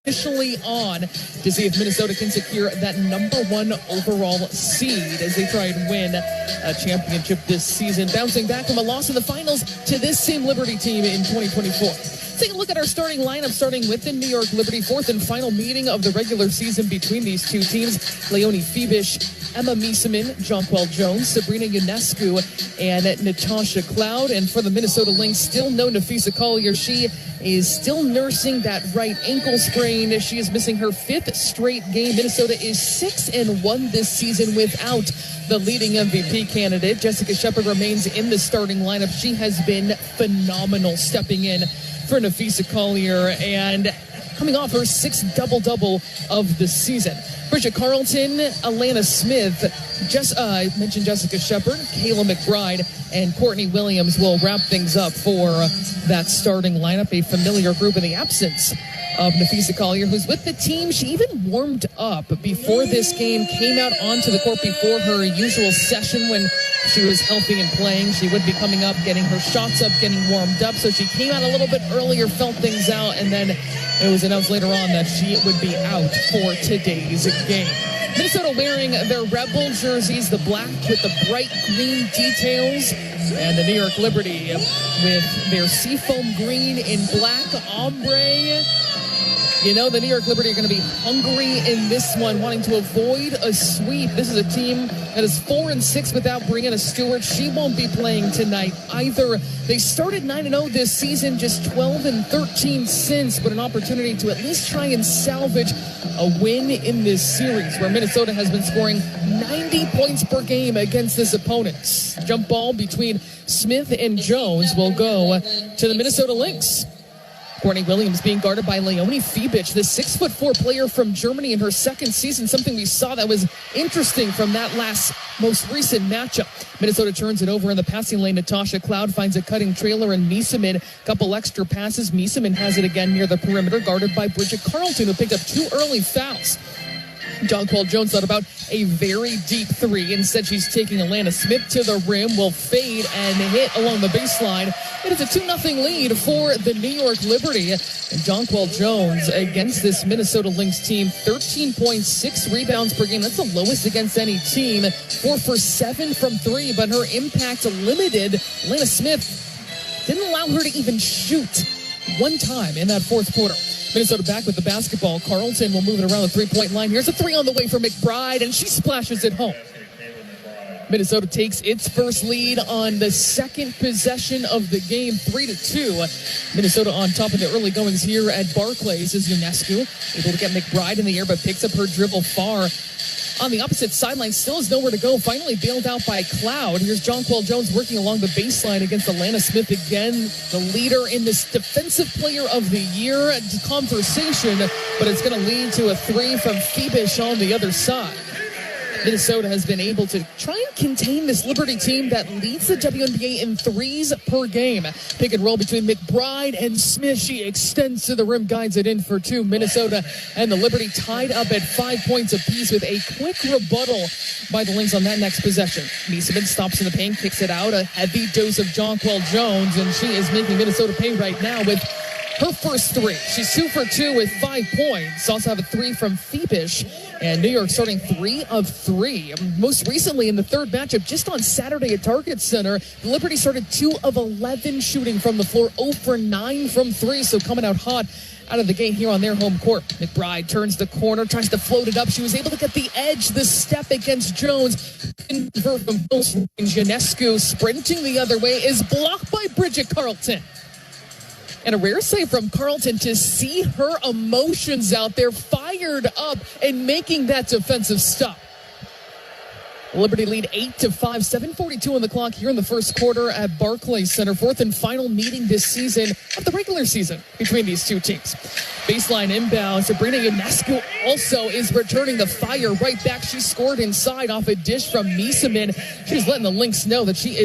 officially on to see if Minnesota can secure that number 1 overall seed as they try and win a championship this season, bouncing back from a loss in the finals to this same Liberty team in 2024. Take a look at our starting lineup, starting with the New York Liberty, fourth and final meeting of the regular season between these two teams. Leonie Fibish, Emma Miesemann, Jonquel Jones, Sabrina Ionescu, and Natasha Cloud. And for the Minnesota Lynx, still no Napheesa Collier. She is still nursing that right ankle sprain. She is missing her 5th straight game. Minnesota is 6-1 this season without the leading MVP candidate. Jessica Shepard remains in the starting lineup. She has been phenomenal, stepping in for Napheesa Collier and coming off her 6th double-double of the season. Bridget Carleton, Alana Smith, I mentioned Jessica Shepard, Kayla McBride, and Courtney Williams will wrap things up for that starting lineup, a familiar group in the absence of Napheesa Collier, who's with the team. She even warmed up before this game, came out onto the court before her usual session when she was healthy and playing. She would be coming up, getting her shots up, getting warmed up. So she came out a little bit earlier, felt things out, and then it was announced later on that she would be out for today's game. Minnesota wearing their Rebel jerseys, the black with the bright green details, and the New York Liberty with their seafoam green in black ombre. You know, the New York Liberty are going to be hungry in this one, wanting to avoid a sweep. This is a team that is 4-6 without Breanna Stewart. She won't be playing tonight either. They started 9-0 this season, just 12-13 since, but an opportunity to at least try and salvage a win in this series, where Minnesota has been scoring 90 points per game against this opponent. Jump ball between Smith and Jones will go to the Minnesota Lynx. Courtney Williams being guarded by Leonie Fibish, the 6'4" player from Germany in her 2nd season, something we saw that was interesting from that most recent matchup. Minnesota turns it over in the passing lane. Natasha Cloud finds a cutting trailer and Miesemann, couple extra passes. Miesemann has it again near the perimeter, guarded by Bridget Carleton, who picked up 2 early fouls. Jonquel Jones thought about a very deep 3. Instead, she's taking Alana Smith to the rim, will fade and hit along the baseline. It is a 2-0 lead for the New York Liberty. And Jonquel Jones against this Minnesota Lynx team, 13.6 rebounds per game. That's the lowest against any team. 4 for 7 from 3, but her impact limited. Alana Smith didn't allow her to even shoot one time in that 4th quarter. Minnesota back with the basketball. Carleton will move it around the 3-point line. Here's a 3 on the way for McBride, and she splashes it home. Minnesota takes its first lead on the 2nd possession of the game, 3-2. Minnesota on top of the early goings here at Barclays is Ionescu, able to get McBride in the air, but picks up her dribble far. On the opposite sideline, still has nowhere to go. Finally bailed out by Cloud. Here's Jonquel Jones working along the baseline against Alana Smith again, the leader in this Defensive Player of the Year conversation, but it's going to lead to a 3 from Fibish on the other side. Minnesota has been able to try and contain this Liberty team that leads the WNBA in 3s per game. Pick and roll between McBride and Smith. She extends to the rim, guides it in for 2. Minnesota and the Liberty tied up at 5 points apiece with a quick rebuttal by the Lynx on that next possession. Miesemann stops in the paint, kicks it out. A heavy dose of Jonquel Jones, and she is making Minnesota pay right now with her first 3. She's 2 for 2 with 5 points. Also have a 3 from Fibish. And New York starting 3 of 3. Most recently in the 3rd matchup, just on Saturday at Target Center, the Liberty started 2 of 11 shooting from the floor, 0 for 9 from 3. So coming out hot out of the gate here on their home court. McBride turns the corner, tries to float it up. She was able to get the edge, the step against Jones. From Ionescu sprinting the other way is blocked by Bridget Carleton. And a rare save from Carleton to see her emotions out there, fired up and making that defensive stop. Liberty lead 8-5, 7:42 on the clock here in the 1st quarter at Barclays Center. 4th and final meeting this season of the regular season between these two teams. Baseline inbound. Sabrina Ionescu also is returning the fire right back. She scored inside off a dish from Miesemann. She's letting the Lynx know that she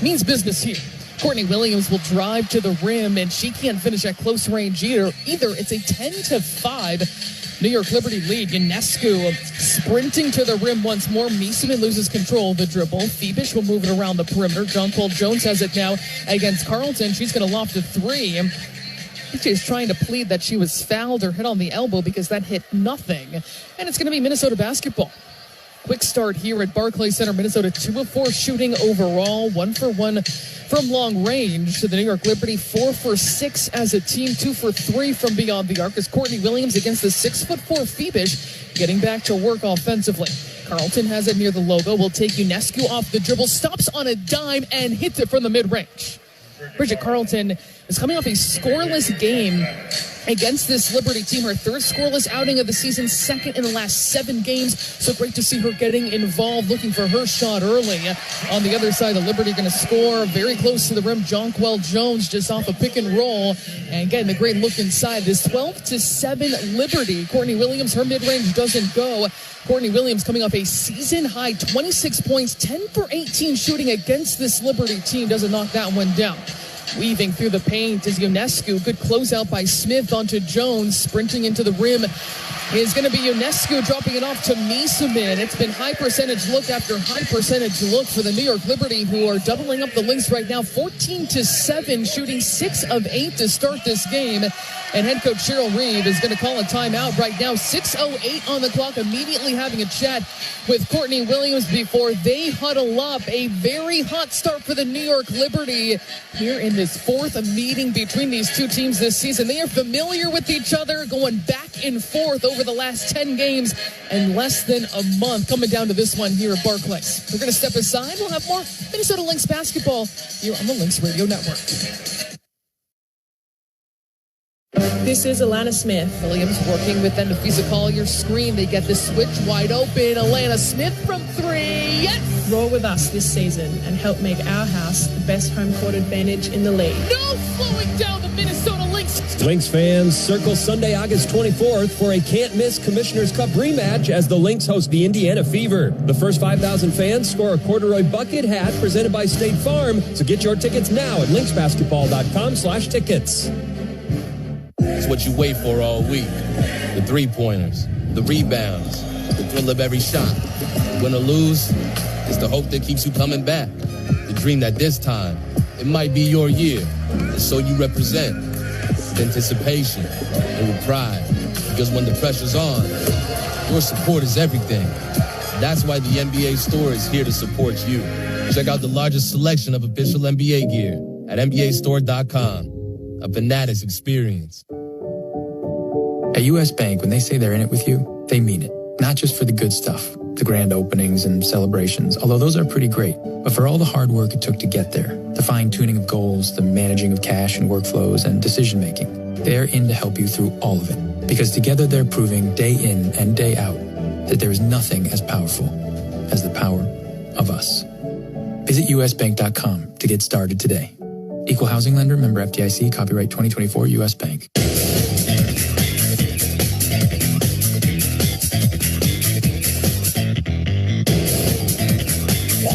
means business here. Courtney Williams will drive to the rim, and she can't finish at close range either. It's a 10-5 New York Liberty lead. Ionescu sprinting to the rim once more. Miesemann loses control of the dribble. Fibish will move it around the perimeter. Jonquel Jones has it now against Carleton. She's going to loft a 3. She's trying to plead that she was fouled or hit on the elbow because that hit nothing. And it's going to be Minnesota basketball. Quick start here at Barclays Center. Minnesota 2 of 4 shooting overall, 1 for 1 from long range. To the New York Liberty, 4 for 6 as a team, 2 for 3 from beyond the arc. As Courtney Williams against the 6'4" Phoebish getting back to work offensively. Carlton has it near the logo. Will take Ionescu off the dribble, stops on a dime and hits it from the mid-range. Bridget Carlton is coming off a scoreless game against this Liberty team. Her third scoreless outing of the season, second in the last 7 games. So great to see her getting involved, looking for her shot early. On the other side, the Liberty going to score very close to the rim. Jonquel Jones just off a pick and roll. And getting a great look inside. This 12-7 Liberty. Courtney Williams, her mid-range doesn't go. Courtney Williams coming off a season-high 26 points, 10 for 18 shooting against this Liberty team. Doesn't knock that one down. Weaving through the paint is Ionescu. Good closeout by Smith onto Jones. Sprinting into the rim is going to be Ionescu, dropping it off to Miesemann. It's been high percentage look after high percentage look for the New York Liberty, who are doubling up the Lynx right now. 14-7, shooting 6 of 8 to start this game. And head coach Cheryl Reeve is going to call a timeout right now. 6:08 on the clock, immediately having a chat with Courtney Williams before they huddle up. A very hot start for the New York Liberty here in this 4th meeting between these two teams this season. They are familiar with each other, going back and forth over the last 10 games and less than a month coming down to this one here at Barclays. We're going to step aside. We'll have more Minnesota Lynx basketball here on the Lynx Radio Network. This is Alana Smith. Williams working with them to Nafisa Collier's screen. They get the switch wide open. Alana Smith from 3. Yes! Roll with us this season and help make our house the best home court advantage in the league. No slowing down the Minnesota Lynx. Lynx fans, circle Sunday, August 24th for a can't-miss Commissioner's Cup rematch as the Lynx host the Indiana Fever. The first 5,000 fans score a corduroy bucket hat presented by State Farm. So get your tickets now at lynxbasketball.com/tickets. It's what you wait for all week. The three-pointers, the rebounds, the thrill of every shot. Win or lose, it's the hope that keeps you coming back. The dream that this time, it might be your year. And so you represent with anticipation and with pride. Because when the pressure's on, your support is everything. That's why the NBA store is here to support you. Check out the largest selection of official NBA gear at NBAstore.com. A Fanatics experience. At U.S. Bank, when they say they're in it with you, they mean it. Not just for the good stuff, the grand openings and celebrations, although those are pretty great, but for all the hard work it took to get there, the fine-tuning of goals, the managing of cash and workflows, and decision-making. They're in to help you through all of it, because together they're proving day in and day out that there is nothing as powerful as the power of us. Visit usbank.com to get started today. Equal housing lender, member FDIC, copyright 2024, U.S. Bank. I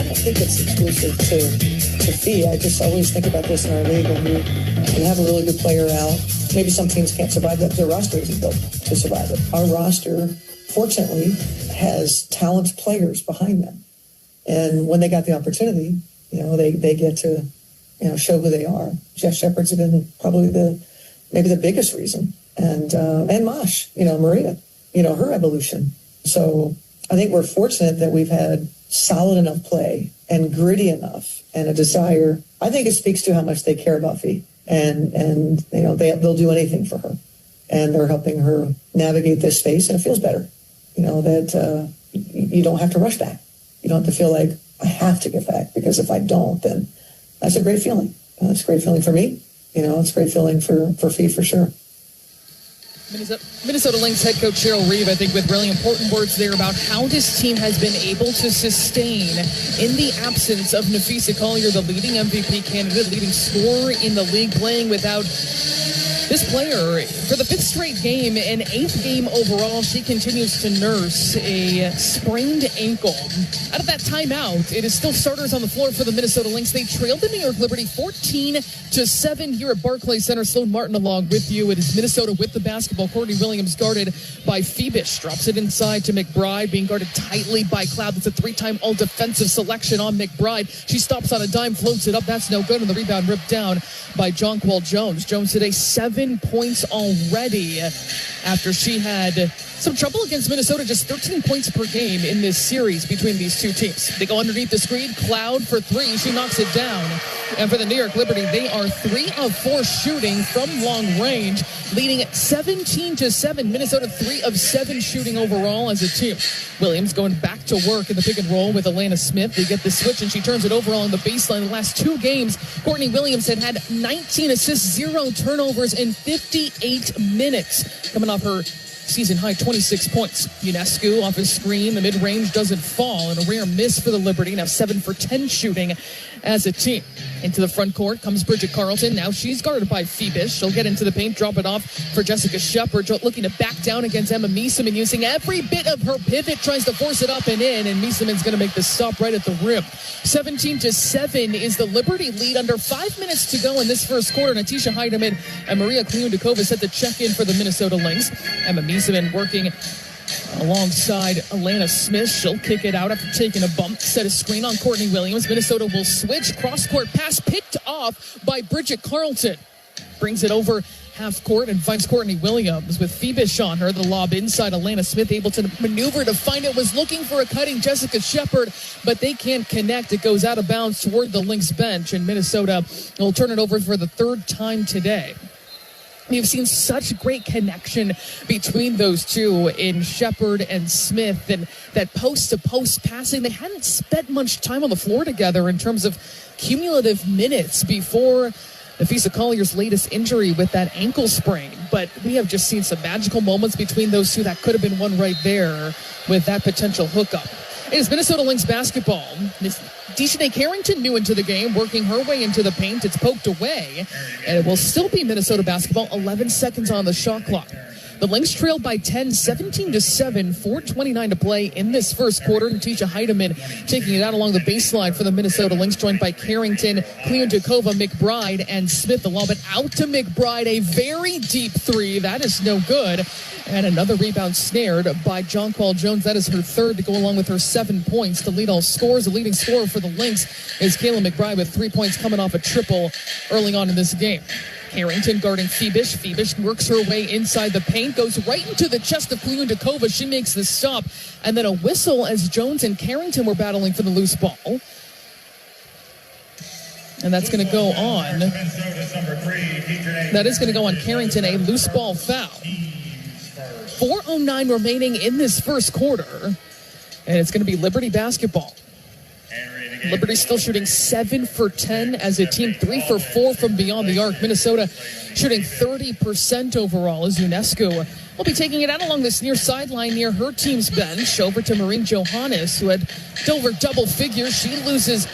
don't think it's exclusive to fee. I just always think about this in our league when you have a really good player out. Maybe some teams can't survive that. Their roster isn't built to survive it. Our roster, fortunately, has talented players behind them. And when they got the opportunity, they get to show who they are. Jeff Shepard's been probably maybe the biggest reason. And Mosh, Maria, her evolution. So I think we're fortunate that we've had solid enough play and gritty enough and a desire. I think it speaks to how much they care about Fee. And they'll do anything for her. And they're helping her navigate this space, and it feels better. That you don't have to rush back. You don't have to feel like I have to get back, because if I don't, then that's a great feeling. It's a great feeling for me. It's a great feeling for Fee for sure. Minnesota Lynx head coach Cheryl Reeve, I think, with really important words there about how this team has been able to sustain in the absence of Nafisa Collier, the leading MVP candidate, leading scorer in the league, playing without this player for the 5th straight game and 8th game overall. She continues to nurse a sprained ankle. Out of that timeout, it is still starters on the floor for the Minnesota Lynx. They trailed the New York Liberty 14-7 here at Barclays Center. Sloan Martin along with you. It is Minnesota with the basketball. Courtney Williams guarded by Phoebish. Drops it inside to McBride, being guarded tightly by Cloud. It's a 3-time all-defensive selection on McBride. She stops on a dime, floats it up. That's no good. And the rebound ripped down by Jonquel Jones. Jones today 7 7 points already after she had some trouble against Minnesota, just 13 points per game in this series between these two teams. They go underneath the screen, Cloud for three. She knocks it down. And for the New York Liberty, they are 3 of 4 shooting from long range, leading 17-7. Minnesota 3 of 7 shooting overall as a team. Williams going back to work in the pick and roll with Alana Smith. They get the switch and she turns it over on the baseline. The last 2 games, Courtney Williams had 19 assists, 0 turnovers in 58 minutes, coming off her season high 26 points. Ionescu off his screen. The mid-range doesn't fall, and a rare miss for the Liberty. Now 7 for 10 shooting as a team. Into the front court comes Bridget Carlton. Now she's guarded by Phoebus. She'll get into the paint, drop it off for Jessica Shepard, looking to back down against Emma Miesemann, using every bit of her pivot, tries to force it up and in, and Miesemann's going to make the stop right at the rim. 17-7 is the Liberty lead under 5 minutes to go in this first quarter. Natisha Heidemann and Maria Kliundakova set the check-in for the Minnesota Lynx. Emma Miesemann working alongside Alana Smith. She'll kick it out after taking a bump, set a screen on Courtney Williams. Minnesota will switch. Cross-court pass picked off by Bridget Carlton. Brings it over half court and finds Courtney Williams with Phoebus on her. The lob inside. Alana Smith able to maneuver to find it. Was looking for a cutting Jessica Shepard, but they can't connect. It goes out of bounds toward the Lynx bench, and Minnesota will turn it over for the 3rd time today. We've seen such great connection between those two in Shepard and Smith, and that post-to-post passing. They hadn't spent much time on the floor together in terms of cumulative minutes before Nafisa Collier's latest injury with that ankle sprain. But we have just seen some magical moments between those two. That could have been one right there with that potential hookup. It is Minnesota Lynx basketball. Dejanay Carrington new into the game, working her way into the paint. It's poked away, and it will still be Minnesota basketball. 11 seconds on the shot clock. The Lynx trailed by 10, 17-7, 4:29 to play in this first quarter. Natisha Heidemann taking it out along the baseline for the Minnesota Lynx, joined by Carrington, Kliundakova, McBride, and Smith. The lob it out to McBride, a very deep 3. That is no good. And another rebound snared by Jonquel Jones. That is her 3rd to go along with her 7 points to lead all scores. The leading scorer for the Lynx is Kayla McBride with 3 points coming off a triple early on in this game. Carrington guarding Phoebus. Phoebus works her way inside the paint, goes right into the chest of Kliundakova. She makes the stop, and then a whistle as Jones and Carrington were battling for the loose ball. And that's going to go on. That is going to go on Carrington, a loose ball foul. 4:09 remaining in this first quarter, and it's going to be Liberty basketball. Liberty still shooting 7 for 10 as a team, 3 for 4 from beyond the arc. Minnesota shooting 30% overall as Ionescu will be taking it out along this near sideline near her team's bench over to Maureen Johannes, who had over double figures. She loses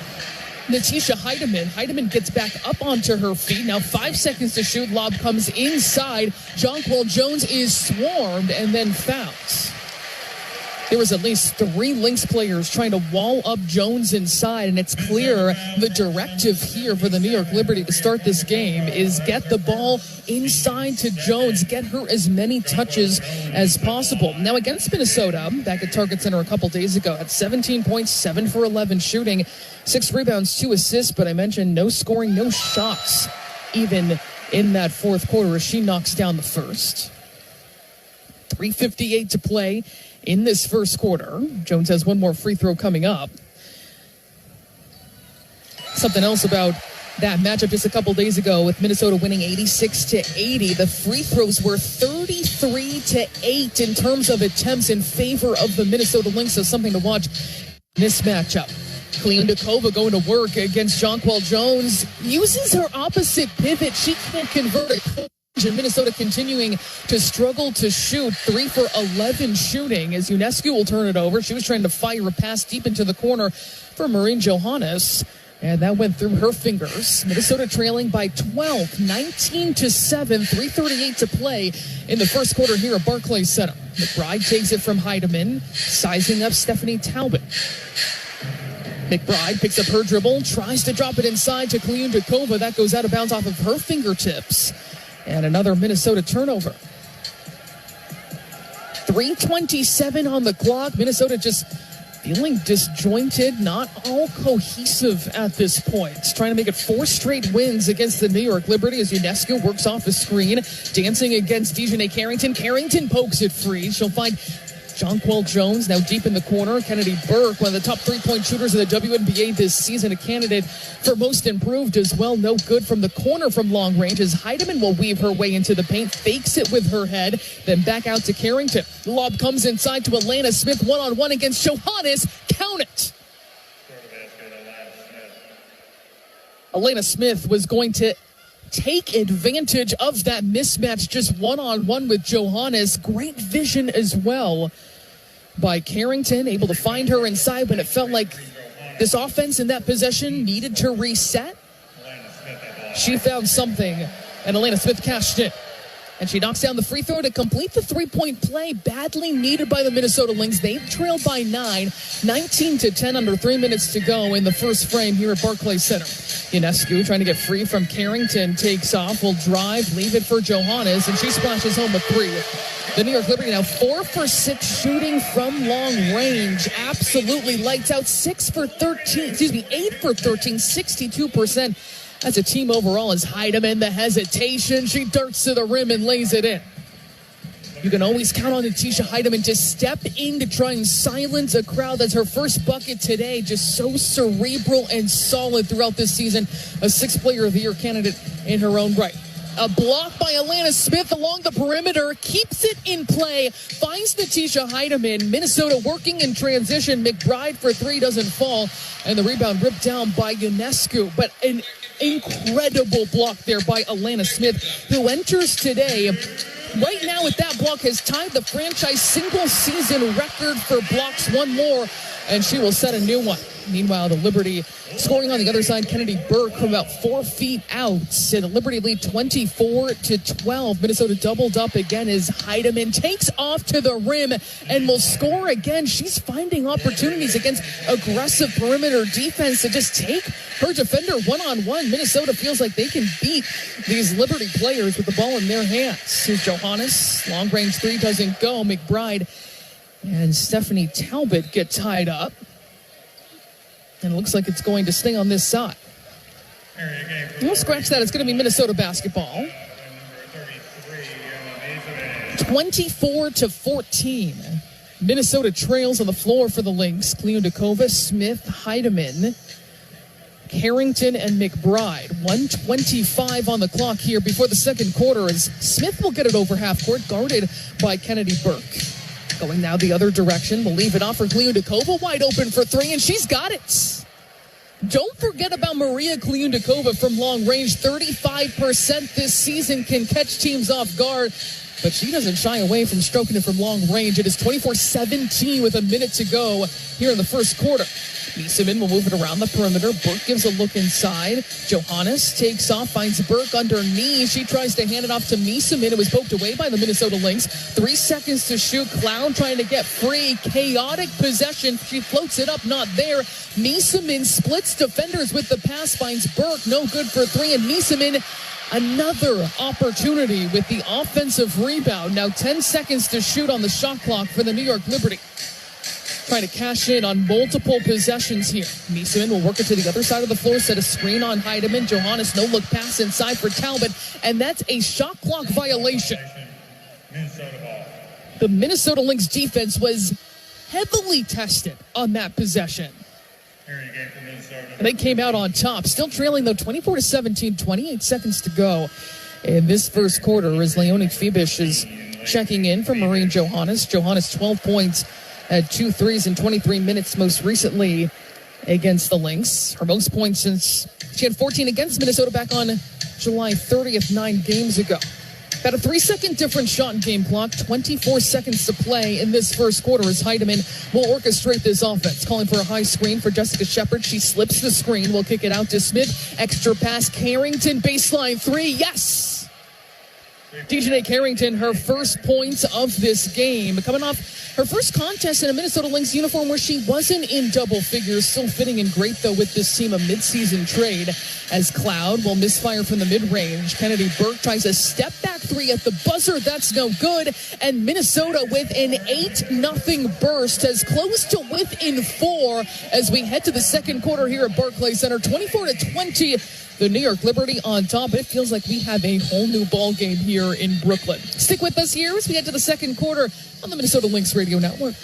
Natisha Heidemann. Heidemann gets back up onto her feet. Now 5 seconds to shoot. Lob comes inside. Jonquel Jones is swarmed and then fouls. There was at least 3 Lynx players trying to wall up Jones inside, and it's clear the directive here for the New York Liberty to start this game is get the ball inside to Jones, get her as many touches as possible. Now against Minnesota, back at Target Center a couple days ago, at 17 points, 7 for 11 shooting, 6 rebounds, 2 assists, but I mentioned no scoring, no shots, even in that fourth quarter as she knocks down the first. 3:58 to play in this first quarter. Jones has one more free throw coming up. Something else about that matchup just a couple days ago with Minnesota winning 86-80. The free throws were 33-8 in terms of attempts in favor of the Minnesota Lynx. So something to watch in this matchup. Kliundakova going to work against Jonquel Jones. Uses her opposite pivot. She can't convert it. And Minnesota continuing to struggle to shoot. 3 for 11 shooting as Ionescu will turn it over. She was trying to fire a pass deep into the corner for Maureen Johannes, and that went through her fingers. Minnesota trailing by 12, 19-7, 3:38 to play in the first quarter here at Barclays Center. McBride takes it from Heidemann, sizing up Stephanie Talbot. McBride picks up her dribble, tries to drop it inside to Kliundakova. That goes out of bounds off of her fingertips. And another Minnesota turnover. 3:27 on the clock. Minnesota just feeling disjointed, not all cohesive at this point. Trying to make it 4 straight wins against the New York Liberty as Ionescu works off a screen, dancing against Dejanay Carrington. Carrington pokes it free. She'll find Jonquel Jones now deep in the corner. Kennedy Burke, one of the top 3-point shooters in the WNBA this season, a candidate for most improved as well. No good from the corner from long range as Heidemann will weave her way into the paint, fakes it with her head, then back out to Carrington. The lob comes inside to Alana Smith, one-on-one against Johannes. Count it! Alana Smith was going to take advantage of that mismatch, just one-on-one with Johannes. Great vision as well by Carrington, able to find her inside when it felt like this offense in that possession needed to reset. She found something, and Alana Smith cashed in. And she knocks down the free throw to complete the 3-point play, badly needed by the Minnesota Lynx. They've trailed by 9, 19-10 under 3 minutes to go in the first frame here at Barclays Center. Ionescu trying to get free from Carrington, takes off, will drive, leave it for Johannes, and she splashes home a 3. The New York Liberty now 4 for 6 shooting from long range. Absolutely lights out. 8 for 13, 62%. As a team overall, as Heidemann, the hesitation, she darts to the rim and lays it in. You can always count on Natisha Heidemann to step in to try and silence a crowd. That's her first bucket today. Just so cerebral and solid throughout this season. A 6th Player of the Year candidate in her own right. A block by Alana Smith along the perimeter, keeps it in play, finds Natisha Heidemann. Minnesota working in transition. McBride for 3 doesn't fall, and the rebound ripped down by Ionescu. But an incredible block there by Alana Smith, who enters today right now with that block, has tied the franchise single-season record for blocks. One more, and she will set a new one. Meanwhile, the Liberty scoring on the other side, Kennedy Burke from about 4 feet out. And the Liberty lead 24-12. Minnesota doubled up again as Heidemann takes off to the rim and will score again. She's finding opportunities against aggressive perimeter defense to just take her defender one-on-one. Minnesota feels like they can beat these Liberty players with the ball in their hands. Here's Johannes. Long-range 3 doesn't go. McBride and Stephanie Talbot get tied up. And it looks like it's going to stay on this side. We'll scratch that. It's going to be Minnesota basketball. 24-14. Minnesota trails on the floor for the Lynx. Kliundakova, Smith, Heidemann, Carrington, and McBride. 1:25 on the clock here before the second quarter as Smith will get it over half court, guarded by Kennedy Burke. Going now the other direction. We'll leave it off for Kliundakova, wide open for 3, and she's got it. Don't forget about Maria Kliundakova from long range. 35% this season, can catch teams off guard, but she doesn't shy away from stroking it from long range. It is 24-17 with a minute to go here in the first quarter. Niesemann will move it around the perimeter. Burke gives a look inside. Johannes takes off, finds Burke underneath. She tries to hand it off to Niesemann. It was poked away by the Minnesota Lynx. 3 seconds to shoot. Clown trying to get free. Chaotic possession. She floats it up, not there. Niesemann splits defenders with the pass, finds Burke. No good for 3, and Niesemann another opportunity with the offensive rebound. Now 10 seconds to shoot on the shot clock for the New York Liberty. Trying to cash in on multiple possessions here. Niesemann will work it to the other side of the floor, set a screen on Heidemann. Johannes, no-look pass inside for Talbot, and that's a shot clock violation. The Minnesota Lynx defense was heavily tested on that possession. And they came out on top. Still trailing, though, 24-17, 28 seconds to go in this first quarter as Leonie Fibish is checking in for Marine Johannes. Johannes, 12 points. Had 2 threes in 23 minutes most recently against the Lynx. Her most points since she had 14 against Minnesota back on July 30th, 9 games ago. About a 3-second different shot in game clock. 24 seconds to play in this first quarter as Heidemann will orchestrate this offense. Calling for a high screen for Jessica Shepard. She slips the screen. Will kick it out to Smith. Extra pass. Carrington, baseline 3. Yes! Dejanay Carrington, her first points of this game. Coming off her first contest in a Minnesota Lynx uniform where she wasn't in double figures. Still fitting in great, though, with this team, a midseason trade as Cloud will misfire from the mid-range. Kennedy Burke tries a step-back three at the buzzer. That's no good. And Minnesota with an 8-0 burst has closed to within 4 as we head to the second quarter here at Barclays Center. 24-20. The New York Liberty on top. It feels like we have a whole new ball game here in Brooklyn. Stick with us here as we head to the second quarter on the Minnesota Lynx Radio Network.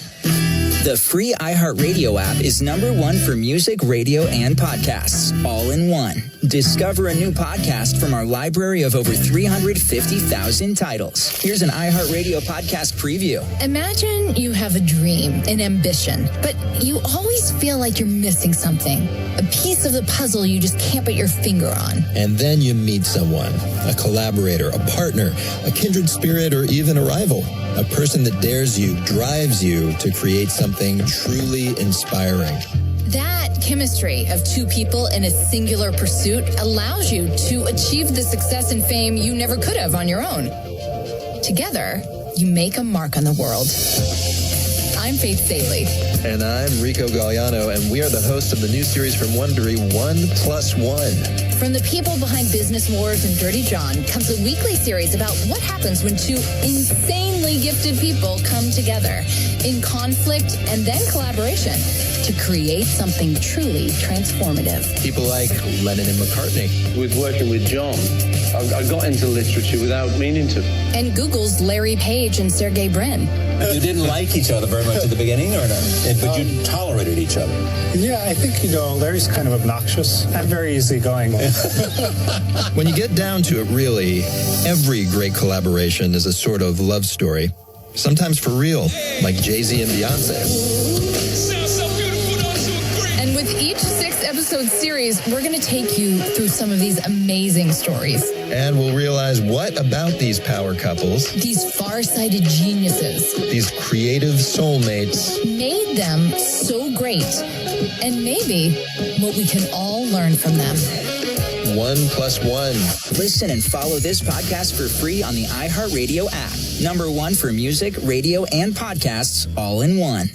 The free iHeartRadio app is #1 for music, radio, and podcasts, all in one. Discover a new podcast from our library of over 350,000 titles. Here's an iHeartRadio podcast preview. Imagine you have a dream, an ambition, but you always feel like you're missing something. A piece of the puzzle you just can't put your finger on. And then you meet someone, a collaborator, a partner, a kindred spirit, or even a rival. A person that dares you, drives you to create something truly inspiring. That chemistry of two people in a singular pursuit allows you to achieve the success and fame you never could have on your own. Together, you make a mark on the world. I'm Faith Saley. And I'm Rico Galliano, and we are the hosts of the new series from Wondery, 1+1. From the people behind Business Wars and Dirty John comes a weekly series about what happens when two insanely gifted people come together in conflict and then collaboration to create something truly transformative. People like Lennon and McCartney. With working with John, I got into literature without meaning to. And Google's Larry Page and Sergey Brin. You didn't like each other very much at the beginning, or not? But you tolerated each other. Yeah, I think, Larry's kind of obnoxious. I'm very easygoing. When you get down to it, really, every great collaboration is a sort of love story. Sometimes for real, like Jay-Z and Beyonce. And with each 6-episode series, we're going to take you through some of these amazing stories. And we'll realize what about these power couples, these far-sighted geniuses, these creative soulmates, made them so great. And maybe what we can all learn from them. 1+1. Listen and follow this podcast for free on the iHeartRadio app. #1 for music, radio, and podcasts, all in one.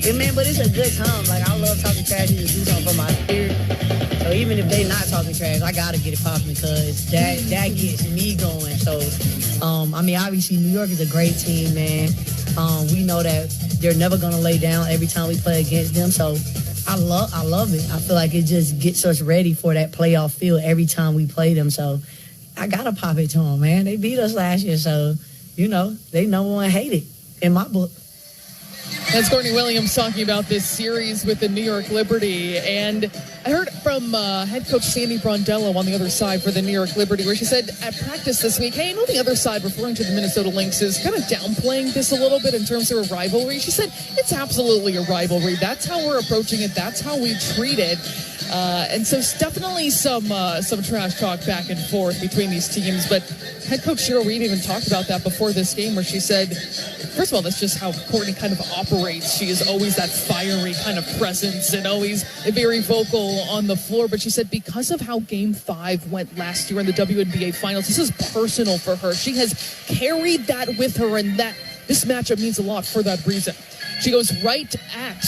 Yeah, man, but it's a good time. Like, I love talking trash. You just do something for my spirit. So even if they not talking trash, I gotta get it popping because that gets me going. So, obviously New York is a great team, man. We know that they're never gonna lay down every time we play against them. So I love it. I feel like it just gets us ready for that playoff feel every time we play them. So I gotta pop it to them, man. They beat us last year, so they number one hated in my book. That's Courtney Williams talking about this series with the New York Liberty. And I heard from head coach Sandy Brondello on the other side for the New York Liberty, where she said at practice this week, hey, the other side, referring to the Minnesota Lynx, is kind of downplaying this a little bit in terms of a rivalry. She said it's absolutely a rivalry. That's how we're approaching it. That's how we treat it. And so it's definitely some trash talk back and forth between these teams. But head coach Cheryl Reed even talked about that before this game, where she said, first of all, that's just how Courtney kind of operates. She is always that fiery kind of presence and always very vocal on the floor. But she said because of how Game 5 went last year in the WNBA Finals, this is personal for her. She has carried that with her, and that this matchup means a lot for that reason. She goes right at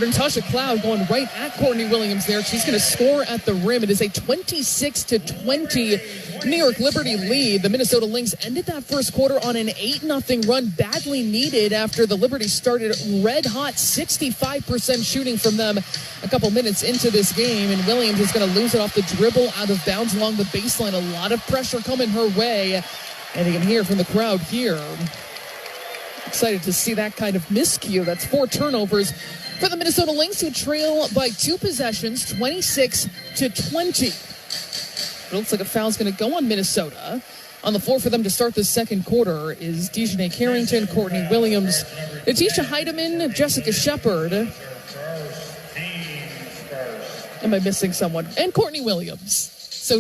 Natasha Cloud, going right at Courtney Williams there. She's going to score at the rim. It is a 26-20 New York Liberty lead. The Minnesota Lynx ended that first quarter on an 8-0 run, badly needed after the Liberty started red hot, 65% shooting from them a couple minutes into this game. And Williams is going to lose it off the dribble out of bounds along the baseline. A lot of pressure coming her way. And you can hear from the crowd here. Excited to see that kind of miscue. That's 4 turnovers for the Minnesota Lynx, who trail by 2 possessions, 26-20. It looks like a foul's going to go on Minnesota. On the floor for them to start the second quarter is Dejanay Carrington, Courtney Williams, Natisha Heidemann, Jessica Shepard. Am I missing someone? And Courtney Williams. So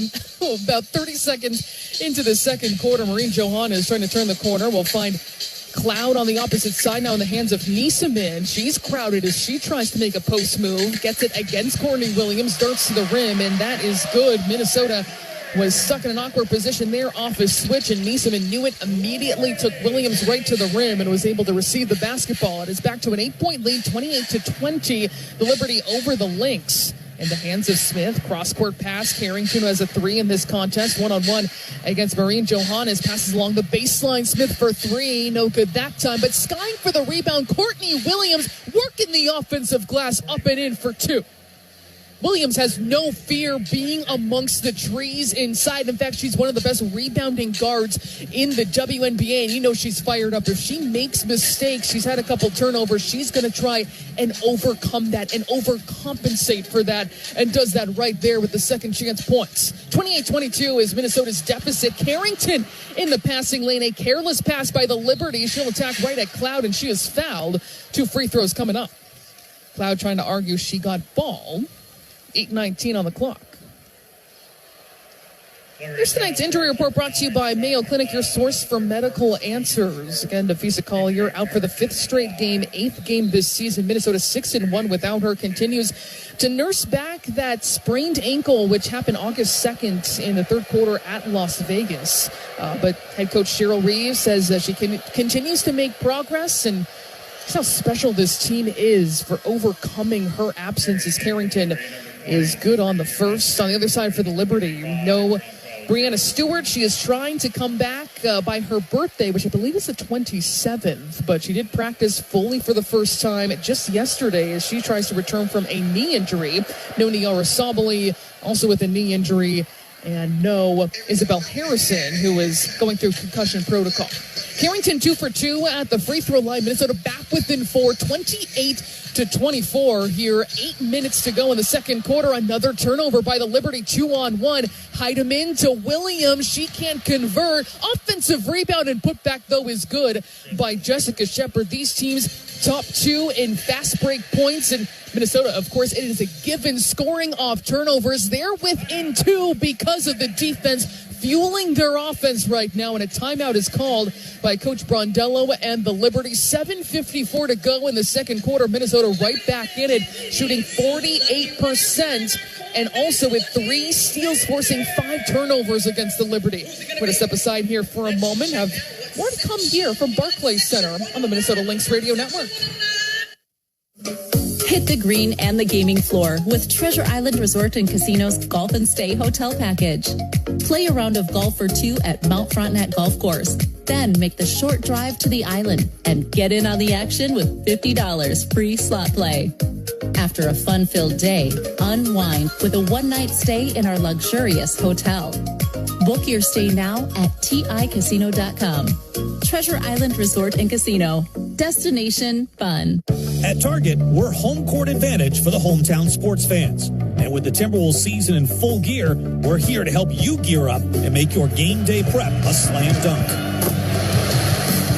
about 30 seconds into the second quarter, Maureen Johanna is trying to turn the corner. We'll find Cloud on the opposite side now in the hands of Nisa Min. She's crowded as she tries to make a post move. Gets it against Courtney Williams. Darts to the rim, and that is good. Minnesota was stuck in an awkward position there off his switch, and Niesemann knew it, immediately took Williams right to the rim and was able to receive the basketball. It is back to an 8-point lead, 28-20. The Liberty over the Lynx. In the hands of Smith, cross-court pass. Carrington has a 3 in this contest, one-on-one against Marine Johannes. Passes along the baseline. Smith for 3, no good that time. But skying for the rebound, Courtney Williams working the offensive glass up and in for 2. Williams has no fear being amongst the trees inside. In fact, she's one of the best rebounding guards in the WNBA, and you know she's fired up. If she makes mistakes, she's had a couple turnovers, she's going to try and overcome that and overcompensate for that, and does that right there with the second chance points. 28-22 is Minnesota's deficit. Carrington in the passing lane, a careless pass by the Liberty. She'll attack right at Cloud, and she is fouled. 2 free throws coming up. Cloud trying to argue she got ball. 8:19 on the clock. Here's tonight's injury report brought to you by Mayo Clinic, your source for medical answers. Again, Defisa Collier out for the 5th straight game, 8th game this season. Minnesota 6-1 without her, continues to nurse back that sprained ankle, which happened August 2nd in the third quarter at Las Vegas. But head coach Cheryl Reeves says that she continues to make progress, and that's how special this team is for overcoming her absence, as Carrington is good on the first. On the other side for the Liberty, no Brianna Stewart. She is trying to come back by her birthday, which I believe is the 27th, but she did practice fully for the first time just yesterday as she tries to return from a knee injury. No Niara Sabali, also with a knee injury, and no Isabel Harrison, who is going through concussion protocol. Carrington 2 for 2 at the free throw line. Minnesota back within 4, 28-24 here. 8 minutes to go in the second quarter. Another turnover by the Liberty, 2-on-1. Heidemann to Williams. She can't convert. Offensive rebound and put back, though, is good by Jessica Shepard. These teams top 2 in fast break points, and Minnesota, of course, it is a given scoring off turnovers. They're within 2 because of the defense fueling their offense right now, and a timeout is called by Coach Brondello and the Liberty. 7:54 to go in the second quarter. Minnesota right back in it, shooting 48%, and also with 3 steals, forcing 5 turnovers against the Liberty. We're going to step aside here for a moment. Have more to come here from Barclays Center on the Minnesota Lynx Radio Network. Hit the green and the gaming floor with Treasure Island Resort and Casino's Golf and Stay Hotel Package. Play a round of golf for 2 at Mount Frontenac Golf Course. Then make the short drive to the island and get in on the action with $50 free slot play. After a fun-filled day, unwind with a one-night stay in our luxurious hotel. Book your stay now at ticasino.com. Treasure Island Resort and Casino. Destination fun. At Target, we're home court advantage for the hometown sports fans. And with the Timberwolves season in full gear, we're here to help you gear up and make your game day prep a slam dunk.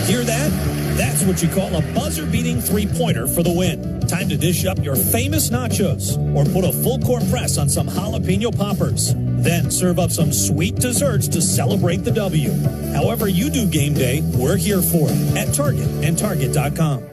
Hear that? That's what you call a buzzer-beating three-pointer for the win. Time to dish up your famous nachos or put a full-court press on some jalapeno poppers. Then serve up some sweet desserts to celebrate the W. However you do game day, we're here for it at Target and Target.com.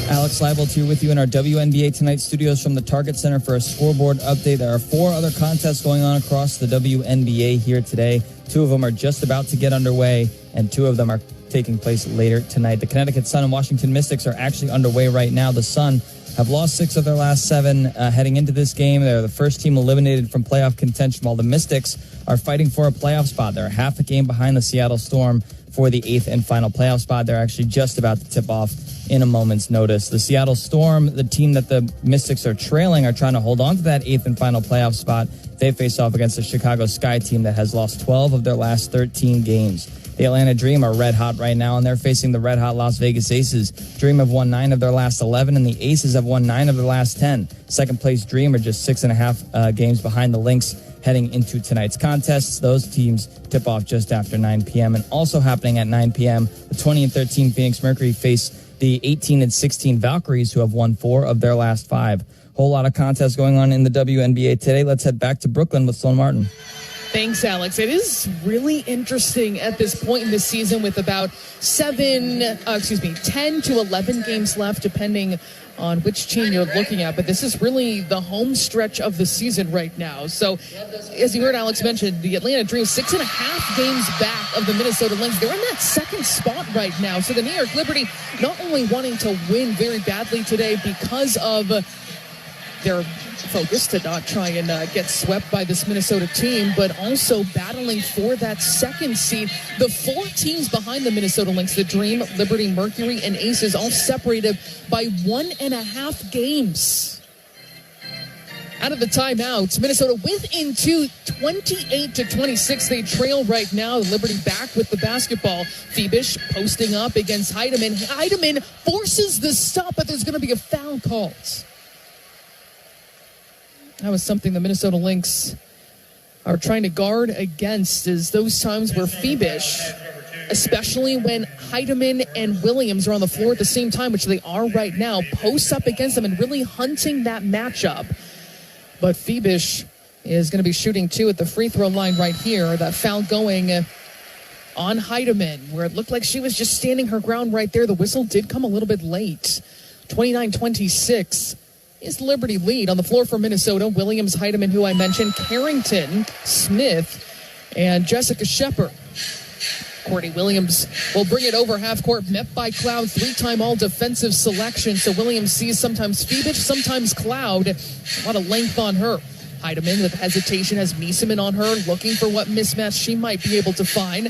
Alex Leibelt here with you in our WNBA Tonight studios from the Target Center for a scoreboard update. There are 4 other contests going on across the WNBA here today. 2 of them are just about to get underway, and 2 of them are taking place later tonight. The Connecticut Sun and Washington Mystics are actually underway right now. The Sun have lost 6 of their last 7 heading into this game. They're the first team eliminated from playoff contention, while the Mystics are fighting for a playoff spot. They're half a game behind the Seattle Storm for the 8th and final playoff spot. They're actually just about to tip off in a moment's notice. The Seattle Storm, the team that the Mystics are trailing, are trying to hold on to that 8th and final playoff spot. They face off against the Chicago Sky team that has lost 12 of their last 13 games. The Atlanta Dream are red hot right now, and they're facing the red hot Las Vegas Aces. Dream have won 9 of their last 11, and the Aces have won 9 of their last 10. Second place Dream are just 6.5 games behind the Lynx heading into tonight's contests. Those teams tip off just after 9 p.m. And also happening at 9 p.m., the 20-13 Phoenix Mercury face the 18-16 Valkyries, who have won 4 of their last 5. Whole lot of contests going on in the WNBA today. Let's head back to Brooklyn with Sloan Martin. Thanks, Alex. It is really interesting at this point in the season with about 10 to 11 games left, depending on which team you're looking at. But this is really the home stretch of the season right now. So, as you heard Alex mention, the Atlanta Dream 6.5 games back of the Minnesota Lynx. They're in that second spot right now. So the New York Liberty not only wanting to win very badly today because of their focus to not try and get swept by this Minnesota team, but also battling for that second seed. The 4 teams behind the Minnesota Lynx, the Dream, Liberty, Mercury, and Aces, all separated by 1.5 games. Out of the timeouts, Minnesota within 2, 28-26. They trail right now. Liberty back with the basketball. Phoebish posting up against Heidemann. Heidemann forces the stop, but there's going to be a foul called. That was something the Minnesota Lynx are trying to guard against, is those times where Phoebish, especially when Heidemann and Williams are on the floor at the same time, which they are right now, posts up against them and really hunting that matchup. But Phoebish is going to be shooting 2 at the free throw line right here. That foul going on Heidemann, where it looked like she was just standing her ground right there. The whistle did come a little bit late. 29-26. Is Liberty lead on the floor for Minnesota. Williams, Heidemann, who I mentioned, Carrington, Smith, and Jessica Shepard. Courtney Williams will bring it over half court, met by Cloud, 3-time all defensive selection. So Williams sees sometimes Phoebish, sometimes Cloud. A lot of length on her. Heidemann with hesitation has Miesemann on her, looking for what mismatch she might be able to find.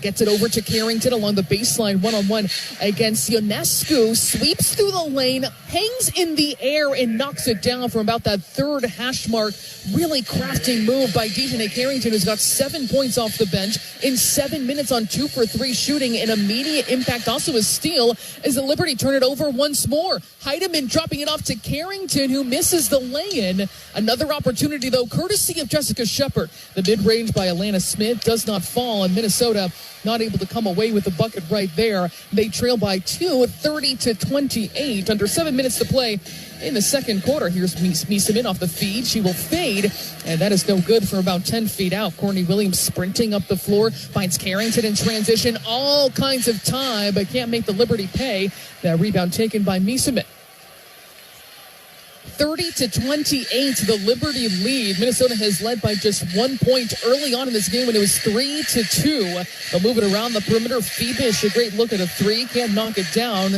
Gets it over to Carrington along the baseline, one-on-one against Ionescu. Sweeps through the lane, hangs in the air, and knocks it down from about that third hash mark. Really crafty move by Dejanay Carrington, who's got 7 points off the bench in 7 minutes on 2 for 3 shooting. An immediate impact, also a steal, as the Liberty turn it over once more. Heidemann dropping it off to Carrington, who misses the lay-in. Another opportunity, though, courtesy of Jessica Shepard. The mid-range by Alana Smith does not fall, and Minnesota not able to come away with the bucket right there. They trail by 2, 30-28. Under 7 minutes to play in the second quarter. Here's Miesemann off the feed. She will fade, and that is no good for about 10 feet out. Courtney Williams sprinting up the floor, finds Carrington in transition. All kinds of time, but can't make the Liberty pay. That rebound taken by Miesemann. 30-28, the Liberty lead. Minnesota has led by just 1 point early on in this game when it was 3-2. They'll move it around the perimeter. Phoebish, a great look at a 3, can't knock it down.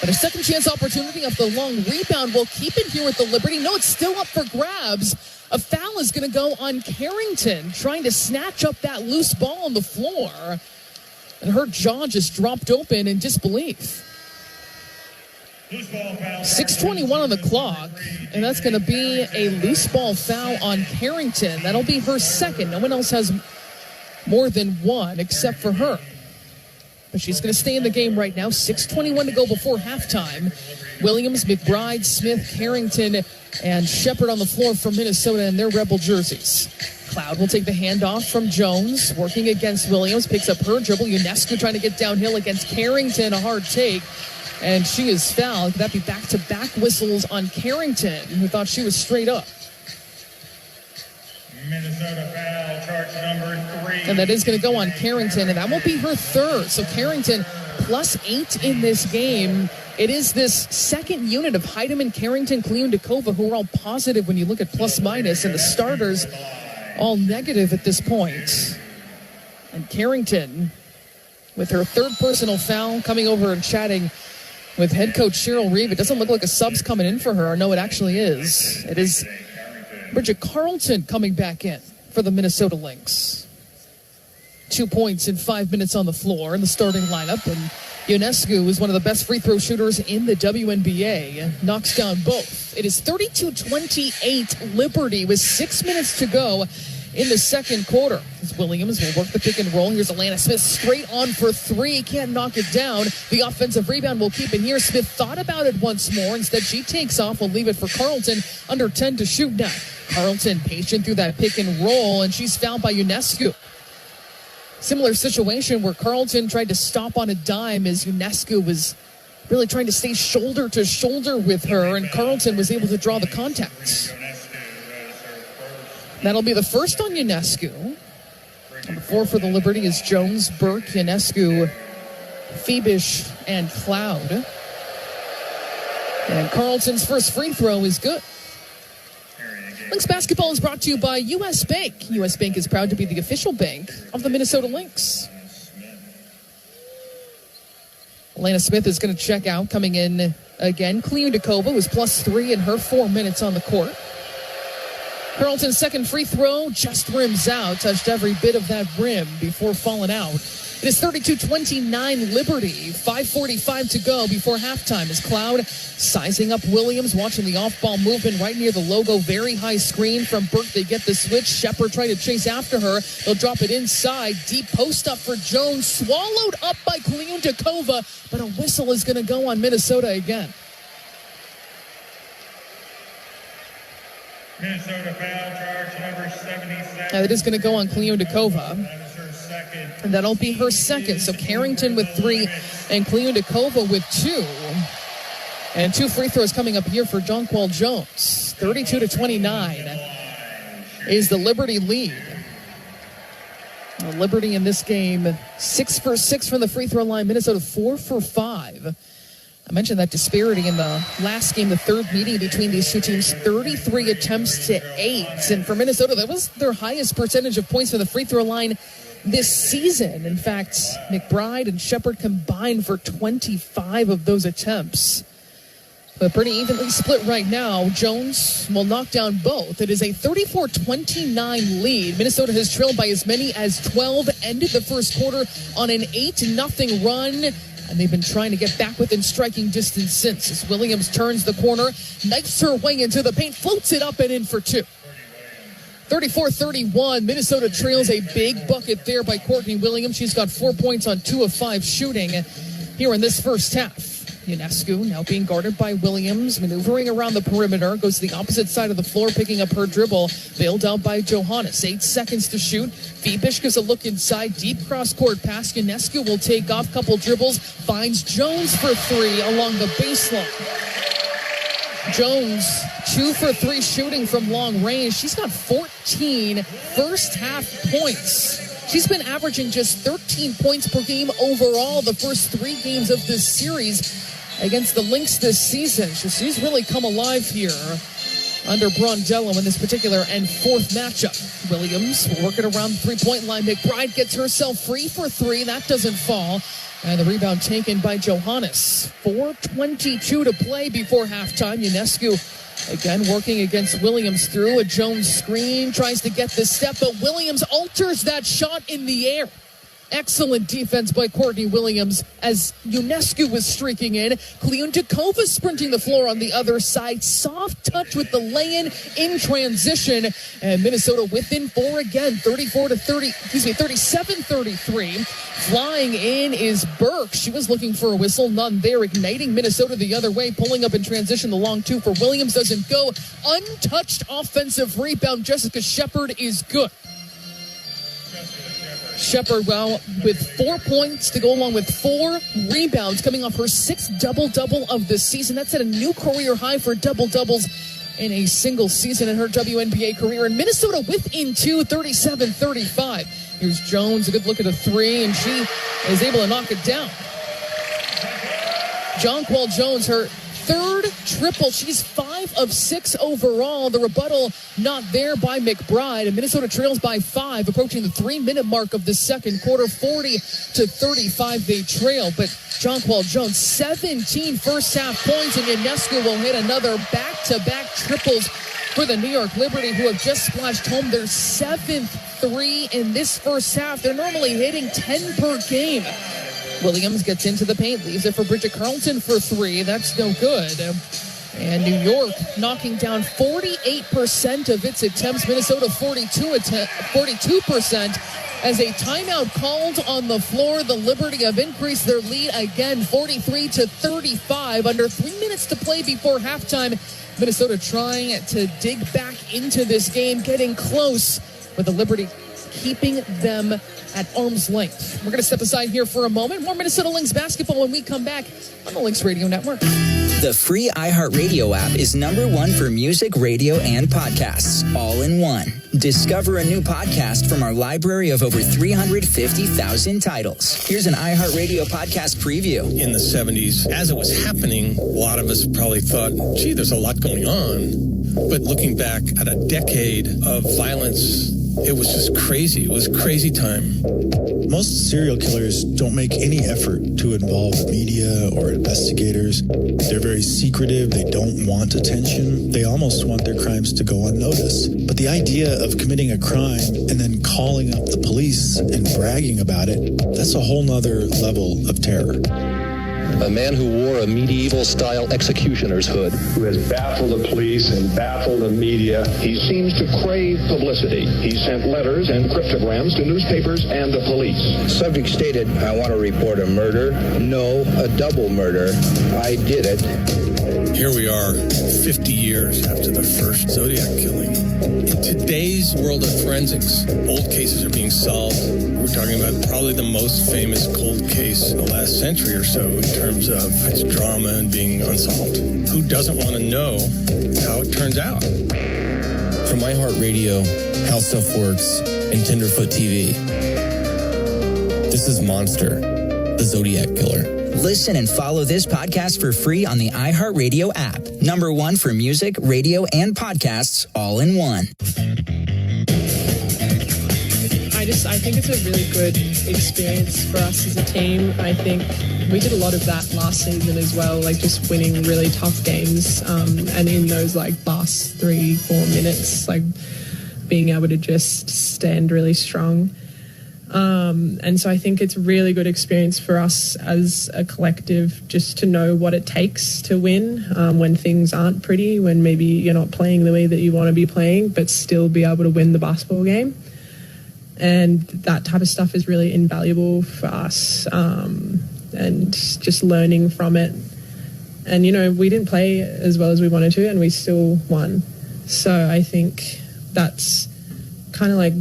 But a second chance opportunity off the long rebound will keep it here with the Liberty. No, it's still up for grabs. A foul is going to go on Carrington, trying to snatch up that loose ball on the floor. And her jaw just dropped open in disbelief. 6:21 on the clock, and that's going to be a loose ball foul on Carrington. That'll be her second. No one else has more than one except for her. But she's going to stay in the game right now. 6:21 to go before halftime. Williams, McBride, Smith, Carrington, and Shepard on the floor for Minnesota in their Rebel jerseys. Cloud will take the handoff from Jones, working against Williams, picks up her dribble. Ionescu trying to get downhill against Carrington, a hard take. And she is fouled. Could that be back-to-back whistles on Carrington, who thought she was straight up? Minnesota foul, charge number 3. And that is going to go on Carrington, and that won't be her third. So Carrington +8 in this game. It is this second unit of Heidemann, Carrington, Kliundakova, who are all positive when you look at plus-minus, and the starters all negative at this point. And Carrington, with her third personal foul, coming over and chatting with head coach Cheryl Reeve. It doesn't look like a sub's coming in for her. No, it actually is. It is Bridget Carlton coming back in for the Minnesota Lynx. 2 points in 5 minutes on the floor in the starting lineup. And Ionescu is one of the best free throw shooters in the WNBA. Knocks down both. It is 32-28 Liberty with 6 minutes to go in the second quarter. As Williams will work the pick and roll. Here's Alana Smith straight on for 3. Can't knock it down. The offensive rebound will keep it here. Smith thought about it once more. Instead, she takes off. Will leave it for Carlton. Under 10 to shoot now. Carlton patient through that pick and roll, and she's fouled by Ionescu. Similar situation where Carlton tried to stop on a dime as Ionescu was really trying to stay shoulder to shoulder with her, and Carlton was able to draw the contact. That'll be the first on Ionescu. Number 4 for the Liberty is Jones, Burke, Ionescu, Phoebish, and Cloud. And Carlton's first free throw is good. Lynx basketball is brought to you by U.S. Bank. U.S. Bank is proud to be the official bank of the Minnesota Lynx. Elena Smith is going to check out, coming in again. Kliundakova was +3 in her 4 minutes on the court. Carlton's second free throw just rims out, touched every bit of that rim before falling out. It is 32-29 Liberty, 5:45 to go before halftime as Cloud sizing up Williams, watching the off-ball movement right near the logo, very high screen from Burke. They get the switch. Shepard trying to chase after her. They'll drop it inside. Deep post up for Jones, swallowed up by Kliundakova, but a whistle is going to go on Minnesota again. Minnesota foul charge number 77. Now it is going to go on Kliundakova. And that'll be her second. So Carrington with 3 and Kliundakova with 2. And 2 free throws coming up here for Jonquel Jones. 32-29 is the Liberty lead. Liberty in this game, 6 for 6 from the free throw line. Minnesota 4 for 5. I mentioned that disparity in the last game, the third meeting between these two teams, 33 attempts to 8. And for Minnesota, that was their highest percentage of points from the free throw line this season. In fact, McBride and Shepard combined for 25 of those attempts. But pretty evenly split right now. Jones will knock down both. It is a 34-29 lead. Minnesota has trailed by as many as 12, ended the first quarter on an 8-0 run. And they've been trying to get back within striking distance since. As Williams turns the corner, knifes her way into the paint, floats it up and in for 2. 34-31, Minnesota trails. A big bucket there by Courtney Williams. She's got 4 points on 2 of 5 shooting here in this first half. Ionescu now being guarded by Williams, maneuvering around the perimeter, goes to the opposite side of the floor, picking up her dribble, bailed out by Johannes. 8 seconds to shoot. Phoebish gives a look inside, deep cross-court pass. Ionescu will take off, couple dribbles, finds Jones for 3 along the baseline. Jones, 2 for 3 shooting from long range. She's got 14 first half points. She's been averaging just 13 points per game overall the first 3 games of this series against the Lynx this season. She's really come alive here under Brondello in this particular and fourth matchup. Williams will work it around the three-point line. McBride gets herself free for 3. That doesn't fall. And the rebound taken by Johannes. 4:22 to play before halftime. Ionescu again working against Williams through a Jones screen. Tries to get the step, but Williams alters that shot in the air. Excellent defense by Courtney Williams as Ionescu was streaking in. Kliundakova sprinting the floor on the other side. Soft touch with the lay-in in transition. And Minnesota within 4 again. 37-33. Flying in is Burke. She was looking for a whistle. None there. Igniting Minnesota the other way. Pulling up in transition. The long 2 for Williams doesn't go. Untouched offensive rebound. Jessica Shepard is good. Shepard, well, with 4 points to go along with 4 rebounds, coming off her 6th double-double of the season. That's at a new career high for double-doubles in a single season in her WNBA career. And Minnesota within 2, 37-35. Here's Jones, a good look at a 3, and she is able to knock it down. Jonquel Jones, her 3rd triple. She's 5 of 6 overall. The rebuttal not there by McBride. And Minnesota trails by 5, approaching the 3-minute mark of the second quarter. 40-35 they trail. But Jonquel Jones, 17 first half points, and Ionescu will hit another back-to-back triples for the New York Liberty, who have just splashed home their 7th 3 in this first half. They're normally hitting 10 per game. Williams gets into the paint, leaves it for Bridget Carlton for 3. That's no good. And New York knocking down 48% of its attempts. Minnesota 42% as a timeout called on the floor. The Liberty have increased their lead again, 43-35. Under 3 minutes to play before halftime. Minnesota trying to dig back into this game, getting close, with the Liberty keeping them at arm's length. We're going to step aside here for a moment. More Minnesota Lynx basketball when we come back on the Lynx Radio Network. The free iHeartRadio app is #1 for music, radio, and podcasts, all in one. Discover a new podcast from our library of over 350,000 titles. Here's an iHeartRadio podcast preview. In the 70s, as it was happening, a lot of us probably thought, gee, there's a lot going on. But looking back at a decade of violence, it was just crazy. It was crazy time. Most serial killers don't make any effort to involve the media or investigators. They're very secretive. They don't want attention. They almost want their crimes to go unnoticed. But the idea of committing a crime and then calling up the police and bragging about it, that's a whole nother level of terror. A man who wore a medieval-style executioner's hood. Who has baffled the police and baffled the media. He seems to crave publicity. He sent letters and cryptograms to newspapers and the police. Subject stated, I want to report a murder. No, a double murder. I did it. Here we are, 50 years after the first Zodiac killing. In today's world of forensics, old cases are being solved. We're talking about probably the most famous cold case in the last century or so in terms of its drama and being unsolved. Who doesn't want to know how it turns out? From iHeartRadio, How Stuff Works, and Tenderfoot TV, this is Monster, the Zodiac Killer. Listen and follow this podcast for free on the iHeartRadio app. Number one for music, radio, and podcasts all in one. I think it's a really good experience for us as a team. I think we did a lot of that last season as well, like just winning really tough games, and in those like last 3-4 minutes, like being able to just stand really strong. And so I think it's a really good experience for us as a collective just to know what it takes to win when things aren't pretty, when maybe you're not playing the way that you want to be playing, but still be able to win the basketball game. And that type of stuff is really invaluable for us, and just learning from it. And, you know, we didn't play as well as we wanted to, and we still won. So I think that's kind of like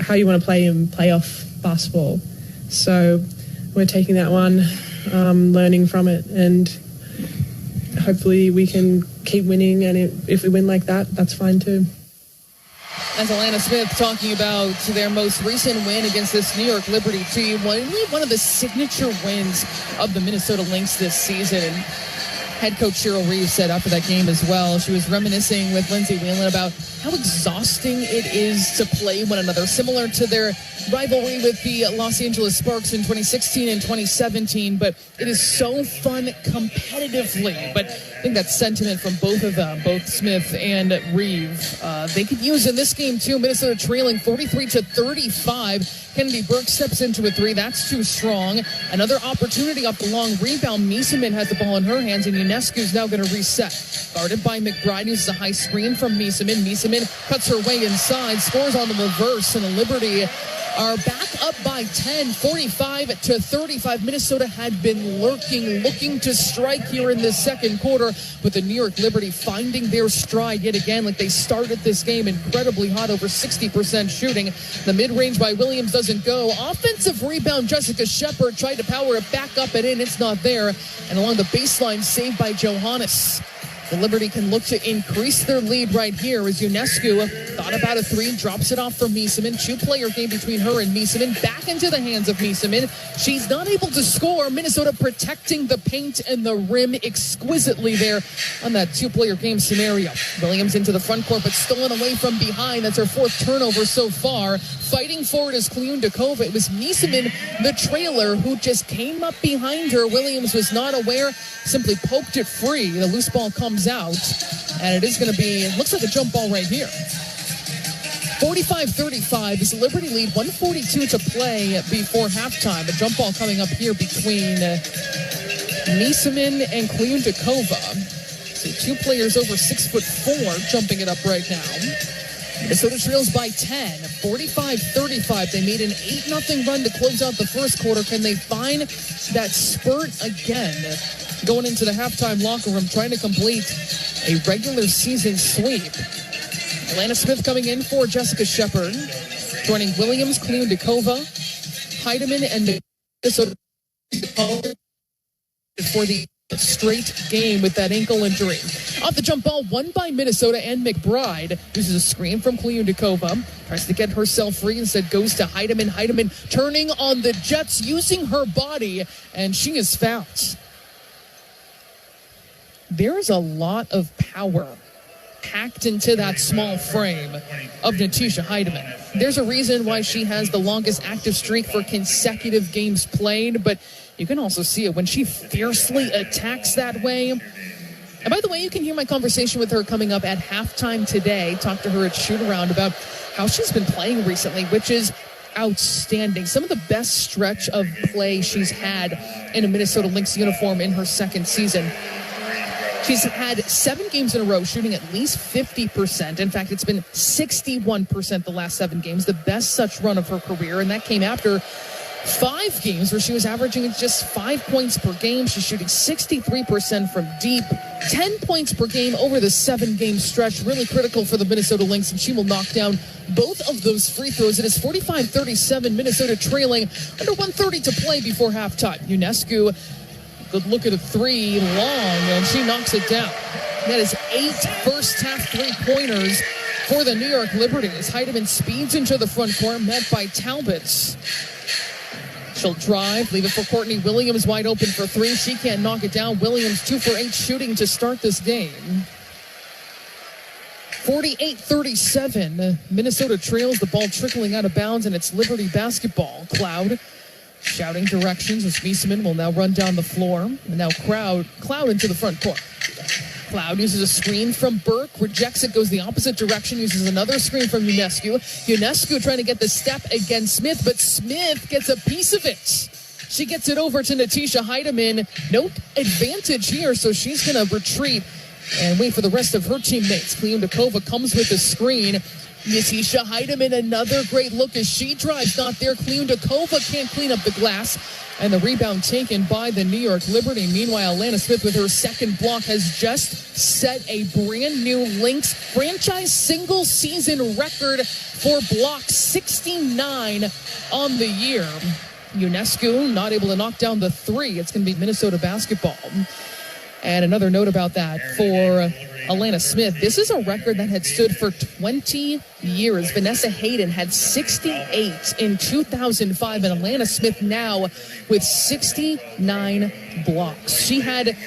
how you want to play in playoff basketball. So we're taking that one, learning from it, and hopefully we can keep winning. And if we win like that, that's fine too. That's Alana Smith talking about their most recent win against this New York Liberty team. One of the signature wins of the Minnesota Lynx this season. And head coach Cheryl Reeves said after that game as well, she was reminiscing with Lindsay Whelan about how exhausting it is to play one another, similar to their rivalry with the Los Angeles Sparks in 2016 and 2017, but it is so fun competitively. But I think that sentiment from both of them, both Smith and Reeve, they could use in this game too. Minnesota trailing 43-35. Kennedy Burke steps into a three. That's too strong. Another opportunity off the long rebound. Mieseman has the ball in her hands, and Ionescu's now going to reset. Guarded by McBride, uses a high screen from Mieseman. Mieseman cuts her way inside, scores on the reverse, and the Liberty are back up by 10, 45-35. Minnesota had been looking to strike here in the second quarter, but the New York Liberty finding their stride yet again, like they started this game incredibly hot, over 60% shooting. The mid-range by Williams doesn't go. Offensive rebound, Jessica Shepard tried to power it back up and in. It's not there. And along the baseline, saved by Johannes. The Liberty can look to increase their lead right here as Ionescu thought about a three, drops it off for Mieseman. Two-player game between her and Mieseman. Back into the hands of Mieseman. She's not able to score. Minnesota protecting the paint and the rim exquisitely there on that two-player game scenario. Williams into the front court, but stolen away from behind. That's her fourth turnover so far. Fighting for it is Kliundakova. It was Mieseman, the trailer, who just came up behind her. Williams was not aware, simply poked it free. The loose ball comes out, and it is going to be, looks like a jump ball right here. 45-35 is the Liberty lead, 142 to play before halftime. A jump ball coming up here between Mieseman and Kliundakova. So two players over 6'4", jumping it up right now. Minnesota trails by 10, 45-35. They made an 8-0 run to close out the first quarter. Can they find that spurt again? Going into the halftime locker room, trying to complete a regular season sweep. Alana Smith coming in for Jessica Shepard, joining Williams, Kliundakova, Heidemann, and Minnesota for the straight game with that ankle injury. Off the jump ball, won by Minnesota, and McBride uses a screen from Kliundakova, tries to get herself free, instead goes to Heidemann. Heidemann turning on the Jets, using her body, and she is fouled. There is a lot of power packed into that small frame of Natisha Heidemann. There's a reason why she has the longest active streak for consecutive games played, but you can also see it when she fiercely attacks that way. And by the way, you can hear my conversation with her coming up at halftime today. Talk to her at Shoot-Around about how she's been playing recently, which is outstanding. Some of the best stretch of play she's had in a Minnesota Lynx uniform in her second season. She's had 7 games in a row shooting at least 50%. In fact, it's been 61% the last 7 games, the best such run of her career. And that came after 5 games where she was averaging just 5 points per game. She's shooting 63% from deep, 10 points per game over the 7-game stretch. Really critical for the Minnesota Lynx, and she will knock down both of those free throws. It is 45-37, Minnesota trailing, under 1:30 to play before halftime. Ionescu, good look at a 3, long, and she knocks it down. That is 8 first-half three-pointers for the New York Liberty as Heidemann speeds into the front court, met by Talbot. She'll drive, leave it for Courtney Williams, wide open for 3. She can't knock it down. Williams 2 for 8 shooting to start this game. 48-37. Minnesota trails, the ball trickling out of bounds, and it's Liberty basketball. Cloud shouting directions as Wiesman will now run down the floor. And now Cloud into the front court. Cloud uses a screen from Burke, rejects it, goes the opposite direction, uses another screen from Ionescu. Ionescu trying to get the step against Smith, but Smith gets a piece of it. She gets it over to Natisha Heidemann. No advantage here, so she's going to retreat and wait for the rest of her teammates. Kliundakova comes with a screen. Natisha Heidemann, another great look as she drives, not there. Kliundakova can't clean up the glass. And the rebound taken by the New York Liberty. Meanwhile, Alana Smith with her second block has just set a brand new Lynx franchise single season record for blocks, 69 on the year. Ionescu not able to knock down the 3. It's going to be Minnesota basketball. And another note about that for Alana Smith. This is a record that had stood for 20 years. Vanessa Hayden had 68 in 2005, and Alana Smith now with 69 blocks. She had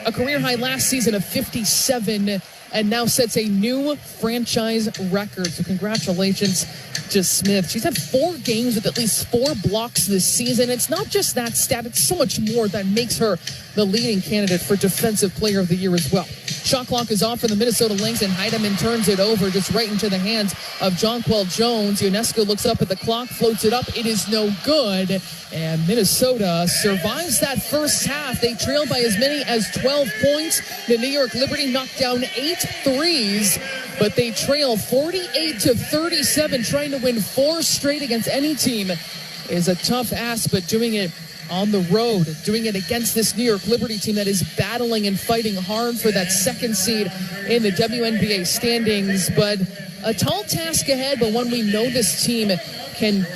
a career high last season of 57 and now sets a new franchise record. So congratulations to Smith. She's had 4 games with at least 4 blocks this season. It's not just that stat, it's so much more that makes her the leading candidate for Defensive Player of the Year as well. Shot clock is off for the Minnesota Lynx, and Heidemann turns it over just right into the hands of Jonquel Jones. Ionescu looks up at the clock, floats it up. It is no good, and Minnesota survives that first half. They trail by as many as 12 points. The New York Liberty knocked down 8 threes, but they trail 48-37. Trying to win 4 straight against any team is a tough ask, but doing it on the road, doing it against this New York Liberty team that is battling and fighting hard for that second seed in the WNBA standings. But a tall task ahead, but one we know this team can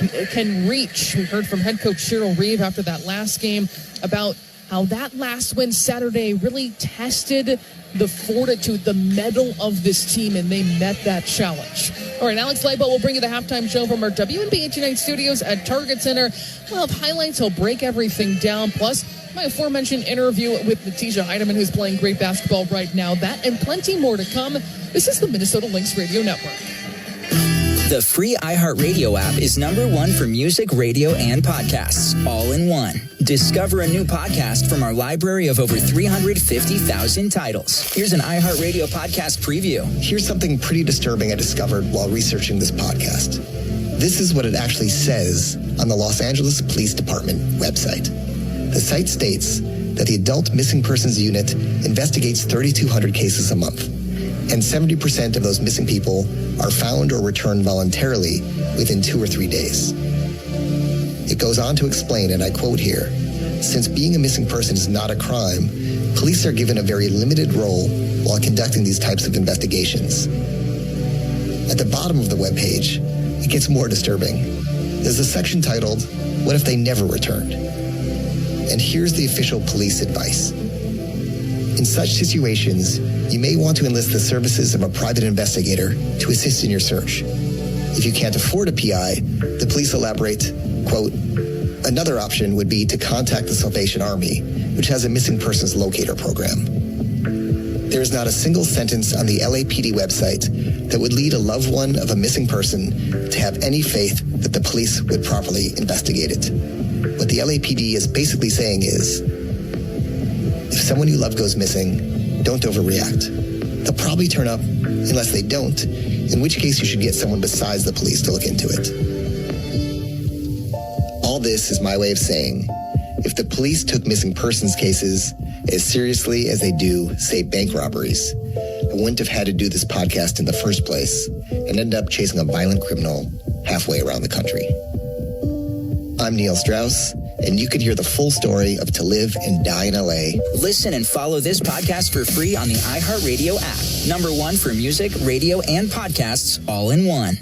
reach. We heard from head coach Cheryl Reeve after that last game about how that last win Saturday really tested the fortitude, the mettle of this team, and they met that challenge. All right, Alex Leibel will bring you the halftime show from our WNBA Tonight studios at Target Center. We'll have highlights. He'll break everything down. Plus, my aforementioned interview with Natisha Heidemann, who's playing great basketball right now. That and plenty more to come. This is the Minnesota Lynx Radio Network. The free iHeartRadio app is #1 for music, radio, and podcasts, all in one. Discover a new podcast from our library of over 350,000 titles. Here's an iHeartRadio podcast preview. Here's something pretty disturbing I discovered while researching this podcast. This is what it actually says on the Los Angeles Police Department website. The site states that the Adult Missing Persons Unit investigates 3,200 cases a month, and 70% of those missing people are found or returned voluntarily within 2 or 3 days. It goes on to explain, and I quote here, "Since being a missing person is not a crime, police are given a very limited role while conducting these types of investigations." At the bottom of the webpage, it gets more disturbing. There's a section titled, "What if they never returned?" And here's the official police advice. In such situations, you may want to enlist the services of a private investigator to assist in your search. If you can't afford a PI, the police elaborate, quote, another option would be to contact the Salvation Army, which has a missing persons locator program. There is not a single sentence on the LAPD website that would lead a loved one of a missing person to have any faith that the police would properly investigate it. What the LAPD is basically saying is, if someone you love goes missing, don't overreact. They'll probably turn up unless they don't, in which case you should get someone besides the police to look into it. All this is my way of saying, if the police took missing persons cases as seriously as they do, say, bank robberies, I wouldn't have had to do this podcast in the first place and end up chasing a violent criminal halfway around the country. I'm Neil Strauss, and you can hear the full story of To Live and Die in LA. Listen and follow this podcast for free on the iHeartRadio app. #1 for music, radio, and podcasts all in one.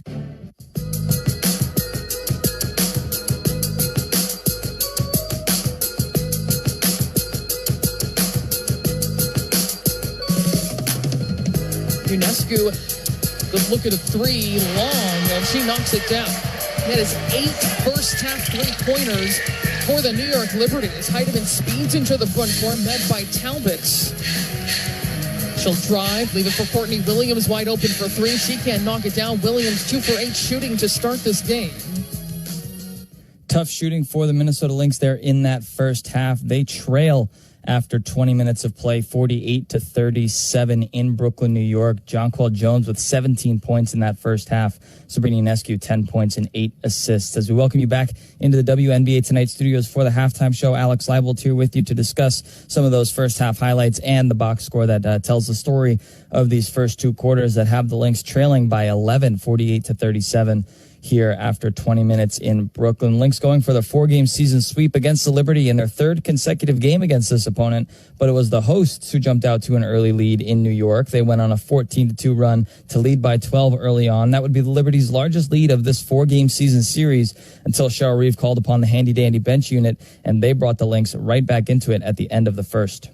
Ionescu, good look at a three, long, and she knocks it down. That is 8 first-half three-pointers for the New York Liberties. Heidemann speeds into the front court, met by Talbot. She'll drive, leave it for Courtney Williams, wide open for three. She can't knock it down. Williams 2 for 8 shooting to start this game. Tough shooting for the Minnesota Lynx there in that first half. They trail after 20 minutes of play, 48-37 in Brooklyn, New York. Jonquel Jones with 17 points in that first half. Sabrina Ionescu, 10 points and 8 assists. As we welcome you back into the WNBA Tonight studios for the halftime show, Alex Leibold here with you to discuss some of those first half highlights and the box score that tells the story of these first two quarters that have the Lynx trailing by 11, 48-37. Here after 20 minutes in Brooklyn. Lynx going for the 4-game season sweep against the Liberty in their third consecutive game against this opponent, but it was the hosts who jumped out to an early lead in New York. They went on a 14-2 run to lead by 12 early on. That would be the Liberty's largest lead of this 4-game season series until Cheryl Reeve called upon the handy-dandy bench unit, and they brought the Lynx right back into it at the end of the first.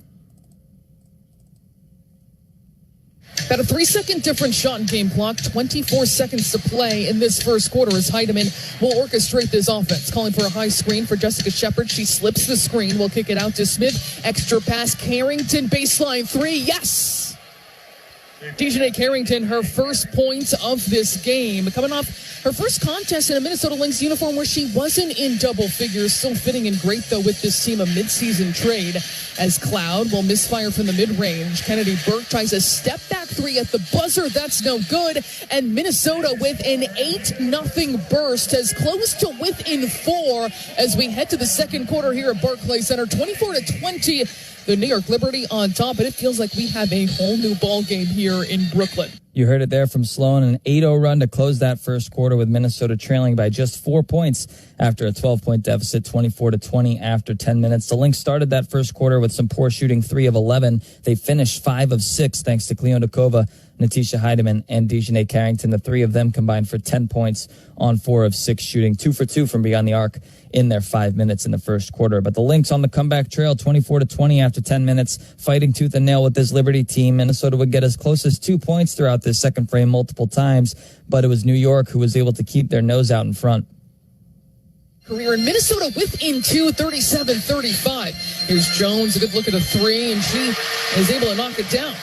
About a 3-second different shot in game clock, 24 seconds to play in this first quarter as Heidemann will orchestrate this offense. Calling for a high screen for Jessica Shepard. She slips the screen, will kick it out to Smith. Extra pass, Carrington, baseline three, yes! Dejanay Carrington, her first point of this game. Coming off her first contest in a Minnesota Lynx uniform where she wasn't in double figures. Still fitting in great, though, with this team, a midseason trade. As Cloud will misfire from the mid-range. Kennedy Burke tries a step-back three at the buzzer. That's no good. And Minnesota with an 8-0 burst has closed to within 4 as we head to the second quarter here at Barclays Center. 24-20. The New York Liberty on top, and it feels like we have a whole new ball game here in Brooklyn. You heard it there from Sloan, an 8-0 run to close that first quarter with Minnesota trailing by just 4 points after a 12-point deficit, 24-20 after 10 minutes. The Lynx started that first quarter with some poor shooting, 3 of 11. They finished 5 of 6 thanks to Kleonakova, Natisha Heidemann, and Dejanay Carrington. The 3 of them combined for 10 points on 4 of 6 shooting, 2 for 2 from beyond the arc in their 5 minutes in the first quarter. But the Lynx on the comeback trail, 24-20 after 10 minutes, fighting tooth and nail with this Liberty team. Minnesota would get as close as 2 points throughout this second frame multiple times, but it was New York who was able to keep their nose out in front. Career in Minnesota within 2, 37-35. Here's Jones, a good look at a three, and she is able to knock it down.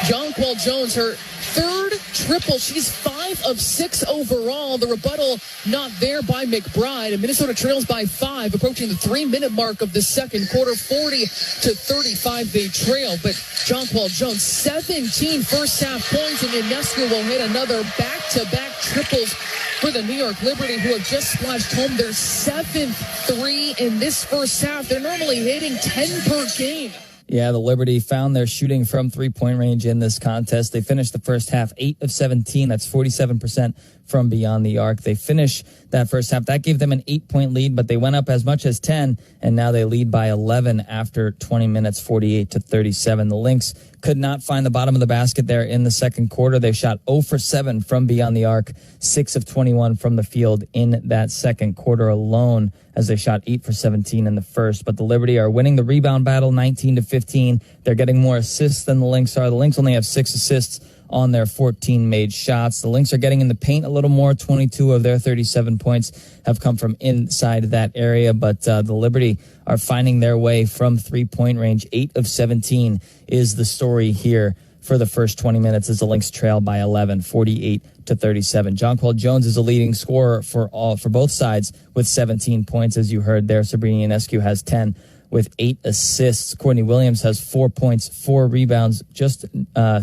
Jonquel Jones, her third triple. She's 5 of 6 overall. The rebuttal not there by McBride. And Minnesota trails by 5, approaching the 3-minute mark of the second quarter. 40-35 they trail. But Jonquel Jones, 17 first-half points, and Ionescu will hit another back-to-back triples for the New York Liberty, who have just splashed home their 7th 3 in this first half. They're normally hitting 10 per game. Yeah, the Liberty found their shooting from three-point range in this contest. They finished the first half 8 of 17. That's 47% from beyond the arc. They finished that first half. That gave them an 8-point lead, but they went up as much as 10, and now they lead by 11 after 20 minutes, 48-37. The Lynx could not find the bottom of the basket there in the second quarter. They shot 0 for 7 from beyond the arc, 6 of 21 from the field in that second quarter alone. as they shot 8 for 17 in the first. But the Liberty are winning the rebound battle 19-15. They're getting more assists than the Lynx are. The Lynx only have 6 assists on their 14 made shots. The Lynx are getting in the paint a little more. 22 of their 37 points have come from inside that area, but the Liberty are finding their way from three-point range. 8 of 17 is the story here for the first 20 minutes as the Lynx trail by 11, 48-37. Jonquel Jones is a leading scorer for both sides with 17 points, as you heard there. Sabrina Ionescu has 10 with 8 assists. Courtney Williams has 4 points, 4 rebounds, just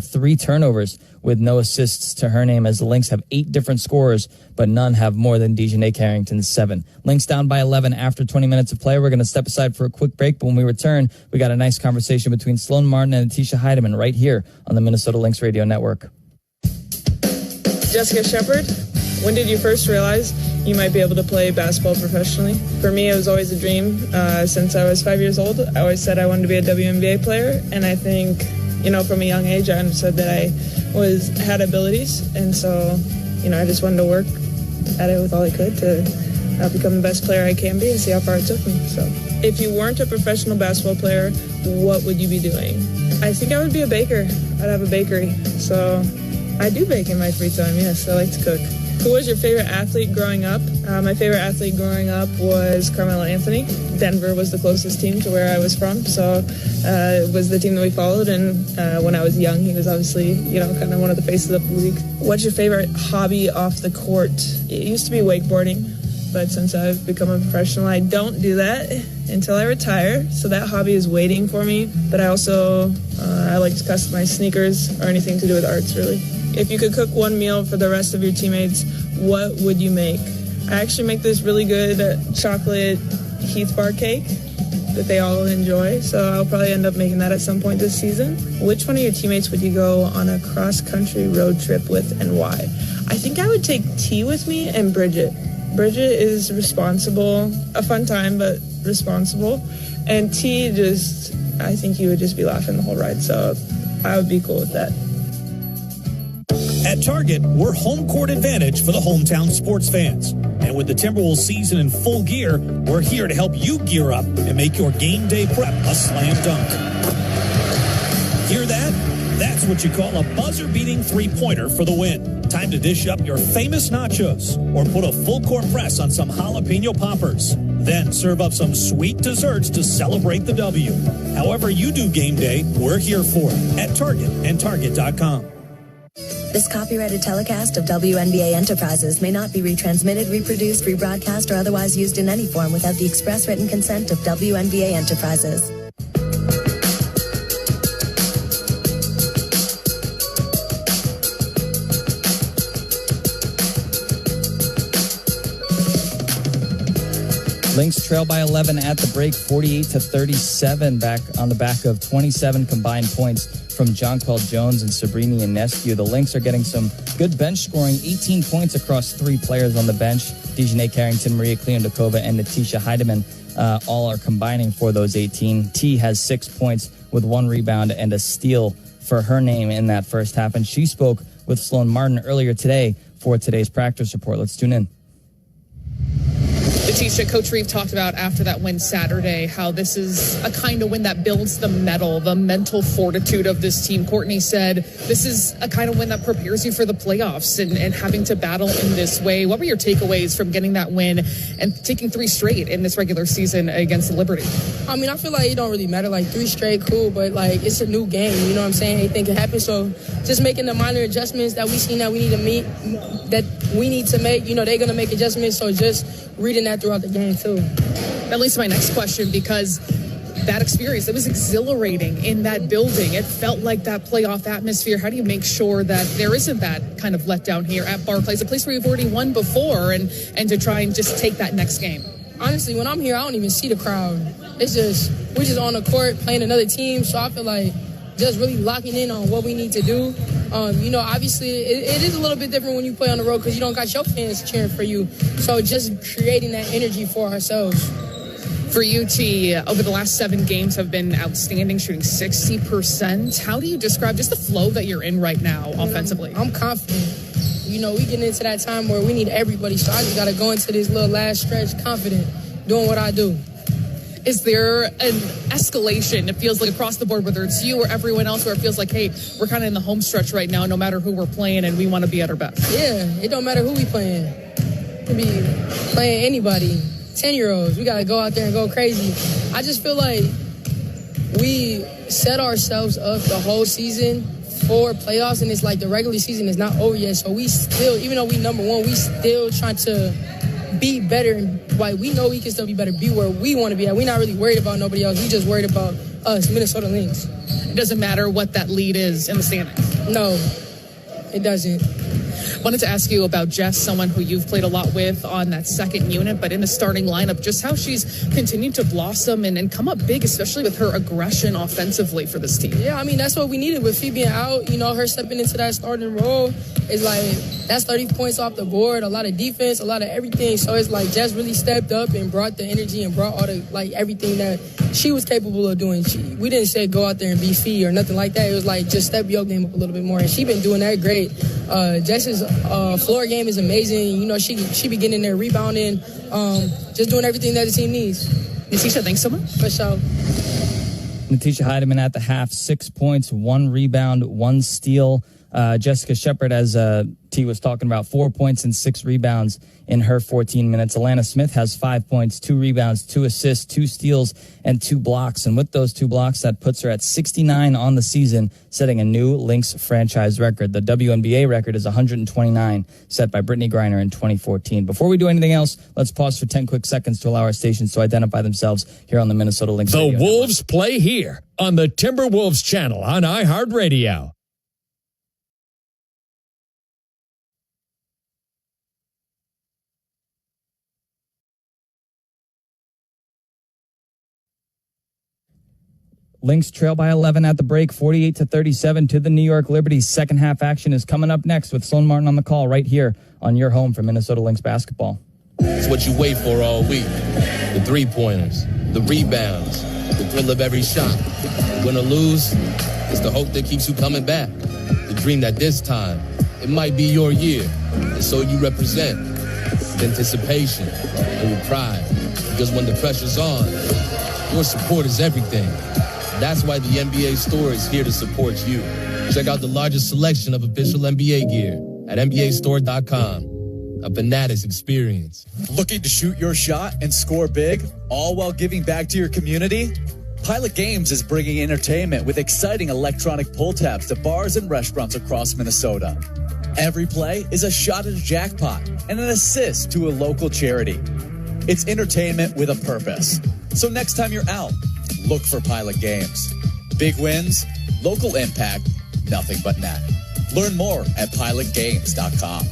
3 turnovers with no assists to her name, as the Lynx have 8 different scorers, but none have more than Dejanay Carrington's 7. Lynx down by 11 after 20 minutes of play. We're going to step aside for a quick break, but when we return, we got a nice conversation between Sloan Martin and Atisha Heideman right here on the Minnesota Lynx Radio Network. Jessica Shepard, when did you first realize you might be able to play basketball professionally? For me, it was always a dream. Since I was 5 years old, I always said I wanted to be a WNBA player, and I think, from a young age, I understood that I had abilities, and so, I just wanted to work at it with all I could to become the best player I can be and see how far it took me. So, if you weren't a professional basketball player, what would you be doing? I think I would be a baker. I'd have a bakery. So, I do bake in my free time. Yes, I like to cook. Who was your favorite athlete growing up? My favorite athlete growing up was Carmelo Anthony. Denver was the closest team to where I was from, so it was the team that we followed. And when I was young, he was obviously, kind of one of the faces of the league. What's your favorite hobby off the court? It used to be wakeboarding, but since I've become a professional, I don't do that until I retire. So that hobby is waiting for me. But I also I like to customize sneakers or anything to do with arts, really. If you could cook one meal for the rest of your teammates, what would you make? I actually make this really good chocolate Heath bar cake that they all enjoy, so I'll probably end up making that at some point this season. Which one of your teammates would you go on a cross-country road trip with, and why? I think I would take T with me and Bridget. Bridget is responsible, a fun time, but responsible. And T I think you would just be laughing the whole ride, so I would be cool with that. At Target, we're home court advantage for the hometown sports fans. And with the Timberwolves season in full gear, we're here to help you gear up and make your game day prep a slam dunk. Hear that? That's what you call a buzzer-beating three-pointer for the win. Time to dish up your famous nachos or put a full-court press on some jalapeno poppers. Then serve up some sweet desserts to celebrate the W. However you do game day, we're here for it at Target and Target.com. This copyrighted telecast of WNBA Enterprises may not be retransmitted, reproduced, rebroadcast, or otherwise used in any form without the express written consent of WNBA Enterprises. Lynx trail by 11 at the break, 48-37, back on the back of 27 combined points from Jonquel Jones and Sabrina Ionescu. The Lynx are getting some good bench scoring, 18 points across 3 players on the bench. Dejanay Carrington, Maria Kliondakova, and Atisha Heideman all are combining for those 18. T has 6 points with 1 rebound and a steal for her name in that first half. And she spoke with Sloan Martin earlier today for today's practice report. Let's tune in. Atisha, Coach Reeve talked about after that win Saturday how this is a kind of win that builds the mettle, the mental fortitude of this team. Courtney said this is a kind of win that prepares you for the playoffs and having to battle in this way. What were your takeaways from getting that win and taking 3 straight in this regular season against the Liberty? I mean, I feel like it don't really matter. Like 3 straight, cool, but like it's a new game. You know what I'm saying? Anything can happen. So just making the minor adjustments that we seen that we need to make. You know, they're gonna make adjustments. So just reading that throughout the game too. That leads to my next question, because that experience, it was exhilarating in that building. It felt like that playoff atmosphere. How do you make sure that there isn't that kind of letdown here at Barclays, a place where you've already won before, and to try and just take that next game? Honestly, when I'm here, I don't even see the crowd. It's just, we're just on the court playing another team. So I feel like just really locking in on what we need to do. You know, obviously, it is a little bit different when you play on the road because you don't got your fans cheering for you. So just creating that energy for ourselves. For you, T, over the last 7 games have been outstanding, shooting 60%. How do you describe just the flow that you're in right now offensively? I'm confident. You know, we getting into that time where we need everybody. So I just got to go into this little last stretch confident. doing what I do. Is there an escalation, it feels like, across the board, whether it's you or everyone else, where it feels like, hey, we're kind of in the home stretch right now, no matter who we're playing, and we want to be at our best? Yeah, it don't matter who we playing. We could be playing anybody, 10-year-olds. We got to go out there and go crazy. I just feel like we set ourselves up the whole season for playoffs, and it's like the regular season is not over yet. So we still, even though we number one, we still trying to be better. Like, we know we can still be better, be where we want to be at. We're not really worried about nobody else. We just worried about us, Minnesota Lynx. It doesn't matter what that lead is in the standings. No, it doesn't. Wanted to ask you about Jess, someone who you've played a lot with on that second unit, but in the starting lineup, just how she's continued to blossom and come up big, especially with her aggression offensively for this team. Yeah, I mean, that's what we needed with Phoebe being out. You know, her stepping into that starting role is like, that's 30 points off the board, a lot of defense, a lot of everything. So it's like Jess really stepped up and brought the energy and brought all the, like, everything that she was capable of doing. We didn't say go out there and be Fee or nothing like that. It was like, just step your game up a little bit more. And she been doing that great. Jess's floor game is amazing. You know, she be getting in there rebounding, just doing everything that the team needs. Natisha, thanks so much. For sure. Natisha Heidemann at the half, 6 points, 1 rebound, 1 steal. Jessica Shepard, as T was talking about, 4 points and 6 rebounds in her 14 minutes. Alana Smith has 5 points, 2 rebounds, 2 assists, 2 steals, and 2 blocks. And with those 2 blocks, that puts her at 69 on the season, setting a new Lynx franchise record. The WNBA record is 129, set by Brittany Griner in 2014. Before we do anything else, let's pause for 10 quick seconds to allow our stations to identify themselves here on the Minnesota Lynx. The Wolves play here on the Timberwolves channel on iHeartRadio. Lynx trail by 11 at the break, 48-37 to the New York Liberty. Second half action is coming up next with Sloan Martin on the call right here on your home for Minnesota Lynx basketball. It's what you wait for all week. The three-pointers, the rebounds, the thrill of every shot. Win or lose, it's the hope that keeps you coming back. The dream that this time, it might be your year. And so you represent with anticipation and with pride. Because when the pressure's on, your support is everything. That's why the NBA Store is here to support you. Check out the largest selection of official NBA gear at NBAstore.com. A Fanatics experience. Looking to shoot your shot and score big, all while giving back to your community? Pilot Games is bringing entertainment with exciting electronic pull tabs to bars and restaurants across Minnesota. Every play is a shot at a jackpot and an assist to a local charity. It's entertainment with a purpose. So next time you're out, look for Pilot Games. Big wins, local impact, nothing but net. Learn more at pilotgames.com.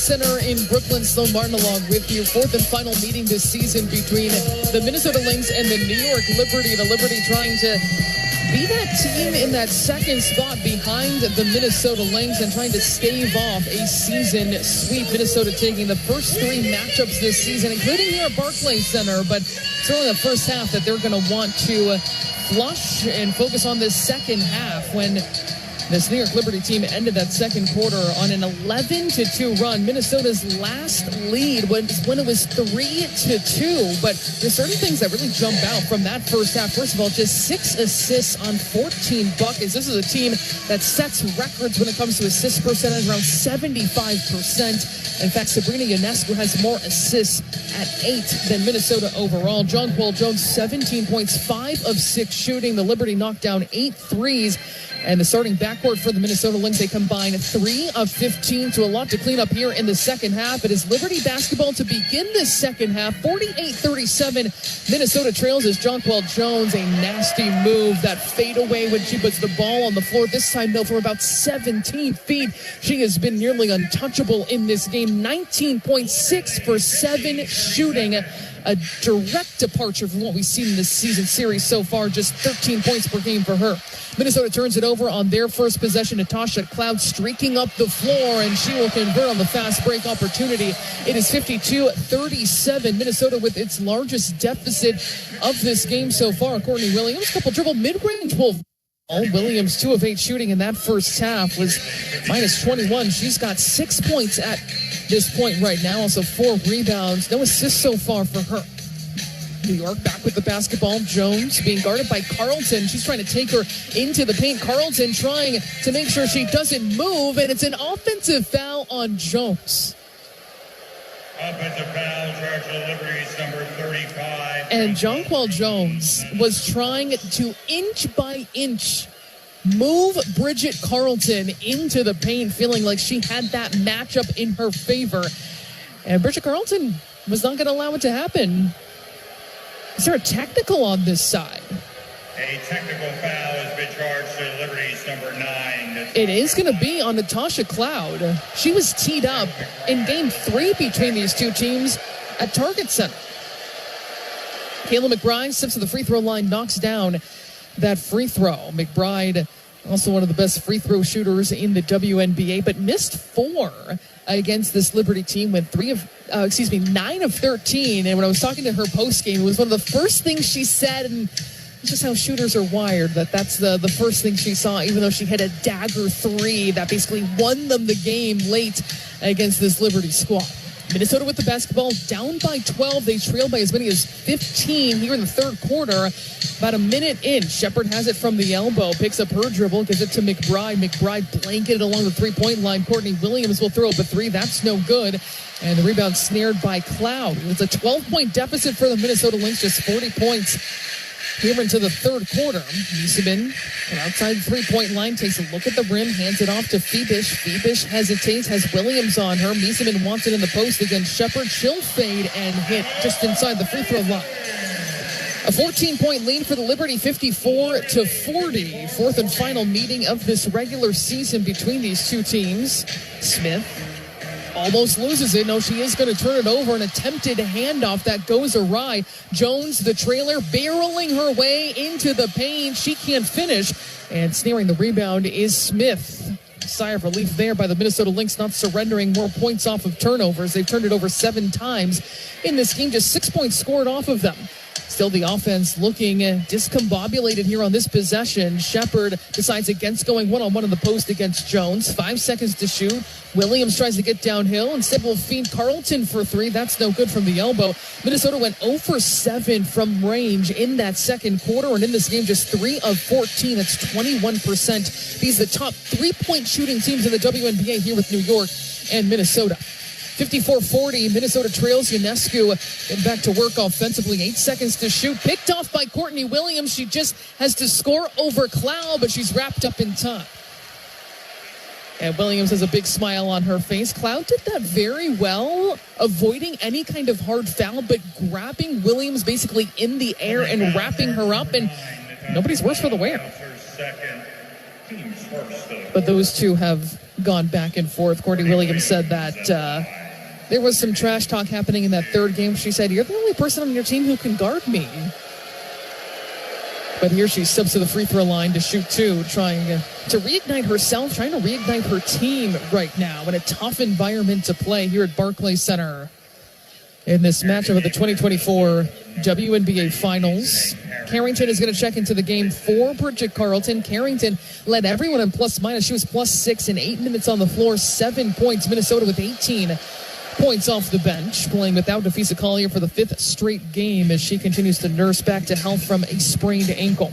Center in Brooklyn. Sloan Martin along with you. Fourth and final meeting this season between the Minnesota Lynx and the New York Liberty. The Liberty trying to be that team in that second spot behind the Minnesota Lynx and trying to stave off a season sweep. Minnesota taking the first 3 matchups this season, including here at Barclays Center, but it's only the first half that they're going to want to flush and focus on this second half when this New York Liberty team ended that second quarter on an 11-2 run. Minnesota's last lead was when it was 3-2. But there's certain things that really jump out from that first half. First of all, just 6 assists on 14 buckets. This is a team that sets records when it comes to assist percentage, around 75%. In fact, Sabrina Ionescu has more assists at 8 than Minnesota overall. Jonquel Jones, 17 points, 5 of 6 shooting. The Liberty knocked down 8 threes. And the starting backcourt for the Minnesota Lynx, they combine 3 of 15, to a lot to clean up here in the second half. It is Liberty basketball to begin this second half. 48-37, Minnesota trails as Jonquel Jones, a nasty move, that fadeaway when she puts the ball on the floor. This time, though, from about 17 feet. She has been nearly untouchable in this game. 19 points, 6 for 7 shooting. a direct departure from what we've seen in this season series so far. Just 13 points per game for her. Minnesota turns it over on their first possession. Natasha Cloud streaking up the floor, and she will convert on the fast break opportunity. It is 52-37. Minnesota with its largest deficit of this game so far. Courtney Williams, couple dribble mid-range pull. Williams, 2 of 8 shooting in that first half, was minus 21. She's got 6 points at this point right now. Also 4 rebounds. No assists so far for her. New York back with the basketball. Jones being guarded by Carlton. She's trying to take her into the paint. Carlton trying to make sure she doesn't move, and it's an offensive foul on Jones. Offensive foul, charge of Liberties, number 35. And Jonquel Jones was trying to inch by inch move Bridget Carlton into the paint, feeling like she had that matchup in her favor. And Bridget Carlton was not going to allow it to happen. Is there a technical on this side? A technical foul has been charged to Liberties, number 9. It is going to be on Natasha Cloud. She was teed up in game 3 between these two teams at Target Center. Kayla McBride steps to the free throw line, knocks down that free throw. McBride, also one of the best free throw shooters in the WNBA, but missed 4 against this Liberty team, went 9 of 13. And when I was talking to her post game, it was one of the first things she said, and it's just how shooters are wired, that's the first thing she saw, even though she hit a dagger 3 that basically won them the game late against this Liberty squad. Minnesota with the basketball, down by 12. They trail by as many as 15 here in the third quarter. About a minute in, Shepard has it from the elbow, picks up her dribble, gives it to McBride. McBride blanketed along the three-point line. Courtney Williams will throw up a 3. That's no good. And the rebound snared by Cloud. It's a 12-point deficit for the Minnesota Lynx, just 40 points here into the third quarter. Miesemann, outside the three-point line, takes a look at the rim, hands it off to Phoebish. Phoebish hesitates, has Williams on her. Miesemann wants it in the post against Shepard. She'll fade and hit just inside the free throw line. A 14-point lead for the Liberty, 54-40. Fourth and final meeting of this regular season between these two teams. Smith almost loses it. No, she is going to turn it over. An attempted handoff that goes awry. Jones, the trailer, barreling her way into the paint. She can't finish. And snaring the rebound is Smith. Sigh of relief there by the Minnesota Lynx, not surrendering more points off of turnovers. They've turned it over 7 times in this game. Just 6 points scored off of them. Still the offense looking discombobulated here on this possession. Shepard decides against going one-on-one in the post against Jones. 5 seconds to shoot. Williams tries to get downhill. Instead will feed Carlton for 3. That's no good from the elbow. Minnesota went 0 for 7 from range in that second quarter. And in this game, just 3 of 14. That's 21%. These are the top 3-point shooting teams in the WNBA here with New York and Minnesota. 54-40, Minnesota trails. Ionescu and back to work offensively. 8 seconds to shoot. Picked off by Courtney Williams. She just has to score over Cloud, but she's wrapped up in time. And Williams has a big smile on her face. Cloud did that very well, avoiding any kind of hard foul, but grabbing Williams basically in the air and wrapping her up, and nobody's worse for the wear. But those two have gone back and forth. Courtney Williams said that there was some trash talk happening in that third game. She said, "You're the only person on your team who can guard me." But here she steps to the free throw line to shoot 2, trying to reignite herself, trying to reignite her team right now in a tough environment to play here at Barclays Center. In this matchup of the 2024 WNBA Finals, Carrington is going to check into the game for Bridget Carlton. Carrington led everyone in plus-minus. She was +6 in 8 minutes on the floor, 7 points. Minnesota with 18 points off the bench, playing without Nafisa Collier for the 5th straight game as she continues to nurse back to health from a sprained ankle.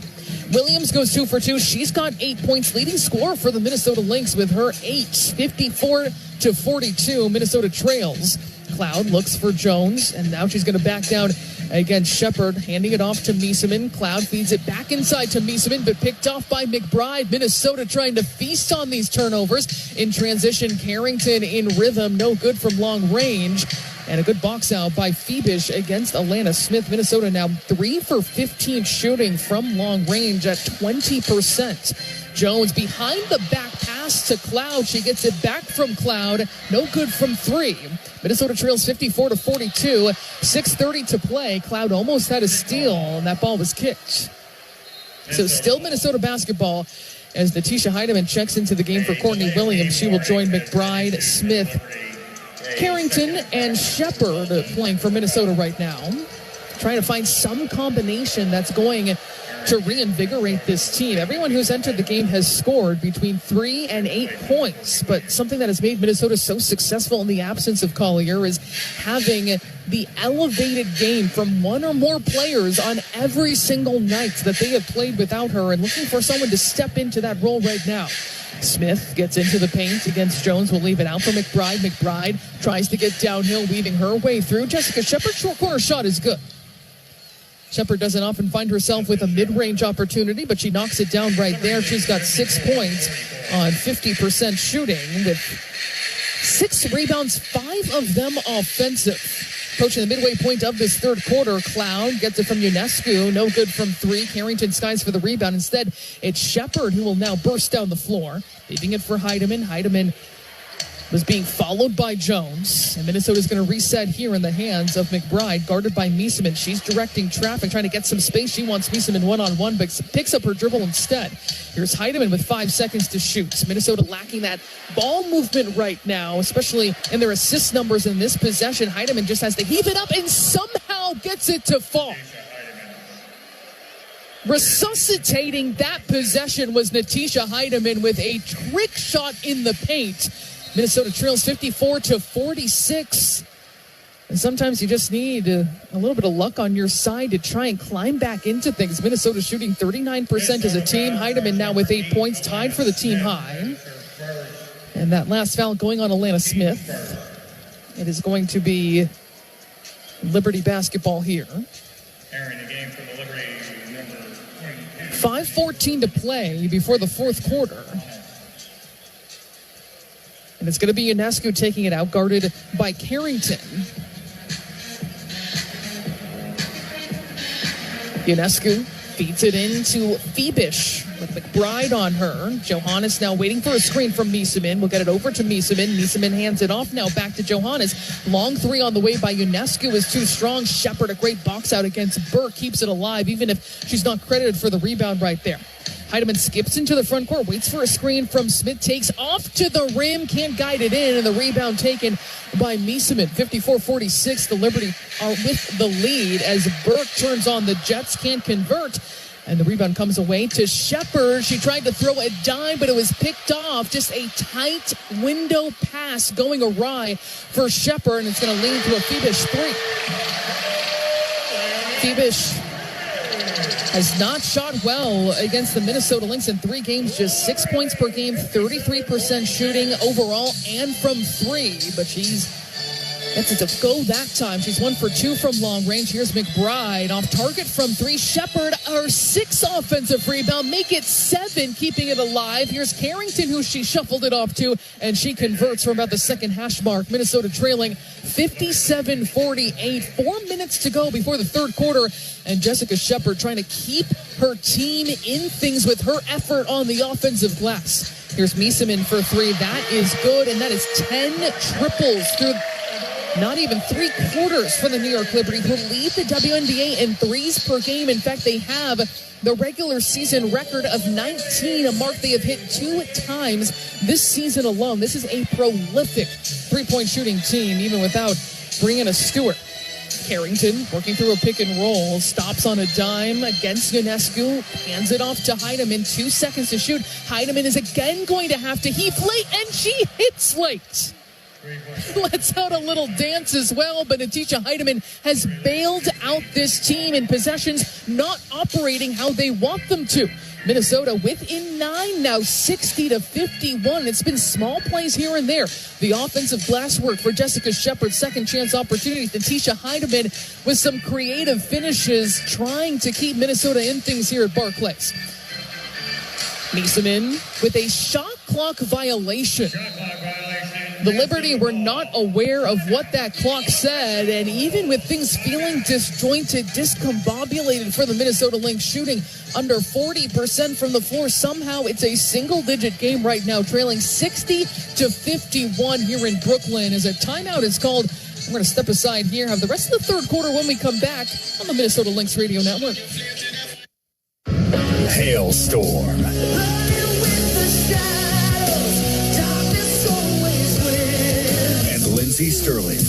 Williams goes 2 for 2. She's got 8 points, leading scorer for the Minnesota Lynx with her 8. 54-42. Minnesota trails. Cloud looks for Jones, and now she's going to back down against Shepard, handing it off to Miesemann. Cloud feeds it back inside to Miesemann, but picked off by McBride. Minnesota trying to feast on these turnovers. In transition, Carrington in rhythm, no good from long range. And a good box out by Phoebish against Alana Smith. Minnesota now 3 for 15 shooting from long range at 20%. Jones behind the back pass to Cloud. She gets it back from Cloud. No good from three. Minnesota trails 54-42. 6:30 to play. Cloud almost had a steal, and that ball was kicked. So still Minnesota basketball as Natisha Heidemann checks into the game for Courtney Williams. She will join McBride, Smith, Carrington, and Shepard playing for Minnesota right now. Trying to find some combination that's going to reinvigorate this team. Everyone who's entered the game has scored between 3 and 8 points, but something that has made Minnesota so successful in the absence of Collier is having the elevated game from one or more players on every single night that they have played without her, and looking for someone to step into that role right now. Smith gets into the paint against Jones. Will leave it out for McBride. McBride tries to get downhill, weaving her way through. Jessica Shepard, short corner shot is good. Shepard doesn't often find herself with a mid-range opportunity, but she knocks it down right there. She's got 6 points on 50% shooting with 6 rebounds, 5 of them offensive. Approaching the midway point of this third quarter, Cloud gets it from Ionescu. No good from 3. Carrington skies for the rebound. Instead, it's Shepard who will now burst down the floor, leaving it for Heidemann. Heidemann was being followed by Jones, and Minnesota's going to reset here in the hands of McBride, guarded by Miesemann. She's directing traffic, trying to get some space. She wants Miesemann one-on-one, but picks up her dribble instead. Here's Heidemann with 5 seconds to shoot. Minnesota lacking that ball movement right now, especially in their assist numbers in this possession. Heidemann just has to heave it up and somehow gets it to fall. Resuscitating that possession was Natisha Heidemann with a trick shot in the paint. Minnesota trails 54-46. And sometimes you just need a little bit of luck on your side to try and climb back into things. Minnesota shooting 39% as a team. Heidemann now with 8 points, tied for the team high. And that last foul going on Alana Smith. It is going to be Liberty basketball here. 5:14 to play before the fourth quarter. And it's going to be Ionescu taking it out, guarded by Carrington. Ionescu feeds it into Phoebish with McBride on her. Johannes now waiting for a screen from Miesemann. We'll get it over to Miesemann. Miesemann hands it off now back to Johannes. Long 3 on the way by Ionescu is too strong. Shepard, a great box out against Burke, keeps it alive, even if she's not credited for the rebound right there. Heidemann skips into the front court, waits for a screen from Smith, takes off to the rim, can't guide it in, and the rebound taken by Miesemann. 54-46, the Liberty are with the lead as Burke turns on the Jets, can't convert, and the rebound comes away to Shepard. She tried to throw a dime, but it was picked off. Just a tight window pass going awry for Shepard, and it's going to lead to a Phoebish 3. Phoebish has not shot well against the Minnesota Lynx in 3 games, just 6 points per game, 33% shooting overall and from 3. But she's gets it to go that time. She's 1 for 2 from long range. Here's McBride off target from 3. Shepard, her 6th offensive rebound, make it 7, keeping it alive. Here's Carrington, who she shuffled it off to, and she converts from about the second hash mark. Minnesota trailing 57-48. 4 minutes to go before the third quarter, and Jessica Shepard trying to keep her team in things with her effort on the offensive glass. Here's Miesemann for 3. That is good, and that is 10 triples through not even 3 quarters for the New York Liberty, who lead the WNBA in 3s per game. In fact, they have the regular season record of 19, a mark they have hit 2 times this season alone. This is a prolific 3-point shooting team, even without Brianna Stewart. Carrington working through a pick and roll, stops on a dime against Ionescu, hands it off to Heidemann. 2 seconds to shoot. Heidemann is again going to have to heave late, and she hits late. Lets out a little dance as well, but Natisha Heidemann has bailed out this team in possessions not operating how they want them to. Minnesota within 9 now, 60-51. It's been small plays here and there. The offensive glass work for Jessica Shepard, second chance opportunities. Natisha Heidemann with some creative finishes, trying to keep Minnesota in things here at Barclays. Miesemann with a shot clock violation. The Liberty were not aware of what that clock said, and even with things feeling disjointed, discombobulated for the Minnesota Lynx, shooting under 40% from the floor, somehow it's a single-digit game right now, trailing 60-51 here in Brooklyn as a timeout is called. We're going to step aside here, have the rest of the third quarter when we come back on the Minnesota Lynx Radio Network. Hailstorm. Lindsey Sterling.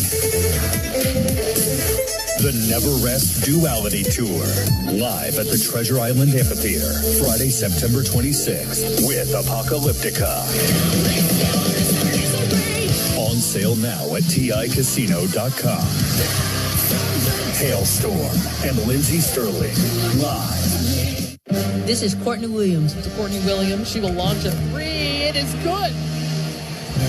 The Never Rest Duality Tour, live at the Treasure Island Amphitheater, Friday, September 26th, with Apocalyptica. On sale now at TICasino.com. Hailstorm and Lindsey Sterling, live. This is Courtney Williams. To Courtney Williams, she will launch a three. It is good.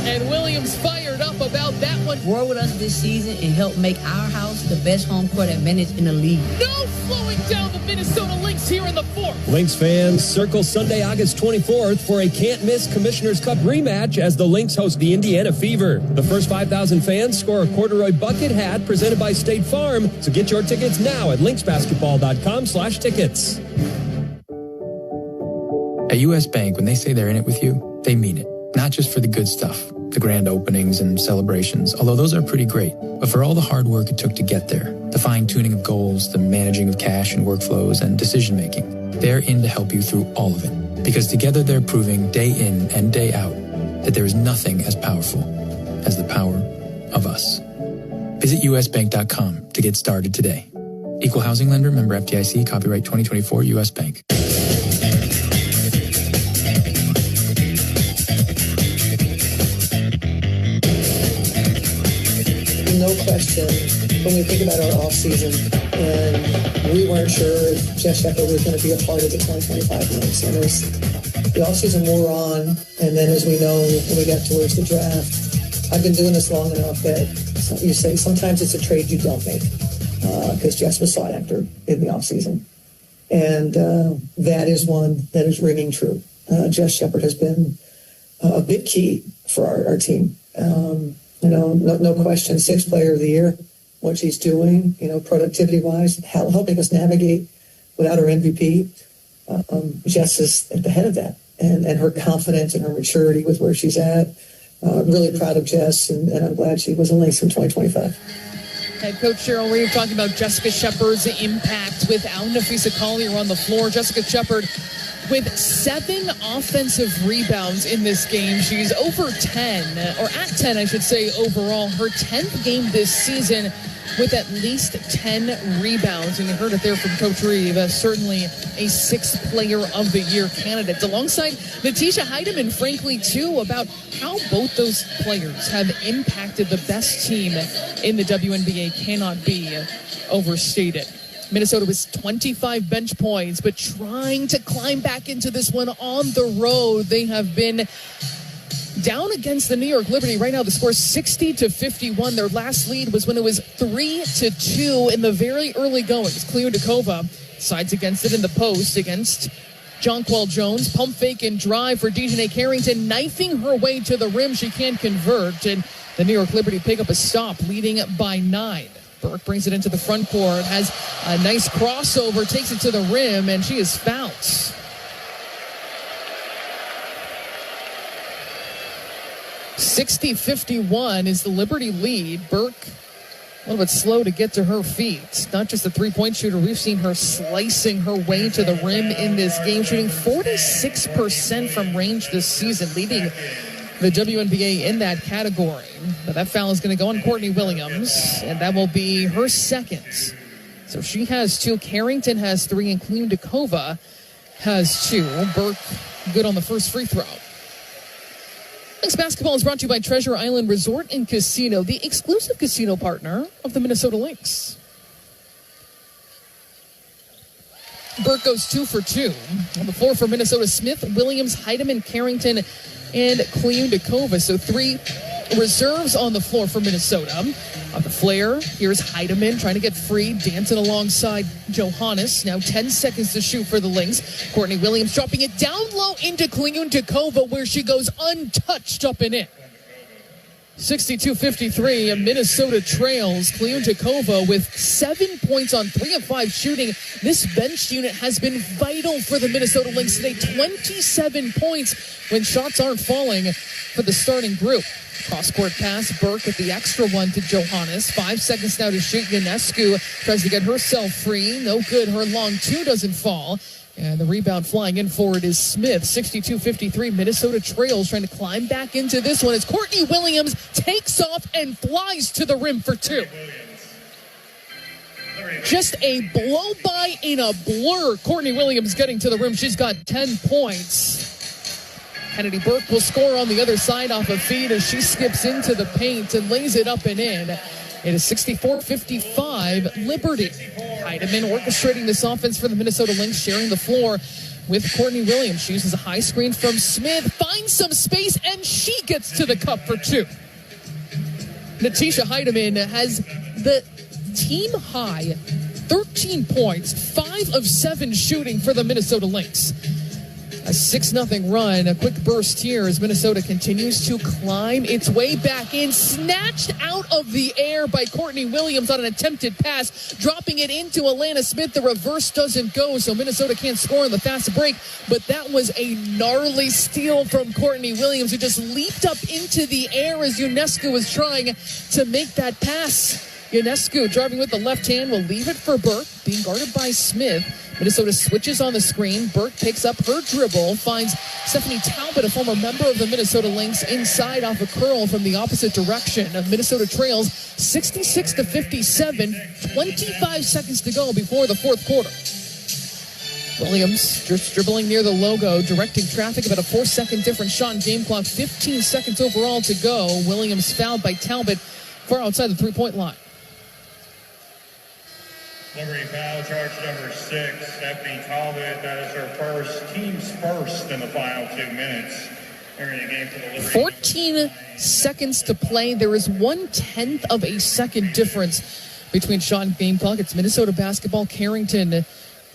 And Williams fired up about that one. Work with us this season and help make our house the best home court advantage in the league. No slowing down the Minnesota Lynx here in the fourth. Lynx fans, circle Sunday, August 24th for a can't-miss Commissioner's Cup rematch as the Lynx host the Indiana Fever. The first 5,000 fans score a corduroy bucket hat presented by State Farm. So get your tickets now at lynxbasketball.com/tickets. At U.S. Bank, when they say they're in it with you, they mean it. Not just for the good stuff, the grand openings and celebrations, although those are pretty great, but for all the hard work it took to get there, the fine-tuning of goals, the managing of cash and workflows, and decision-making. They're in to help you through all of it, because together they're proving day in and day out that there is nothing as powerful as the power of us. Visit usbank.com to get started today. Equal housing lender, member FDIC, copyright 2024, U.S. Bank. No question, when we think about our offseason, and we weren't sure if Jeff Shepard was going to be a part of the 2025 Lynx. And as the offseason wore on, and then as we know, when we got towards the draft, I've been doing this long enough that you say sometimes it's a trade you don't make, because Jeff was sought after in the offseason. And that is one that is ringing true. Jeff Shepard has been a big key for our team. No question, 6th player of the year, what she's doing, productivity-wise, helping us navigate without our MVP. Jess is at the head of that, and her confidence and her maturity with where she's at. Really proud of Jess, and I'm glad she was a Lynx in 2025. Head coach Cheryl Reeve talking about Jessica Shepard's impact without Nafisa Collier on the floor. Jessica Shepard with 7 offensive rebounds in this game. She's over 10, or at 10, I should say, overall. Her 10th game this season with at least 10 rebounds. And you heard it there from Coach Reeve, certainly a 6th player of the year candidate. Alongside Natisha Heidemann, frankly, too, about how both those players have impacted the best team in the WNBA cannot be overstated. Minnesota was 25 bench points, but trying to climb back into this one on the road. They have been down against the New York Liberty. Right now, the score is 60-51. Their last lead was when it was 3-2 in the very early goings. Cleo Dakova sides against it in the post against Jonquel Jones. Pump fake and drive for Dejanay Carrington, knifing her way to the rim. She can't convert, and the New York Liberty pick up a stop, leading by 9. Burke brings it into the front court, has a nice crossover, takes it to the rim, and she is fouled. (60-51) is the Liberty lead. Burke a little bit slow to get to her feet. Not just a three-point shooter. We've seen her slicing her way to the rim in this game, shooting 46% from range this season, leading the WNBA in that category. But that foul is going to go on Courtney Williams, and that will be her second. So she has 2. Carrington has 3, and Cleo Dakova has 2. Burke good on the first free throw. Lynx basketball is brought to you by Treasure Island Resort and Casino, the exclusive casino partner of the Minnesota Lynx. Burke goes 2 for 2. On the floor for Minnesota, Smith, Williams, Heidemann, Carrington, and Cleo Dakova. So 3 reserves on the floor for Minnesota. On the flare, here's Heidemann trying to get free, dancing alongside Johannes. Now 10 seconds to shoot for the Lynx. Courtney Williams dropping it down low into Cleo Dakova, where she goes untouched up and in. 62-53, Minnesota trails. Kliutikova with 7 points on 3 of 5 shooting. This bench unit has been vital for the Minnesota Lynx today. 27 points when shots aren't falling for the starting group. Cross-court pass, Burke with the extra one to Johannes. 5 seconds now to shoot. Ionescu tries to get herself free. No good. Her long two doesn't fall. And the rebound flying in for it is Smith. 62-53, Minnesota trails, trying to climb back into this one as Courtney Williams takes off and flies to the rim for 2. Just a blow-by in a blur. Courtney Williams getting to the rim. She's got 10 points. Kennedy Burke will score on the other side off a feed as she skips into the paint and lays it up and in. It is 64-55, Liberty. Heidemann orchestrating this offense for the Minnesota Lynx, sharing the floor with Courtney Williams. She uses a high screen from Smith, finds some space, and she gets to the cup for 2. Natisha Heidemann has the team high 13 points, 5 of 7 shooting for the Minnesota Lynx. A 6-0 run, a quick burst here as Minnesota continues to climb its way back in. Snatched out of the air by Courtney Williams on an attempted pass, dropping it into Alana Smith. The reverse doesn't go, so Minnesota can't score on the fast break. But that was a gnarly steal from Courtney Williams, who just leaped up into the air as Ionescu was trying to make that pass. Ionescu driving with the left hand will leave it for Burke, being guarded by Smith. Minnesota switches on the screen. Burke picks up her dribble, finds Stephanie Talbot, a former member of the Minnesota Lynx, inside off a curl from the opposite direction. Minnesota trails 66-57, 25 seconds to go before the fourth quarter. Williams just dribbling near the logo, directing traffic, about a 4-second difference shot in game clock, 15 seconds overall to go. Williams fouled by Talbot far outside the three-point line. Liberty foul charge number 6, Stephanie Talbot. That is her team's first in the final 2 minutes. Entering the game for the Liberty. 14 seconds to play. There is 1/10 of a second difference between shot and game clock. It's Minnesota basketball. Carrington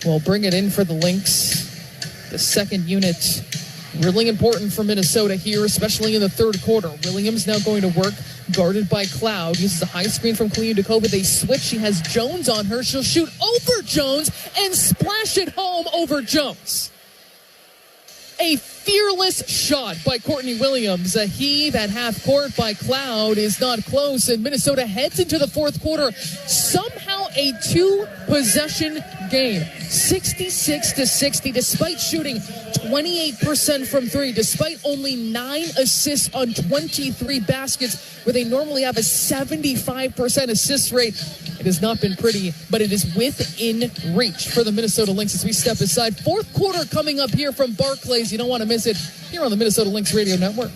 will bring it in for the Lynx. The second unit, really important for Minnesota here, especially in the third quarter. Williams now going to work, guarded by Cloud. Uses a high screen from Kliutikova. They switch. She has Jones on her. She'll shoot over Jones and splash it home over Jones. A fearless shot by Courtney Williams. A heave at half court by Cloud is not close, and Minnesota heads into the fourth quarter. Somehow a 2-possession game. 66-60, despite shooting 28% from 3, despite only 9 assists on 23 baskets, where they normally have a 75% assist rate. It has not been pretty, but it is within reach for the Minnesota Lynx as we step aside. Fourth quarter coming up here from Barclays. You don't want to miss it here on the Minnesota Lynx Radio Network.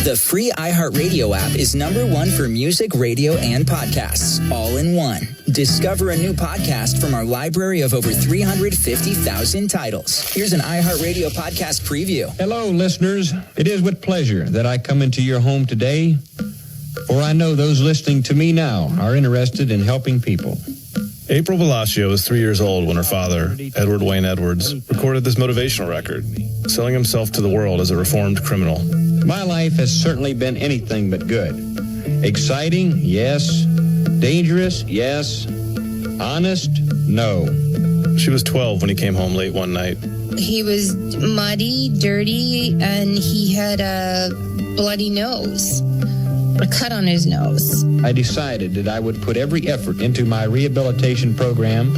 The free iHeartRadio app is #1 for music, radio, and podcasts, all in one. Discover a new podcast from our library of over 350,000 titles. Here's an iHeartRadio podcast preview. Hello, listeners. It is with pleasure that I come into your home today, for I know those listening to me now are interested in helping people. April Velascio was 3 years old when her father, Edward Wayne Edwards, recorded this motivational record, selling himself to the world as a reformed criminal. My life has certainly been anything but good. Exciting, yes. Dangerous, yes. Honest, no. She was 12 when he came home late one night. He was muddy, dirty, and he had a bloody nose. A cut on his nose. I decided that I would put every effort into my rehabilitation program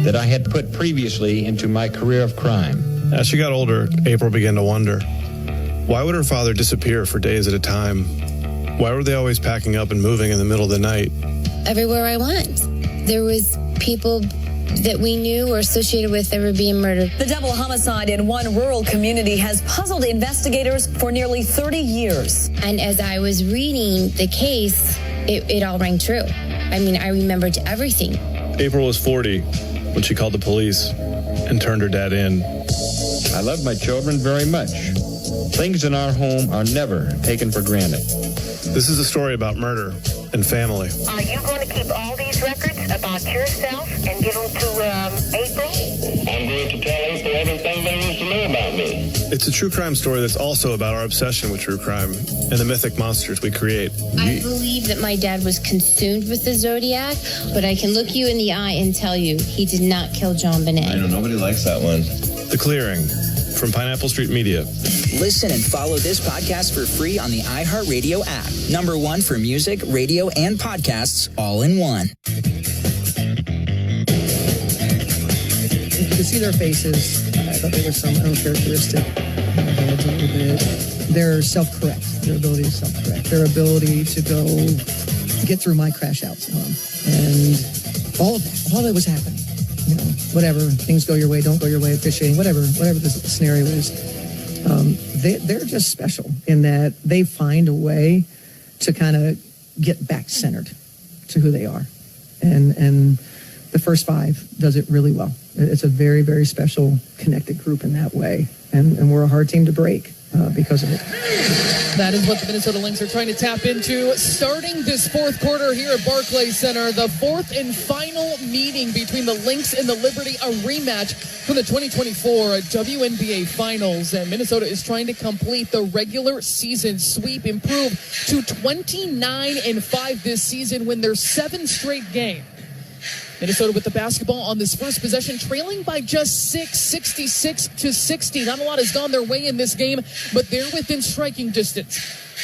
that I had put previously into my career of crime. As she got older, April began to wonder, why would her father disappear for days at a time? Why were they always packing up and moving in the middle of the night? Everywhere I went, there was people that we knew or associated with that were being murdered. The double homicide in one rural community has puzzled investigators for nearly 30 years. And as I was reading the case, it all rang true. I mean, I remembered everything. April was 40 when she called the police and turned her dad in. I love my children very much. Things in our home are never taken for granted. This is a story about murder and family. Are you going to keep all these records about yourself and give them to April? I'm going to tell April everything there is to know about me. It's a true crime story that's also about our obsession with true crime and the mythic monsters we create. I believe that my dad was consumed with the Zodiac, but I can look you in the eye and tell you he did not kill John Bonet. I know, nobody likes that one. The Clearing from Pineapple Street Media. Listen and follow this podcast for free on the iHeartRadio app. #1 for music, radio, and podcasts all in one. You could see their faces. I thought there was some uncharacteristic heads a little bit. Their self-correct, their ability to self-correct, their ability to go get through my crash outs. And all that was happening. You know, whatever, things go your way, don't go your way, officiating, whatever the scenario is. They're just special in that they find a way to kind of get back centered to who they are. And the First Five does it really well. It's a very, very special, connected group in that way. And we're a hard team to break because of it. That is what the Minnesota Lynx are trying to tap into. Starting this fourth quarter here at Barclays Center, the fourth and final meeting between the Lynx and the Liberty, a rematch from the 2024 WNBA Finals. And Minnesota is trying to complete the regular season sweep, improve to 29-5 this season, win their 7th straight game. Minnesota with the basketball on this first possession, trailing by just 6, 66-60. Not a lot has gone their way in this game, but they're within striking distance.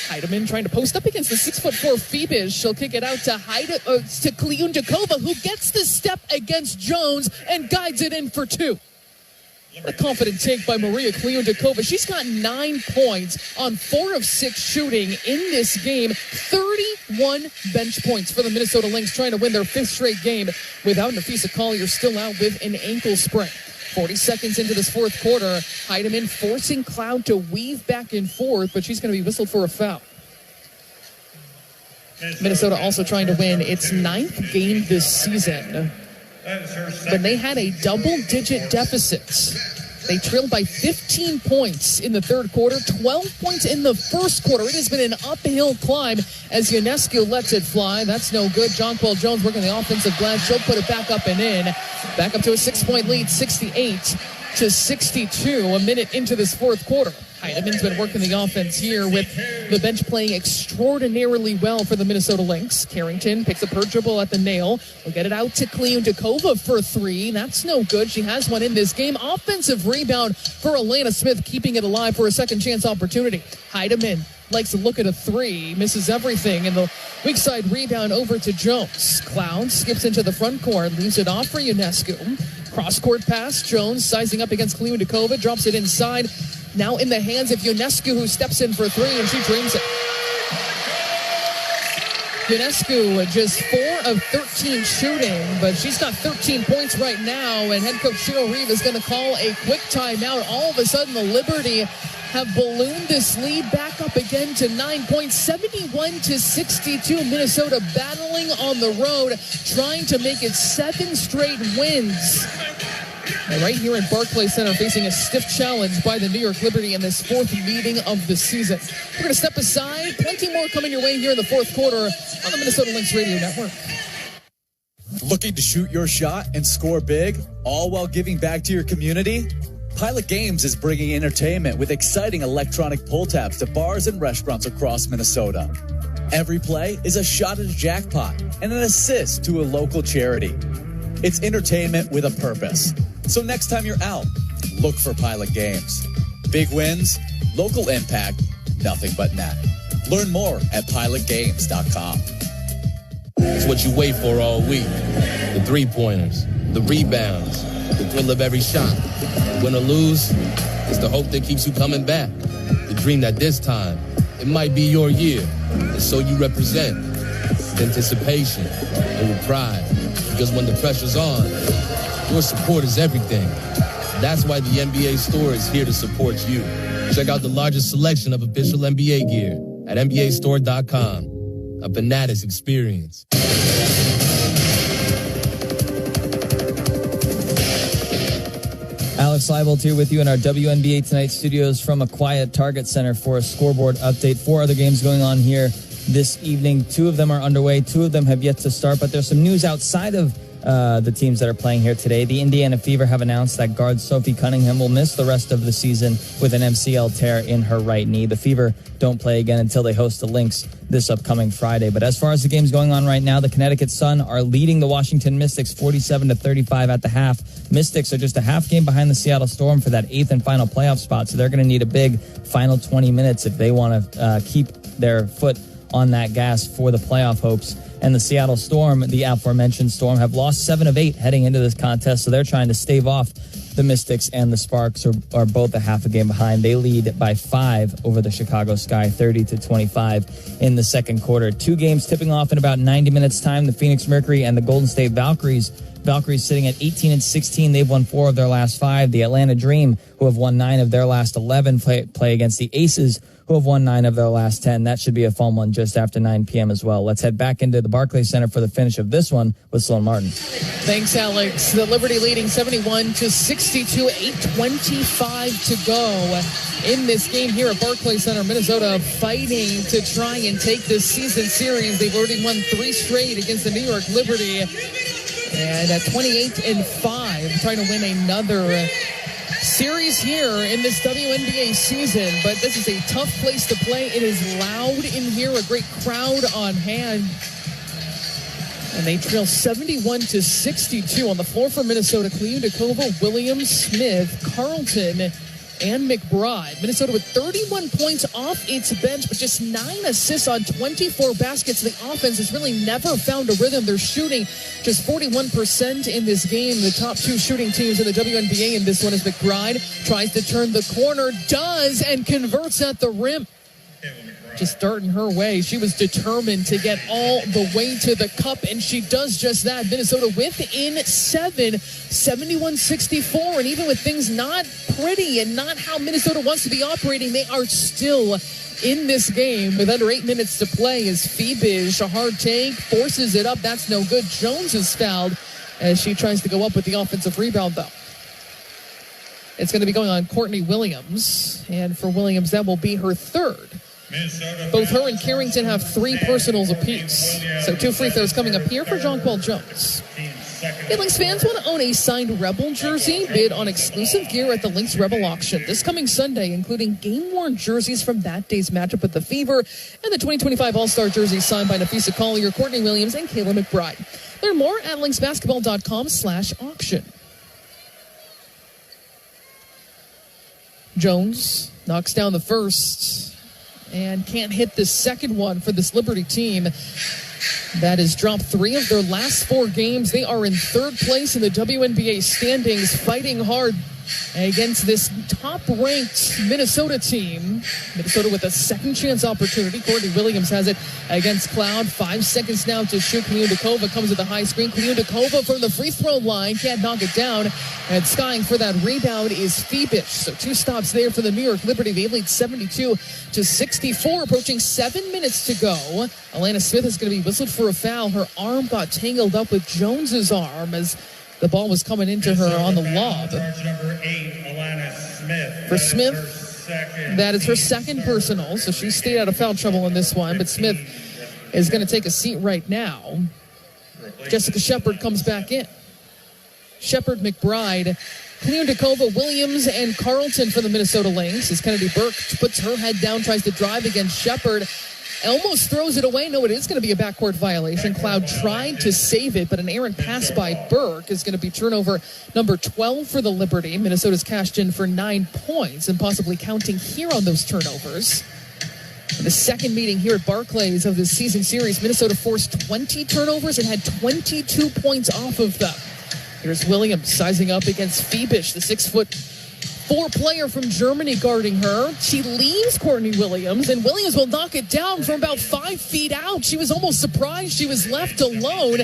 Heidemann trying to post up against the 6'4" Phoebus. She'll kick it out to Kliundakova, who gets the step against Jones and guides it in for 2. A confident take by Maria Kliundakova. She's got 9 points on 4 of 6 shooting in this game. 31 bench points for the Minnesota Lynx, trying to win their 5th straight game without Nafisa Collier, still out with an ankle sprain. 40 seconds into this fourth quarter, Heidemann forcing Cloud to weave back and forth, but she's going to be whistled for a foul. Minnesota also trying to win its 9th game this season, but they had a double-digit deficit. They trailed by 15 points in the third quarter, 12 points in the first quarter. It has been an uphill climb as Ionescu lets it fly. That's no good. Jonquel Jones working the offensive glass. She'll put it back up and in. Back up to a 6-point lead, 68-62, a minute into this fourth quarter. Heidemann's been working the offense here with the bench playing extraordinarily well for the Minnesota Lynx. Carrington picks up her dribble at the nail. We'll get it out to Kliundakova for 3. That's no good. She has one in this game. Offensive rebound for Elena Smith, keeping it alive for a second chance opportunity. Heidemann likes to look at a 3, misses everything, and the weak side rebound over to Jones. Cloud skips into the front court, leaves it off for Ionescu. Cross-court pass, Jones sizing up against Kliundakova, drops it inside. Now in the hands of Ionescu, who steps in for 3, and she dreams it. Ionescu just 4 of 13 shooting, but she's got 13 points right now, and head coach Cheryl Reeve is going to call a quick timeout. All of a sudden, the Liberty have ballooned this lead back up again to 9 points, 71-62. Minnesota battling on the road, trying to make it 7 straight wins. And right here at Barclays Center, facing a stiff challenge by the New York Liberty in this 4th meeting of the season. We're going to step aside. Plenty more coming your way here in the 4th quarter on the Minnesota Lynx Radio Network. Looking to shoot your shot and score big, all while giving back to your community? Pilot Games is bringing entertainment with exciting electronic pull tabs to bars and restaurants across Minnesota. Every play is a shot at a jackpot and an assist to a local charity. It's entertainment with a purpose. So next time you're out, look for Pilot Games. Big wins, local impact, nothing but net. Learn more at pilotgames.com. It's what you wait for all week. The 3-pointers, the rebounds, the thrill of every shot. Win or lose, it's the hope that keeps you coming back. The dream that this time, it might be your year. And so you represent with anticipation and with pride. Because when the pressure's on, your support is everything. That's why the NBA store is here to support you. Check out the largest selection of official NBA gear at NBAstore.com. A Fanatics experience. Alex Leibold here with you in our WNBA Tonight studios from a quiet Target Center for a scoreboard update. 4 other games going on here this evening. 2 of them are underway. 2 of them have yet to start, but there's some news outside of the teams that are playing here today. The Indiana Fever have announced that guard Sophie Cunningham will miss the rest of the season with an MCL tear in her right knee. The Fever don't play again until they host the Lynx this upcoming Friday. But as far as the games going on right now, the Connecticut Sun are leading the Washington Mystics 47-35 at the half. Mystics are just a half game behind the Seattle Storm for that 8th and final playoff spot, so they're going to need a big final 20 minutes if they want to keep their foot on that gas for the playoff hopes. And the Seattle Storm, the aforementioned Storm, have lost 7 of 8 heading into this contest, so they're trying to stave off the Mystics, and the Sparks are both a half a game behind. They lead by 5 over the Chicago Sky, 30-25 in the second quarter. 2 games tipping off in about 90 minutes time. The Phoenix Mercury and the Golden State Valkyries. Valkyries sitting at 18-16. They've won 4 of their last 5. The Atlanta Dream, who have won 9 of their last 11, play against the Aces, who have won 9 of their last 10. That should be a fun one just after 9 p.m. as well. Let's head back into the Barclays Center for the finish of this one with Sloan Martin. Thanks, Alex. The Liberty leading 71-62, 8:25 to go in this game here at Barclays Center. Minnesota fighting to try and take this season series. They've already won 3 straight against the New York Liberty. And at 28-5, trying to win another series here in this WNBA season. But this is a tough place to play. It is loud in here, a great crowd on hand. And they trail 71-62 on the floor for Minnesota. Kliundakova, Williams, Smith, Carlton, and McBride. Minnesota with 31 points off its bench, but just 9 assists on 24 baskets. The offense has really never found a rhythm. They're shooting just 41% in this game. The top 2 shooting teams in the WNBA in this one is McBride. Tries to turn the corner, does, and converts at the rim. Just starting her way. She was determined to get all the way to the cup, and she does just that. Minnesota within 7, 71-64, and even with things not pretty and not how Minnesota wants to be operating, they are still in this game with under 8 minutes to play as Febish, a hard take, forces it up. That's no good. Jones is fouled as she tries to go up with the offensive rebound, though. It's going to be going on Courtney Williams, and for Williams, that will be her 3rd. Both her and Carrington have 3 personals apiece. So 2 free throws coming up here for Jonquel Jones. Hey, Lynx fans want to own a signed Rebel jersey? Bid on exclusive gear at the Lynx Rebel auction this coming Sunday, including game-worn jerseys from that day's matchup with the Fever and the 2025 All-Star jersey signed by Nafisa Collier, Courtney Williams, and Kayla McBride. Learn more at lynxbasketball.com/auction. Jones knocks down the first and can't hit the second one for this Liberty team that has dropped 3 of their last 4 games. They are in 3rd place in the WNBA standings, fighting hard against this top-ranked Minnesota team. Minnesota with a second chance opportunity. Courtney Williams has it against Cloud. 5 seconds now to shoot. Kliundakova comes with a high screen. Kliundakova from the free throw line. Can't knock it down. And skying for that rebound is Febish. So 2 stops there for the New York Liberty. They lead 72-64, approaching 7 minutes to go. Alana Smith is going to be whistled for a foul. Her arm got tangled up with Jones's arm as the ball was coming into her on the lob. Number 8, Alana Smith. For Smith, that is her 2nd personal, so she stayed out of foul trouble in this one. But Smith is going to take a seat right now. Jessica Shepard comes back in. Shepard, McBride, Kliundakova, Williams, and Carlton for the Minnesota Lynx as Kennedy Burke puts her head down, tries to drive against Shepard. Almost throws it away. No, it is going to be a backcourt violation. Cloud tried to save it, but an errant pass by Burke is going to be turnover number 12 for the Liberty. Minnesota's cashed in for 9 points and possibly counting here on those turnovers. In the second meeting here at Barclays of this season series, Minnesota forced 20 turnovers and had 22 points off of them. Here's Williams sizing up against Febish, the 6'4" player from Germany guarding her. She leaves Courtney Williams, and Williams will knock it down from about 5 feet out. She was almost surprised she was left alone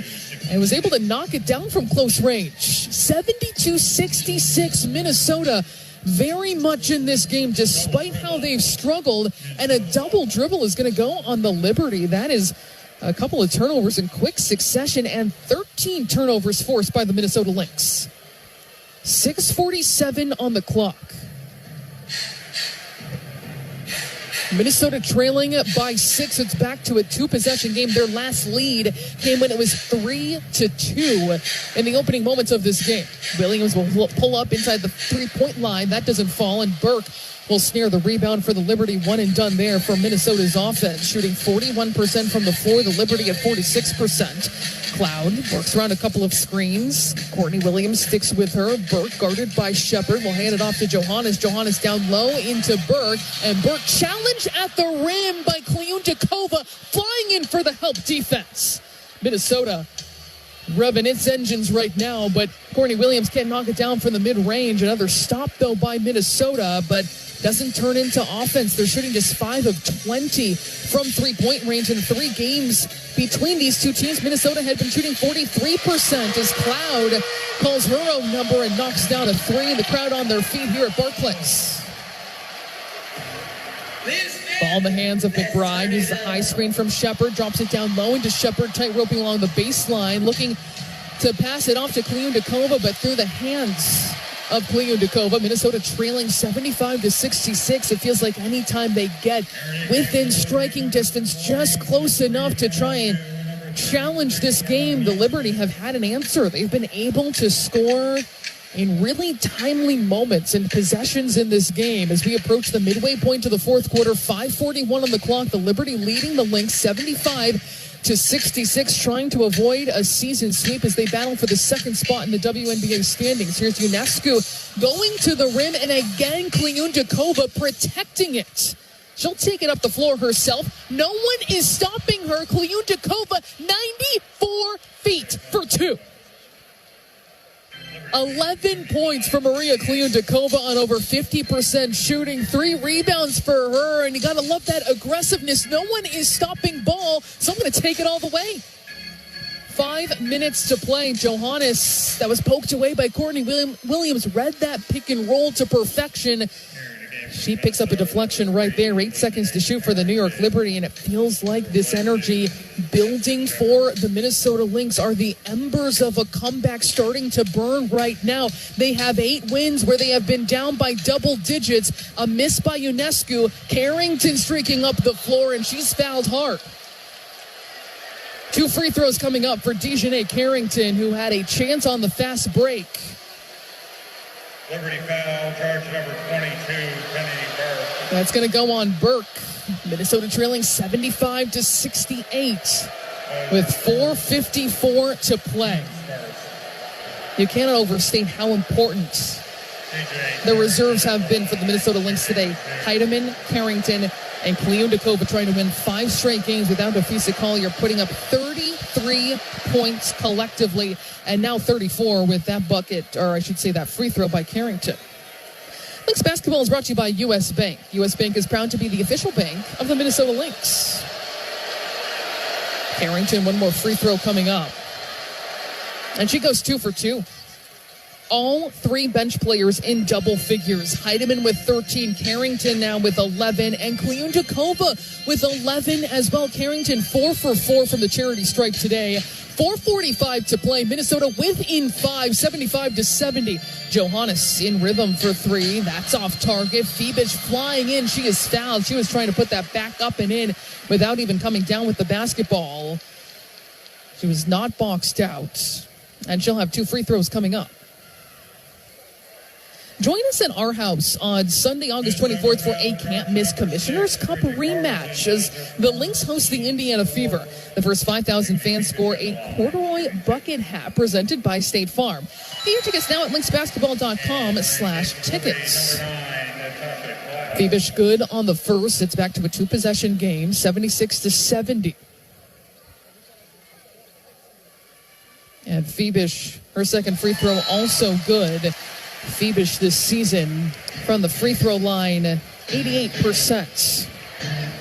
and was able to knock it down from close range. 72-66 Minnesota, very much in this game despite how they've struggled, and a double dribble is going to go on the Liberty. That is a couple of turnovers in quick succession and 13 turnovers forced by the Minnesota Lynx. 6:47 on the clock. Minnesota trailing by 6. It's back to a 2-possession game. Their last lead came when it was 3-2 in the opening moments of this game. Williams will pull up inside the 3-point line. That doesn't fall, and Burke will snare the rebound for the Liberty. One and done there for Minnesota's offense, shooting 41% from the floor. The Liberty at 46%. Cloud works around a couple of screens. Courtney Williams sticks with her. Burke guarded by Shepard will hand it off to Johannes. Johannes down low into Burke, and Burke challenged at the rim by Kliundakova, flying in for the help defense. Minnesota revving its engines right now, but Courtney Williams can't knock it down from the mid-range. Another stop, though, by Minnesota, but doesn't turn into offense. They're shooting just 5 of 20 from three-point range in 3 games. Between these two teams, Minnesota had been shooting 43% as Cloud calls her own number and knocks down a 3. The crowd on their feet here at Barclays. Ball in the hands of McBride. Uses a high screen from Shepard. Drops it down low into Shepard. Tight roping along the baseline. Looking to pass it off to Kliundakova, but through the hands of Kliundakova. Minnesota trailing 75-66. It feels like anytime they get within striking distance, just close enough to try and challenge this game, the Liberty have had an answer. They've been able to score in really timely moments and possessions in this game. As we approach the midway point to the fourth quarter, 5:41 on the clock, the Liberty leading the Lynx 75-66, trying to avoid a season sweep as they battle for the second spot in the WNBA standings. Here's Ionescu going to the rim, and again Kliundakova protecting it. She'll take it up the floor herself. No one is stopping her. Kliundakova, 94 feet for 2. 11 points for Maria Kliundakova on over 50% shooting. 3 rebounds for her, and you got to love that aggressiveness. No one is stopping ball, so I'm going to take it all the way. 5 minutes to play. Johannes, that was poked away by Courtney Williams, read that pick and roll to perfection. She picks up a deflection right there. 8 seconds to shoot for the New York Liberty, and it feels like this energy building for the Minnesota Lynx. Are the embers of a comeback starting to burn right now? They have 8 wins where they have been down by double digits. A miss by Ionescu. Carrington streaking up the floor, and she's fouled hard. 2 free throws coming up for Dejanay Carrington, who had a chance on the fast break. Liberty foul, charge number 22, Kennedy Burke. That's going to go on Burke. Minnesota trailing 75-68 with 4:54 to play. You cannot overstate how important the reserves have been for the Minnesota Lynx today. Heidemann, Carrington, and Kliundakova trying to win 5 straight games without Afisa Collier, putting up 33 points collectively, and now 34 with that bucket, or I should say that free throw by Carrington. Lynx basketball is brought to you by U.S. Bank. U.S. Bank is proud to be the official bank of the Minnesota Lynx. Carrington, one more free throw coming up. And she goes 2 for 2. All 3 bench players in double figures. Heidemann with 13, Carrington now with 11, and Kliundakova with 11 as well. Carrington 4 for 4 from the charity stripe today. 4:45 to play. Minnesota within 5, 75-70. Johannes in rhythm for 3. That's off target. Fibish flying in. She is fouled. She was trying to put that back up and in without even coming down with the basketball. She was not boxed out. And she'll have 2 free throws coming up. Join us at our house on Sunday, August 24th for a can't-miss Commissioner's Cup rematch as the Lynx host the Indiana Fever. The first 5,000 fans score a corduroy bucket hat presented by State Farm. Get your tickets now at lynxbasketball.com/tickets. Fibish good on the first. It's back to a 2-possession game, 76-70. And Fibish, her second free throw also good. Fibish this season from the free throw line, 88%.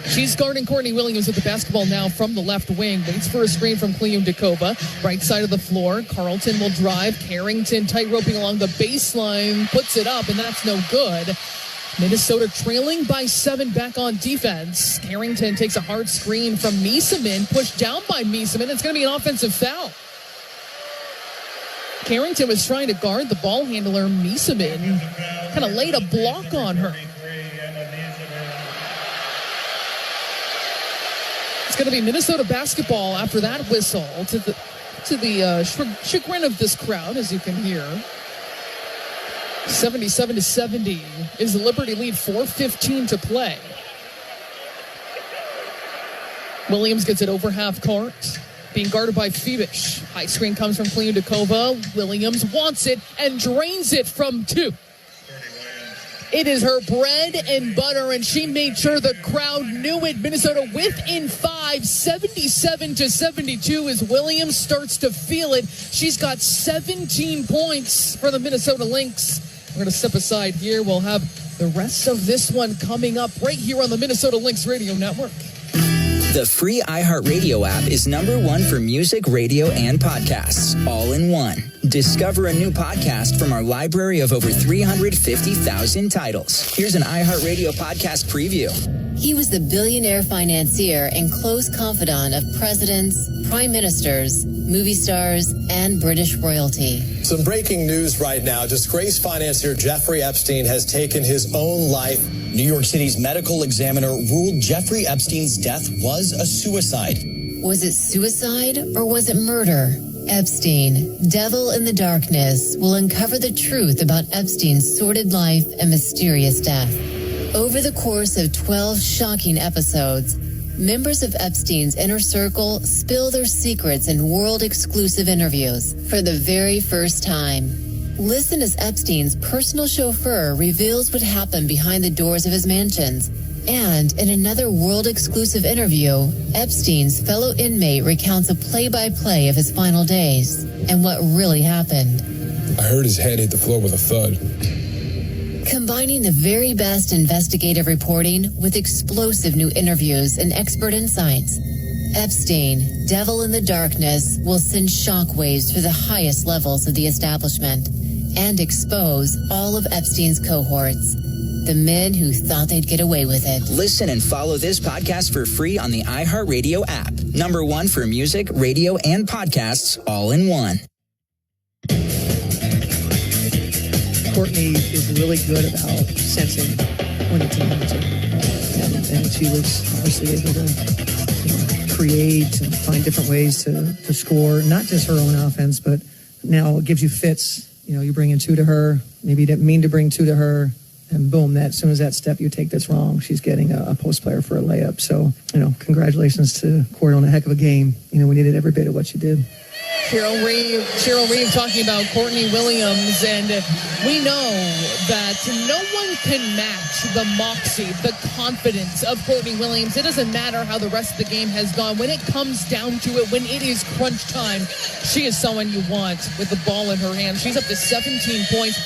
She's guarding Courtney Williams with the basketball now from the left wing. Waits for a screen from Kliundakova. Right side of the floor. Carlton will drive. Carrington tight roping along the baseline. Puts it up, and that's no good. Minnesota trailing by 7 back on defense. Carrington takes a hard screen from Miesemann. Pushed down by Miesemann. It's going to be an offensive foul. Carrington was trying to guard the ball handler, Miesemann. Kind of laid a block on her. It's going to be Minnesota basketball after that whistle to the chagrin of this crowd, as you can hear. 77-70 is the Liberty lead, 4:15 to play. Williams gets it over half court, being guarded by Phoebish. High screen comes from Kliunikova. Williams wants it and drains it from two. It is her bread and butter, and she made sure the crowd knew it. Minnesota within 5, 77-72 as Williams starts to feel it. She's got 17 points for the Minnesota Lynx. We're going to step aside here. We'll have the rest of this one coming up right here on the Minnesota Lynx Radio Network. The free iHeartRadio app is #1 for music, radio, and podcasts, all in one. Discover a new podcast from our library of over 350,000 titles. Here's an iHeartRadio podcast preview. He was the billionaire financier and close confidant of presidents, prime ministers, movie stars, and British royalty. Some breaking news right now. Disgraced financier Jeffrey Epstein has taken his own life. New York City's medical examiner ruled Jeffrey Epstein's death was a suicide. Was it suicide or was it murder? Epstein, Devil in the Darkness, will uncover the truth about Epstein's sordid life and mysterious death. Over the course of 12 shocking episodes, members of Epstein's inner circle spill their secrets in world-exclusive interviews for the very first time. Listen as Epstein's personal chauffeur reveals what happened behind the doors of his mansions. And in another world-exclusive interview, Epstein's fellow inmate recounts a play-by-play of his final days and what really happened. I heard his head hit the floor with a thud. Combining the very best investigative reporting with explosive new interviews and expert insights, Epstein, Devil in the Darkness, will send shockwaves through the highest levels of the establishment and expose all of Epstein's cohorts, the men who thought they'd get away with it. Listen and follow this podcast for free on the iHeartRadio app. #1 for music, radio, and podcasts, all in one. Courtney is really good about sensing when it's an and she was obviously able to create and find different ways to score, not just her own offense, but now it gives you fits. You bring in two to her, maybe you didn't mean to bring two to her, and boom, as soon as that step you take that's wrong, she's getting a post player for a layup. So, congratulations to Courtney on a heck of a game. We needed every bit of what she did. Cheryl Reeve talking about Courtney Williams, and we know that no one can match the moxie, the confidence of Courtney Williams. It doesn't matter how the rest of the game has gone. When it comes down to it, when it is crunch time, she is someone you want with the ball in her hand. She's up to 17 points.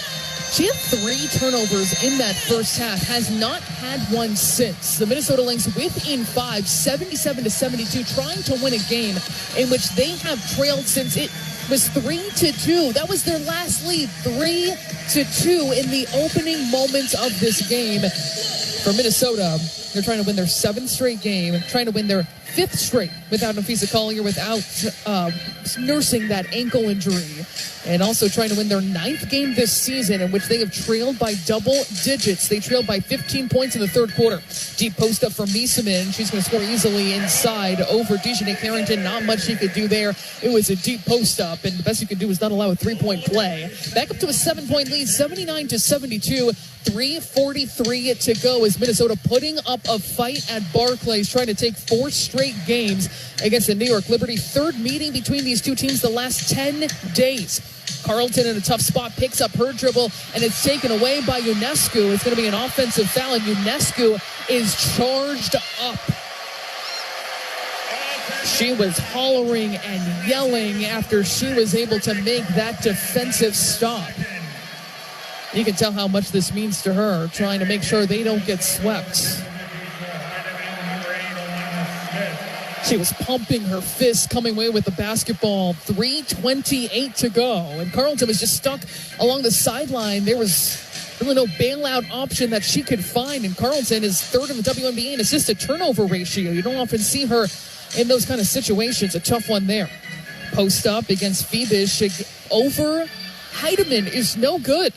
She had 3 turnovers in that first half, has not had one since. The Minnesota Lynx within 5, 77-72, trying to win a game in which they have trailed since it was 3-2. That was their last lead, 3-2 in the opening moments of this game. For Minnesota, they're trying to win their 7th straight game, trying to win their 5th straight without Nafisa Collier, without nursing that ankle injury, and also trying to win their 9th game this season in which they have trailed by double digits. They trailed by 15 points in the third quarter. Deep post up for Miesemann. She's going to score easily inside over Dejanay Carrington. Not much she could do there. It was a deep post up, and the best you could do was not allow a 3-point play. Back up to a 7-point lead, 79-72. 3:43 to go as Minnesota putting up a fight at Barclays, trying to take 4 straight games against the New York Liberty. 3rd meeting between these two teams the last 10 days. Carlton in a tough spot, picks up her dribble, and it's taken away by Ionescu. It's going to be an offensive foul, and Ionescu is charged up. She was hollering and yelling after she was able to make that defensive stop. You can tell how much this means to her, trying to make sure they don't get swept. She was pumping her fist, coming away with the basketball. 3:28 to go. And Carlton was just stuck along the sideline. There was really no bailout option that she could find. And Carlton is 3rd in the WNBA in assist to turnover ratio. You don't often see her in those kind of situations. A tough one there. Post up against Phoebish over Heidemann is no good.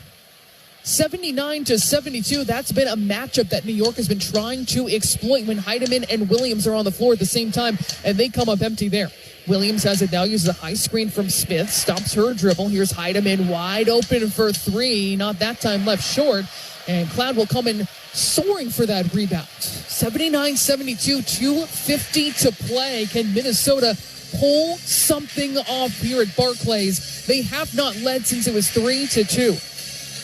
79-72. That's been a matchup that New York has been trying to exploit when Heidemann and Williams are on the floor at the same time, and they come up empty there. Williams has it now, uses a high screen from Smith, stops her dribble. Here's Heidemann wide open for three. Not that time, left short. And Cloud will come in soaring for that rebound. 79-72, 2:50 to play. Can Minnesota pull something off here at Barclays? They have not led since it was 3-2.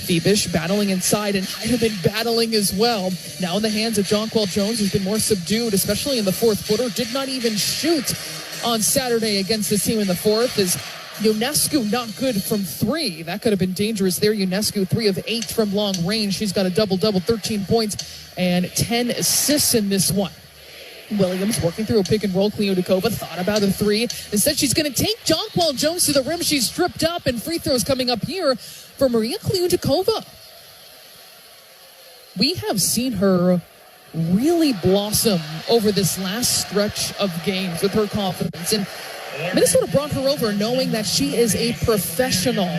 Phoebish battling inside and Heidemann battling as well. Now in the hands of Jonquel Jones, who's been more subdued, especially in the fourth quarter. Did not even shoot on Saturday against this team in the fourth. Is Ionescu not good from three? That could have been dangerous there. Ionescu 3 of 8 from long range. She's got a double-double, 13 points and 10 assists in this one. Williams working through a pick and roll. Kliutikova thought about a three. Instead, she's going to take Jonquel Jones to the rim. She's stripped up, and free throws coming up here for Maria Kliutikova. We have seen her really blossom over this last stretch of games with her confidence. And Minnesota brought her over knowing that she is a professional,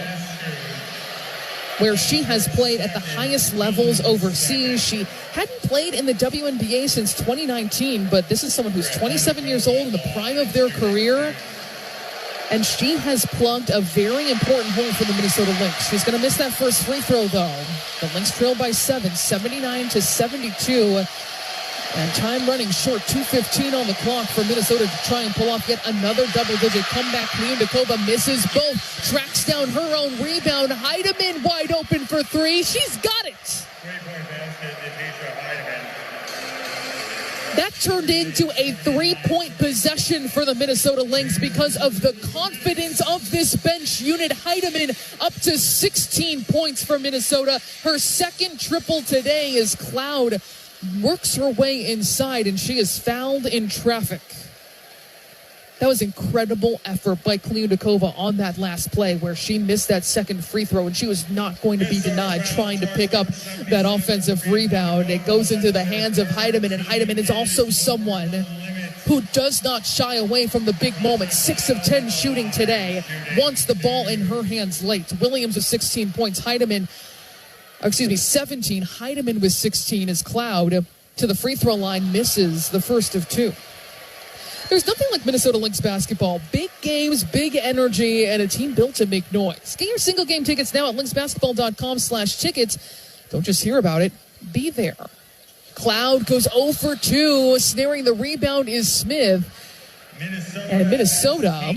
where she has played at the highest levels overseas. She hadn't played in the WNBA since 2019, but this is someone who's 27 years old in the prime of their career. And she has plugged a very important hole for the Minnesota Lynx. She's going to miss that first free throw, though. The Lynx trail by 7, 79-72. And time running short, 2:15 on the clock for Minnesota to try and pull off yet another double-digit comeback. Kliutikova misses both, tracks down her own rebound. Heidemann wide open for three. She's got it. Three-point basket, Natasha Heidemann. That turned into a three-point possession for the Minnesota Lynx because of the confidence of this bench unit. Heidemann up to 16 points for Minnesota. Her second triple today is Cloud works her way inside, and she is fouled in traffic. That was incredible effort by Kliutikova on that last play where she missed that second free throw, and she was not going to be denied trying to pick up that offensive rebound. It goes into the hands of Heidemann, and Heidemann is also someone who does not shy away from the big moments. 6 of 10 shooting today, wants the ball in her hands late. Williams with 16 points, 17. Heidemann with 16 as Cloud to the free throw line misses the first of 2. There's nothing like Minnesota Lynx basketball. Big games, big energy, and a team built to make noise. Get your single game tickets now at lynxbasketball.com/tickets. Don't just hear about it, be there. Cloud goes 0 for 2. Snaring the rebound is Smith. And Minnesota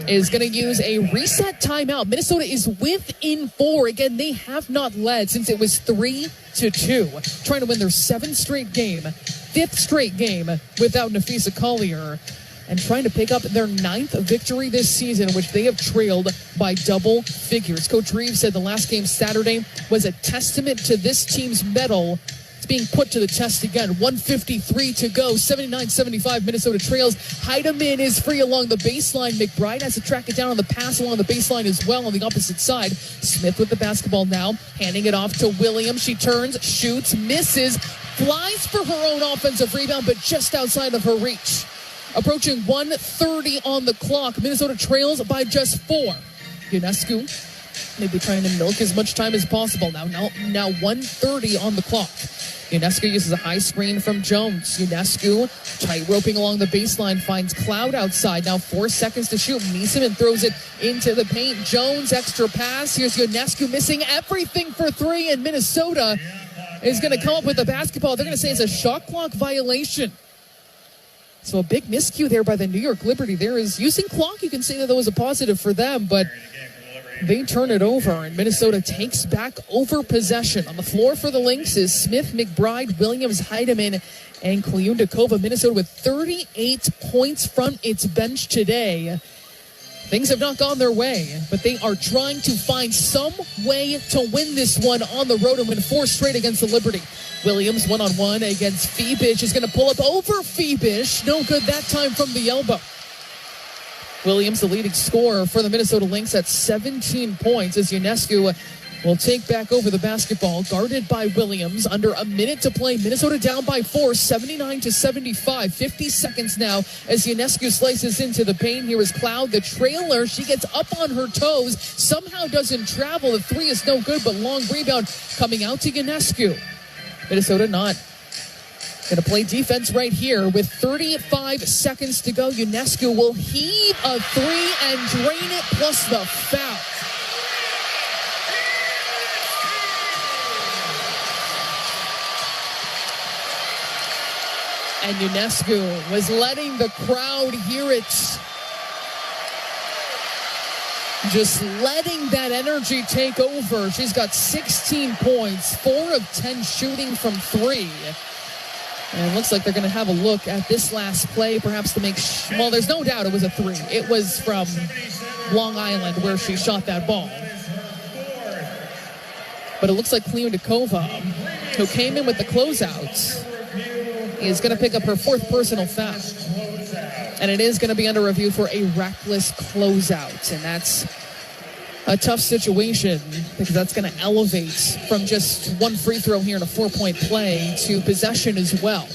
is going to use a reset timeout. Minnesota is within 4. Again, they have not led since it was 3-2. Trying to win their 5th straight game without Napheesa Collier. And trying to pick up their 9th victory this season, which they have trailed by double figures. Coach Reeves said the last game Saturday was a testament to this team's mettle. It's being put to the test again. 1:53 to go. 79-75. Minnesota trails. Heidemann is free along the baseline. McBride has to track it down on the pass along the baseline as well on the opposite side. Smith with the basketball now, handing it off to Williams. She turns, shoots, misses, flies for her own offensive rebound, but just outside of her reach. Approaching 1:30 on the clock. Minnesota trails by just 4. Ionescu maybe trying to milk as much time as possible. Now 1:30 on the clock. Ionescu uses a high screen from Jones. Ionescu tight roping along the baseline, finds Cloud outside. Now 4 seconds to shoot. Niesemann throws it into the paint. Jones extra pass. Here's Ionescu missing everything for 3, and Minnesota is going to come up with the basketball. They're going to say it's a shot clock violation. So a big miscue there by the New York Liberty. There is using clock. You can say that was a positive for them, but they turn it over, and Minnesota takes back over possession. On the floor for the Lynx is Smith, McBride, Williams, Heidemann, and Kliutikova. Minnesota with 38 points from its bench today. Things have not gone their way, but they are trying to find some way to win this one on the road and win 4 straight against the Liberty. Williams one-on-one against Phoebish is going to pull up over Phoebish. No good that time from the elbow. Williams, the leading scorer for the Minnesota Lynx at 17 points as Ionescu will take back over the basketball, guarded by Williams. Under a minute to play. Minnesota down by 4, 79-75. 50 seconds now as Ionescu slices into the paint. Here is Cloud, the trailer. She gets up on her toes. Somehow doesn't travel. The three is no good, but long rebound coming out to Ionescu. Minnesota not going to play defense right here with 35 seconds to go. Ionescu will heave a three and drain it, plus the foul. And Ionescu was letting the crowd hear it. Just letting that energy take over. She's got 16 points, 4 of 10 shooting from 3. And it looks like they're going to have a look at this last play, perhaps to make well, there's no doubt it was a 3. It was from Long Island where she shot that ball. But it looks like Kliunikova, who came in with the closeout, is going to pick up her 4th personal foul. And it is going to be under review for a reckless closeout. And that's a tough situation because that's going to elevate from just one free throw here in a 4-point play to possession as well.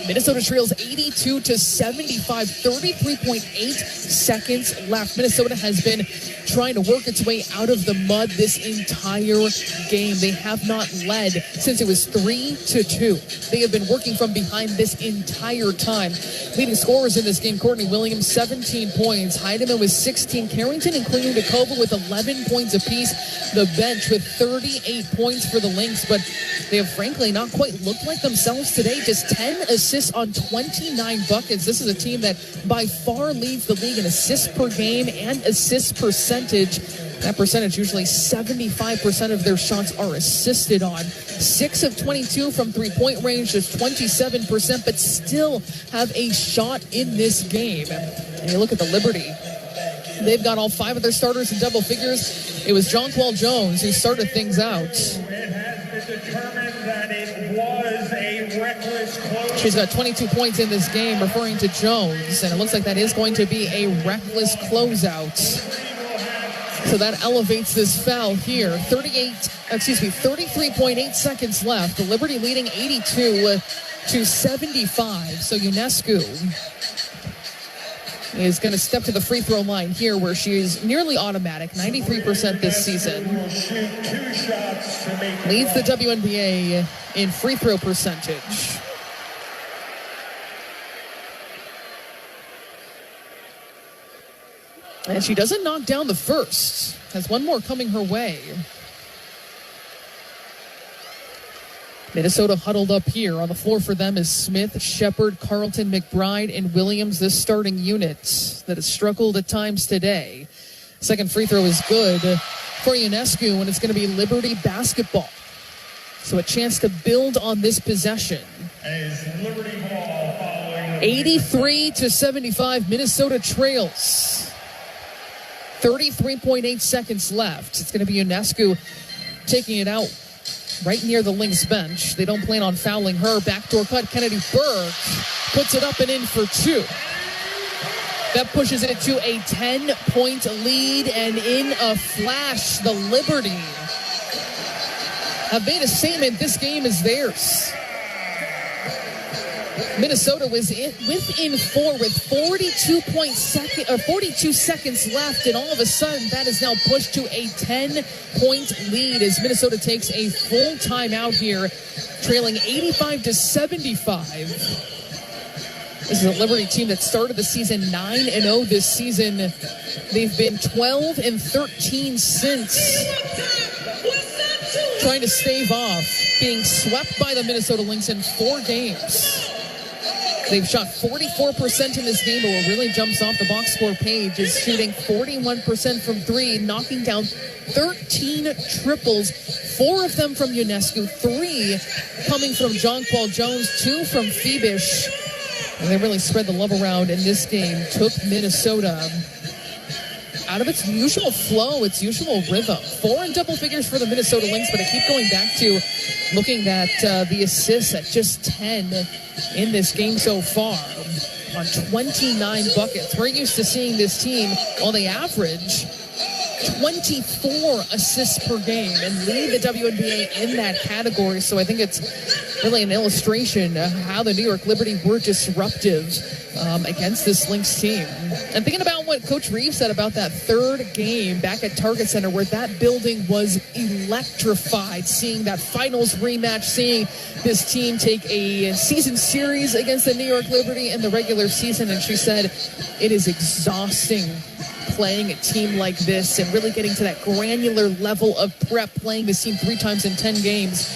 Minnesota trails 82-75, 33.8 seconds left. Minnesota has been trying to work its way out of the mud this entire game. They have not led since it was 3-2. They have been working from behind this entire time. Leading scorers in this game, Courtney Williams, 17 points. Heidemann with 16. Carrington and Kliunikova with 11 points apiece. The bench with 38 points for the Lynx, but they have frankly not quite looked like themselves today. Just 10 assists on 29 buckets. This is a team that by far leads the league in assists per game and assists percentage. That percentage, usually 75% of their shots are assisted on. 6 of 22 from three-point range, just 27%, but still have a shot in this game. And you look at the Liberty. They've got all 5 of their starters in double figures. It was Jonquel Jones who started things out. She's got 22 points in this game, referring to Jones, and it looks like that is going to be a reckless closeout. So that elevates this foul here. 33.8 seconds left. The Liberty leading 82-75. So Ionescu is going to step to the free throw line here where she is nearly automatic, 93% this season. Leads the WNBA in free throw percentage. And she doesn't knock down the first. Has one more coming her way. Minnesota huddled up here. On the floor for them is Smith, Shepard, Carlton, McBride, and Williams, this starting unit that has struggled at times today. Second free throw is good for Ionescu, and it's going to be Liberty basketball. So a chance to build on this possession. 83-75, Minnesota trails. 33.8 seconds left. It's going to be Ionescu taking it out right near the Lynx bench. They don't plan on fouling her. Backdoor cut. Kennedy Burke puts it up and in for 2. That pushes it to a 10-point lead, and in a flash, the Liberty have made a statement. This game is theirs. Minnesota was within 4 with 42 seconds left, and all of a sudden that is now pushed to a 10-point lead as Minnesota takes a full timeout here, trailing 85-75. This is a Liberty team that started the season 9-0 this season. They've been 12-13 since, trying to stave off being swept by the Minnesota Lynx in 4 games. They've shot 44% in this game, but what really jumps off the box score page is shooting 41% from 3, knocking down 13 triples, 4 of them from Ionescu, 3 coming from Jonquel Jones, 2 from Phoebish. And they really spread the love around in this game, took Minnesota out of its usual flow, its usual rhythm. 4 in double figures for the Minnesota Lynx, but I keep going back to looking at the assists at just 10 in this game so far on 29 buckets. We're used to seeing this team, well, they average 24 assists per game and lead the WNBA in that category. So I think it's really an illustration of how the New York Liberty were disruptive against this Lynx team. And thinking about what Coach Reeves said about that third game back at Target Center, where that building was electrified, seeing that finals rematch, seeing this team take a season series against the New York Liberty in the regular season. And she said it is exhausting playing a team like this and really getting to that granular level of prep, playing this team 3 times in 10 games.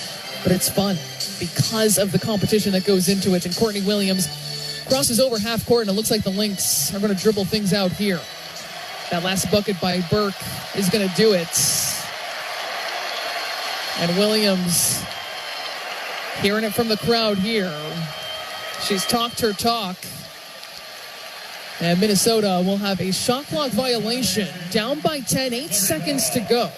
But it's fun because of the competition that goes into it. And Courtney Williams crosses over half court, and it looks like the Lynx are going to dribble things out here. That last bucket by Burke is going to do it. And Williams hearing it from the crowd here. She's talked her talk. And Minnesota will have a shot clock violation. Down by 10, 8 seconds to go.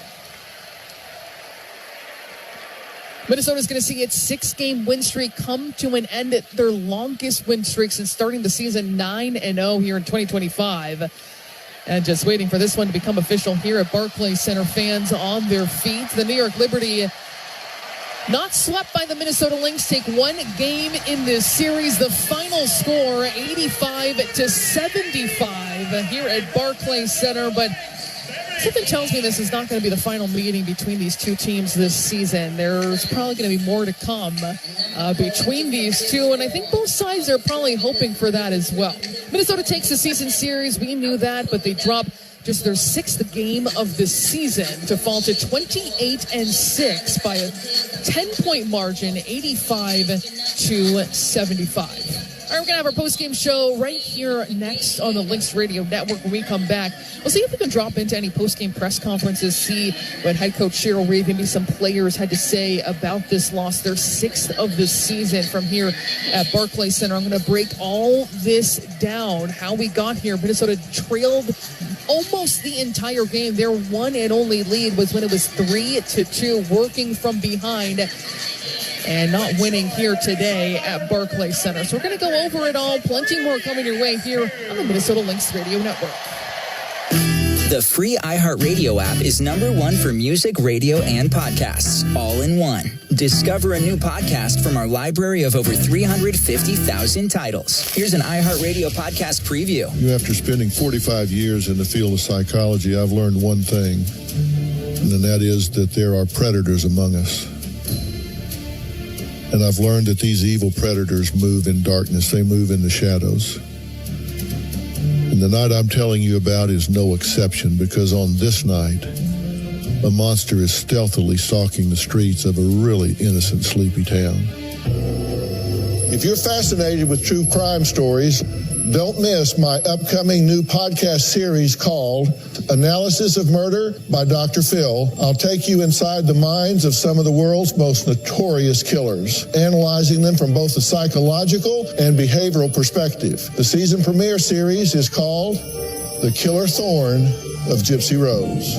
Minnesota's going to see its 6-game win streak come to an end, at their longest win streak since starting the season, 9-0 here in 2025. And just waiting for this one to become official here at Barclays Center. Fans on their feet. The New York Liberty not swept by the Minnesota Lynx. Take one game in this series. The final score, 85-75 here at Barclays Center. But something tells me this is not going to be the final meeting between these two teams this season. There's probably going to be more to come between these two, and I think both sides are probably hoping for that as well. Minnesota takes the season series. We knew that, but they drop just their 6th game of the season to fall to 28-6 by a 10-point margin, 85-75. All right, we're going to have our post-game show right here next on the Lynx Radio Network. When we come back, we'll see if we can drop into any post-game press conferences, see what head coach Cheryl Reeve, maybe some players had to say about this loss, their 6th of the season from here at Barclays Center. I'm going to break all this down, how we got here. Minnesota trailed almost the entire game. Their one and only lead was when it was 3-2, working from behind and not winning here today at Barclays Center. So we're going to go over it all. Plenty more coming your way here on the Minnesota Lynx Radio Network. The free iHeartRadio app is #1 for music, radio, and podcasts, all in one. Discover a new podcast from our library of over 350,000 titles. Here's an iHeartRadio podcast preview. After spending 45 years in the field of psychology, I've learned one thing, and that is that there are predators among us. And I've learned that these evil predators move in darkness. They move in the shadows. And the night I'm telling you about is no exception, because on this night, a monster is stealthily stalking the streets of a really innocent, sleepy town. If you're fascinated with true crime stories, don't miss my upcoming new podcast series called Analysis of Murder by Dr. Phil. I'll take you inside the minds of some of the world's most notorious killers, analyzing them from both a psychological and behavioral perspective. The season premiere series is called The Killer Thorn of Gypsy Rose.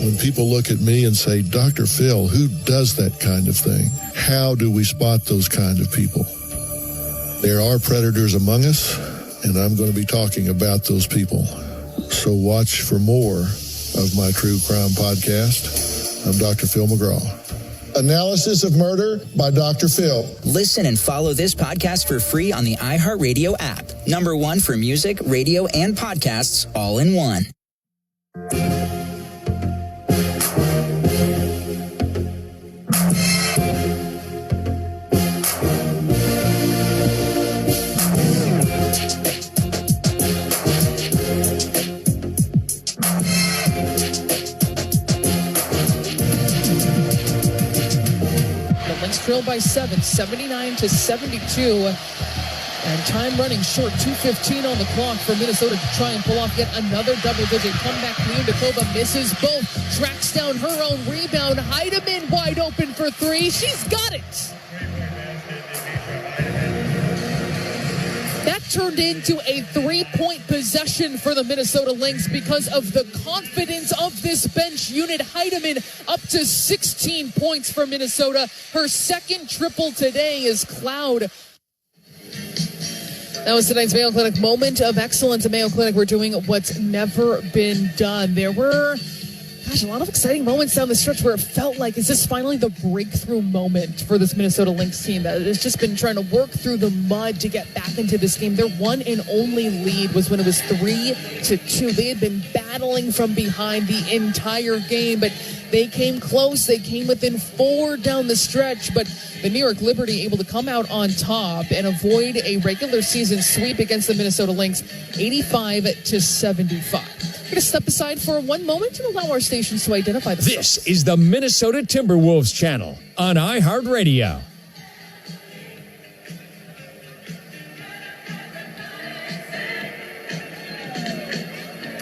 When people look at me and say, Dr. Phil, who does that kind of thing? How do we spot those kind of people? There are predators among us, and I'm going to be talking about those people. So watch for more of my true crime podcast. I'm Dr. Phil McGraw. Analysis of Murder by Dr. Phil. Listen and follow this podcast for free on the iHeartRadio app. #1 for music, radio, and podcasts, all in one. Trailed by 7, 79-72. And time running short, 2:15 on the clock for Minnesota to try and pull off yet another double-digit comeback. Leondakova misses both, tracks down her own rebound. Heidemann wide open for 3. She's got it. That turned into a 3-point possession for the Minnesota Lynx because of the confidence of this bench unit. Heidemann up to 16 points for Minnesota. Her second triple today is Cloud. That was tonight's Mayo Clinic moment of excellence. At Mayo Clinic, we're doing what's never been done. There were, a lot of exciting moments down the stretch where it felt like, is this finally the breakthrough moment for this Minnesota Lynx team that has just been trying to work through the mud to get back into this game? Their one and only lead was when it was 3-2. They had been battling from behind the entire game, but they came close. They came within 4 down the stretch, but the New York Liberty able to come out on top and avoid a regular season sweep against the Minnesota Lynx, 85-75. We're going to step aside for one moment and allow our stations to identify themselves. This is the Minnesota Timberwolves channel on iHeartRadio.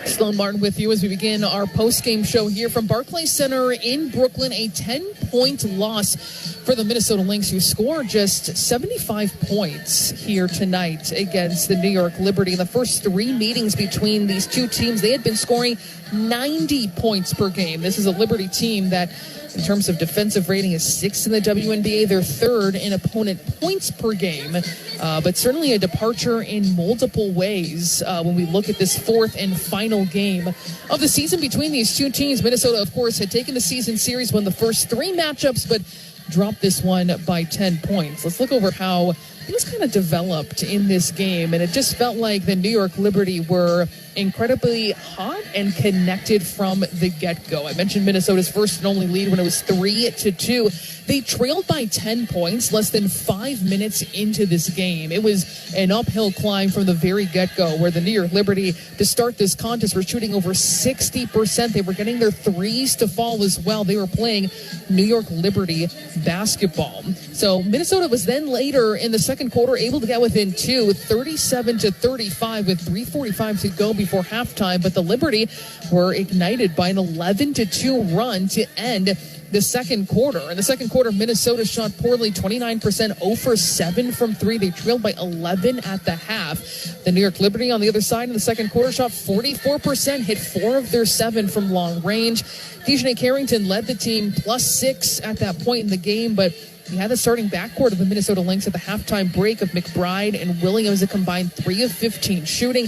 Sloan Martin with you as we begin our post-game show here from Barclays Center in Brooklyn. A 10-point loss for the Minnesota Lynx, who scored just 75 points here tonight against the New York Liberty. In the first 3 meetings between these two teams, they had been scoring 90 points per game. This is a Liberty team that, in terms of defensive rating, is 6th in the WNBA. They're 3rd in opponent points per game, but certainly a departure in multiple ways when we look at this 4th and final game of the season between these two teams. Minnesota, of course, had taken the season series, won the first 3 matchups, but dropped this one by 10 points. Let's look over how things kind of developed in this game, and it just felt like the New York Liberty were incredibly hot and connected from the get-go. I mentioned Minnesota's first and only lead when it was 3-2. They trailed by 10 points less than 5 minutes into this game. It was an uphill climb from the very get-go, where the New York Liberty, to start this contest, were shooting over 60%. They were getting their threes to fall as well. They were playing New York Liberty basketball. So Minnesota was then later in the second quarter able to get within 2, 37-35 with 3:45 to go before halftime, but the Liberty were ignited by an 11-2 run to end the second quarter. In the second quarter, Minnesota shot poorly, 29%, 0 for 7 from 3. They trailed by 11 at the half. The New York Liberty on the other side in the second quarter shot 44%, hit 4 of their 7 from long range. Dejanay Carrington led the team +6 at that point in the game, but you had the starting backcourt of the Minnesota Lynx at the halftime break of McBride and Williams, a combined 3 of 15 shooting.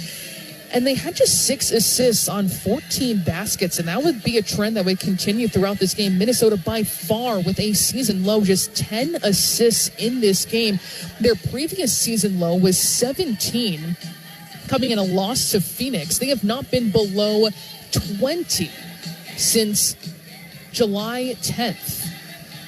And they had just 6 assists on 14 baskets, and that would be a trend that would continue throughout this game. Minnesota by far with a season low, just 10 assists in this game. Their previous season low was 17, coming in a loss to Phoenix. They have not been below 20 since July 10th.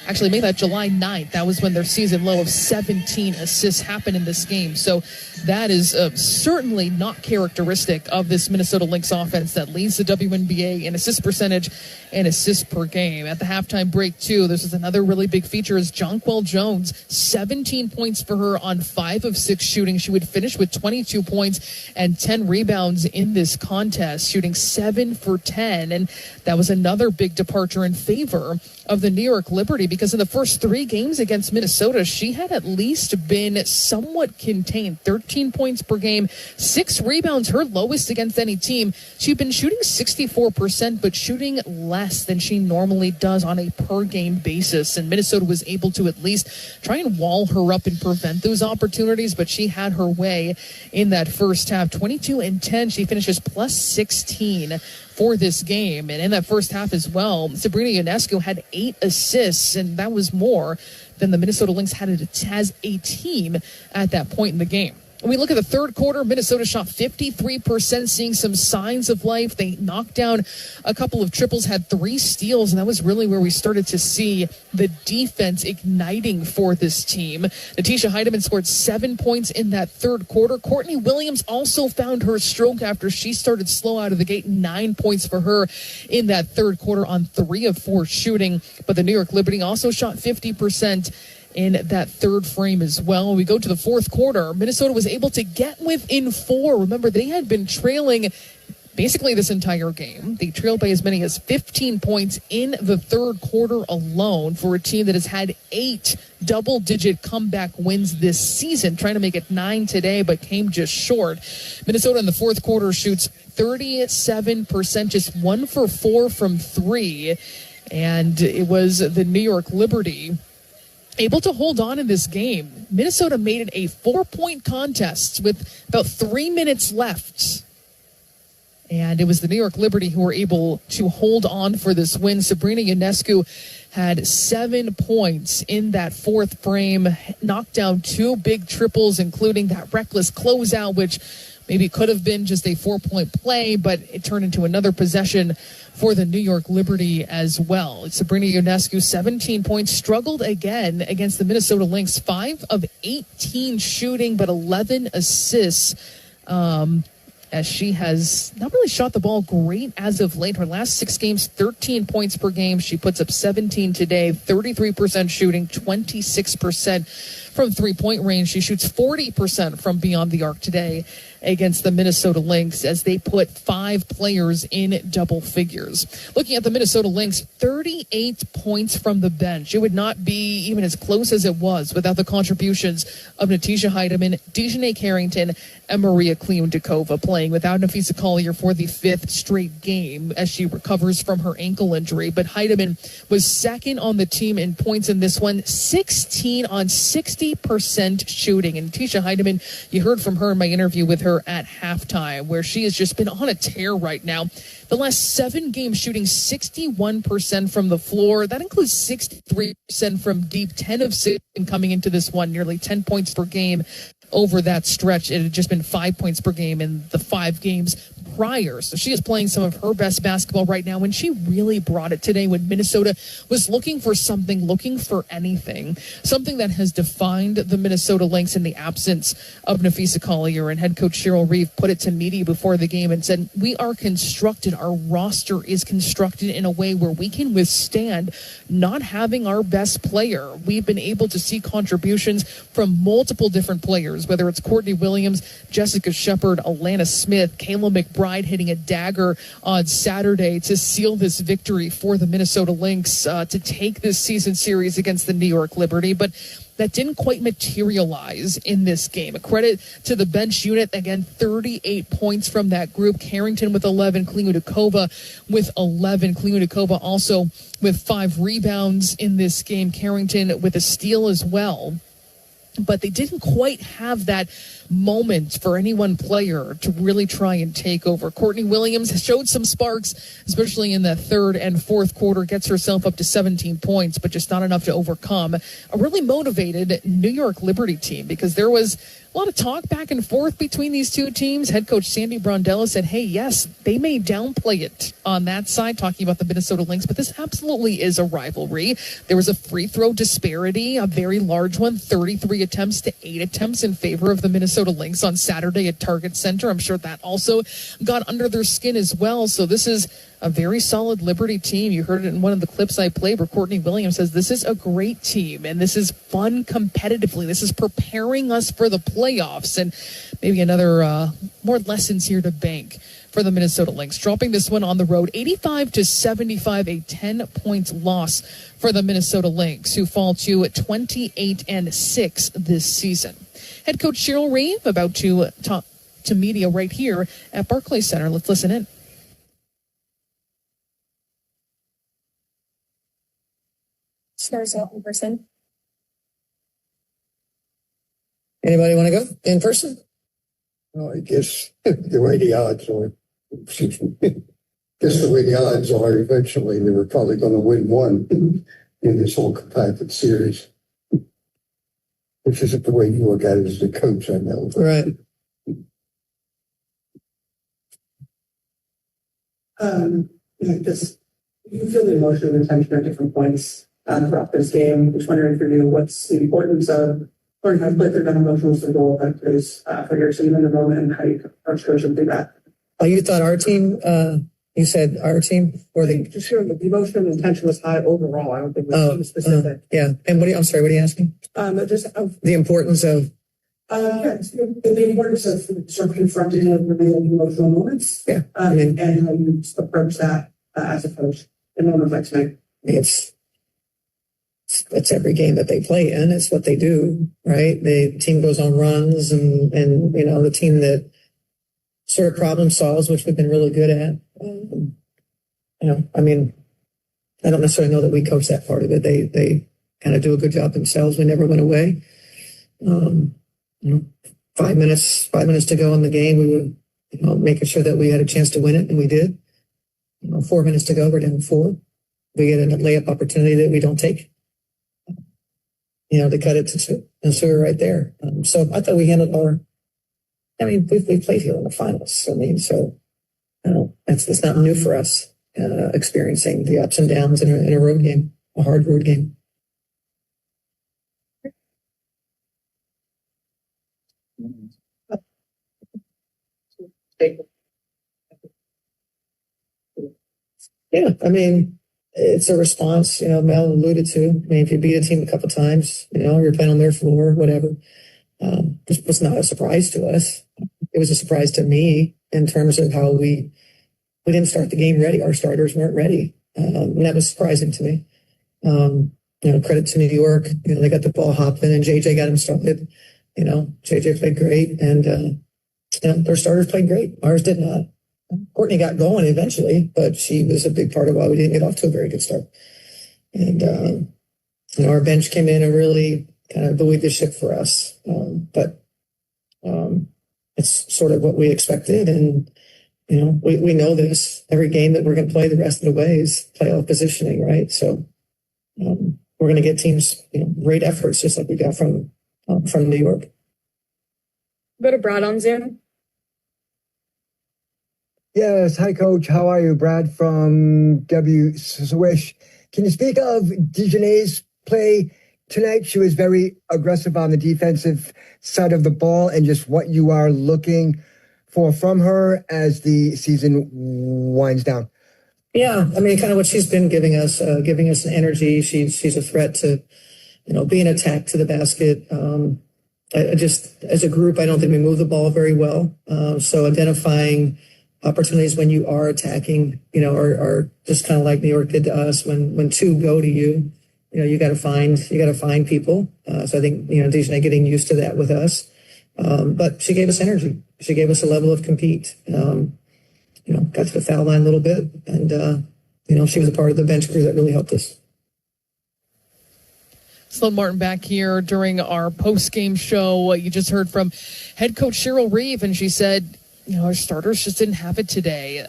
Actually, maybe that July 9th. That was when their season low of 17 assists happened in this game. So that is certainly not characteristic of this Minnesota Lynx offense that leads the WNBA in assist percentage and assists per game. At the halftime break, too, this is another really big feature, is Jonquel Jones, 17 points for her on 5 of 6 shooting. She would finish with 22 points and 10 rebounds in this contest, shooting 7 for 10. And that was another big departure in favor of the New York Liberty, because in the first 3 games against Minnesota, she had at least been somewhat contained. 13 points per game, 6 rebounds, her lowest against any team. She'd been shooting 64%, but shooting less than she normally does on a per game basis. And Minnesota was able to at least try and wall her up and prevent those opportunities, but she had her way in that first half. 22-10, she finishes +16 for this game. And in that first half as well, Sabrina Ionescu had 8 assists, and that was more than the Minnesota Lynx has a team at that point in the game. When we look at the third quarter, Minnesota shot 53%, seeing some signs of life. They knocked down a couple of triples, had 3 steals, and that was really where we started to see the defense igniting for this team. Natisha Heidemann scored 7 points in that third quarter. Courtney Williams also found her stroke after she started slow out of the gate. 9 points for her in that third quarter on 3 of 4 shooting. But the New York Liberty also shot 50% in that third frame as well. When we go to the fourth quarter, Minnesota was able to get within 4. Remember, they had been trailing basically this entire game. They trailed by as many as 15 points in the third quarter alone for a team that has had 8 double-digit comeback wins this season, trying to make it 9 today, but came just short. Minnesota in the fourth quarter shoots 37%, just 1 for 4 from 3. And it was the New York Liberty able to hold on in this game. Minnesota made it a 4-point contest with about 3 minutes left. And it was the New York Liberty who were able to hold on for this win. Sabrina Ionescu had 7 points in that fourth frame, knocked down 2 big triples, including that reckless closeout, which maybe could have been just a 4-point play, but it turned into another possession for the New York Liberty as well. Sabrina Ionescu, 17 points, struggled again against the Minnesota Lynx, 5 of 18 shooting, but 11 assists. As she has not really shot the ball great as of late. Her last 6 games, 13 points per game. She puts up 17 today, 33% shooting, 26% from three-point range. She shoots 40% from beyond the arc today against the Minnesota Lynx as they put 5 players in double figures. Looking at the Minnesota Lynx, 38 points from the bench. It would not be even as close as it was without the contributions of Natisha Heidemann, Dejanay Carrington, and Maria Kliundikova, playing without Napheesa Collier for the 5th straight game as she recovers from her ankle injury. But Heidemann was second on the team in points in this one, 16 on 60% shooting. And Natisha Heidemann, you heard from her in my interview with her at halftime, where she has just been on a tear right now. The last 7 games shooting 61% from the floor. That includes 63% from deep, 10 of 6 coming into this one, nearly 10 points per game over that stretch. It had just been 5 points per game in the 5 games prior. So she is playing some of her best basketball right now, and she really brought it today when Minnesota was looking for something, looking for anything, something that has defined the Minnesota Lynx in the absence of Napheesa Collier. And head coach Cheryl Reeve put it to media before the game and said, we are constructed, our roster is constructed in a way where we can withstand not having our best player. We've been able to see contributions from multiple different players, whether it's Courtney Williams, Jessica Shepard, Alana Smith, Kayla McBride hitting a dagger on Saturday to seal this victory for the Minnesota Lynx to take this season series against the New York Liberty. But that didn't quite materialize in this game. A credit to the bench unit. Again, 38 points from that group. Carrington with 11, Kliundikova with 11. Kliundikova also with 5 rebounds in this game. Carrington with a steal as well. But they didn't quite have that moment for any one player to really try and take over. Courtney Williams showed some sparks, especially in the third and fourth quarter, gets herself up to 17 points, but just not enough to overcome a really motivated New York Liberty team, because there was a lot of talk back and forth between these two teams. Head coach Sandy Brondella said, hey, yes, they may downplay it on that side, talking about the Minnesota Lynx, but this absolutely is a rivalry. There was a free throw disparity, a very large one, 33 attempts to 8 attempts in favor of the Minnesota Lynx on Saturday at Target Center. I'm sure that also got under their skin as well. So this is a very solid Liberty team. You heard it in one of the clips I played where Courtney Williams says this is a great team and this is fun competitively. This is preparing us for the playoffs, and maybe another more lessons here to bank for the Minnesota Lynx. Dropping this one on the road, 85-75, a 10-point loss for the Minnesota Lynx, who fall to 28-6 this season. Head coach Cheryl Reeve about to talk to media right here at Barclays Center. Let's listen in. Starts out in person. Anybody want to go in person? Well, I guess the way the odds are, eventually they were probably going to win one in this whole compacted series. Which isn't the way you look at it as a coach, I know. Right. You feel the emotion and tension at different points throughout this game. Just wondering for you, what's the importance of learning how to play through that emotional signal that is for your team in the moment, and how you approach coaching through that? Oh, you thought our team? You said our team, or the? Just sure the emotion and tension was high overall. I don't think it was specific. Yeah. And I'm sorry. What are you asking? The importance of. The importance of sort of confronting the emotional moments. Yeah. And how you approach that as a coach in moments like tonight. It's every game that they play in. It's what they do, right? The team goes on runs, and the team that sort of problem solves, which we've been really good at. I don't necessarily know that we coach that part of it. They kind of do a good job themselves. We never went away. 5 minutes to go in the game, we were making sure that we had a chance to win it, and we did. 4 minutes to go, we're down 4. We get a layup opportunity that we don't take. To cut it to so we're right there. So I thought we handled we played here in the finals. That's not new for us, experiencing the ups and downs in a road game, a hard road game. Yeah, it's a response, Mel alluded to. If you beat a team a couple times, you're playing on their floor, whatever. This was not a surprise to us. It was a surprise to me in terms of how we didn't start the game ready. Our starters weren't ready. And that was surprising to me. Credit to New York. They got the ball hopping and JJ got him started. JJ played great and, their starters played great. Ours did not. Courtney got going eventually, but she was a big part of why we didn't get off to a very good start. And, our bench came in and really kind of buoyed the ship for us. But it's sort of what we expected. And, we know this. Every game that we're going to play the rest of the way is playoff positioning, right? So we're going to get teams, great efforts, just like we got from New York. Go to Brad on Zoom. Yes, hi Coach, how are you? Brad from W Swish. Can you speak of Dejanay's play tonight? She was very aggressive on the defensive side of the ball, and just what you are looking for from her as the season winds down. Yeah, kind of what she's been giving us an energy. She's a threat to, be an attack to the basket. I just, as a group, I don't think we move the ball very well. So identifying opportunities when you are attacking, are just kind of like New York did to us. When two go to you, you got to find people. So I think, Dejanay getting used to that with us. But she gave us energy. She gave us a level of compete. Got to the foul line a little bit, and she was a part of the bench crew that really helped us. Sloan Martin back here during our post-game show. You just heard from head coach Cheryl Reeve, and she said, our starters just didn't have it today.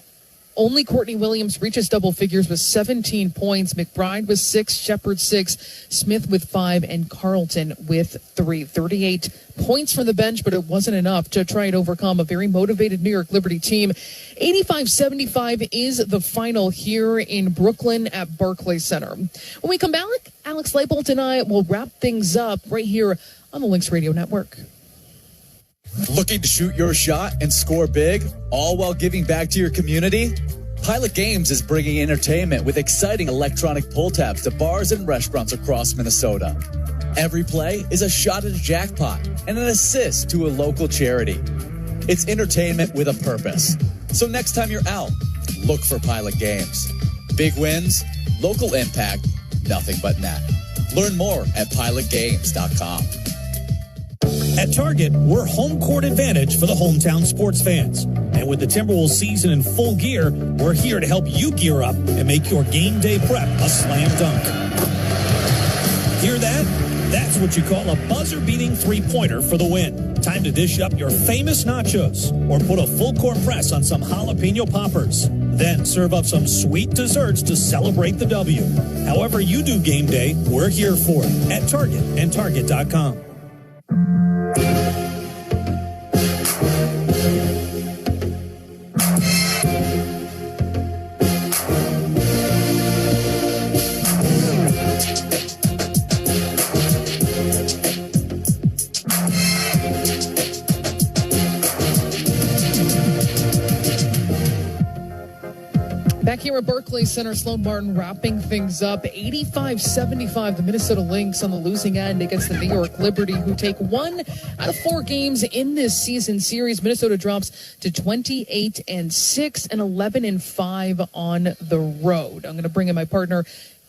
Only Courtney Williams reaches double figures with 17 points. McBride with 6, Shepard 6, Smith with 5, and Carlton with 3. 38 points from the bench, but it wasn't enough to try and overcome a very motivated New York Liberty team. 85-75 is the final here in Brooklyn at Barclays Center. When we come back, Alex Leibold and I will wrap things up right here on the Lynx Radio Network. Looking to shoot your shot and score big, all while giving back to your community? Pilot Games is bringing entertainment with exciting electronic pull tabs to bars and restaurants across Minnesota. Every play is a shot at a jackpot and an assist to a local charity. It's entertainment with a purpose. So next time you're out, look for Pilot Games. Big wins, local impact, nothing but net. Learn more at pilotgames.com. At Target, we're home court advantage for the hometown sports fans. And with the Timberwolves season in full gear, we're here to help you gear up and make your game day prep a slam dunk. Hear that? That's what you call a buzzer-beating three-pointer for the win. Time to dish up your famous nachos or put a full-court press on some jalapeno poppers. Then serve up some sweet desserts to celebrate the W. However you do game day, we're here for it at Target and Target.com. Back here at Barclays Center, Sloan Martin wrapping things up. 85-75, the Minnesota Lynx on the losing end against the New York Liberty, who take 1 out of 4 games in this season series. Minnesota drops to 28-6 and 11-5 on the road. I'm going to bring in my partner,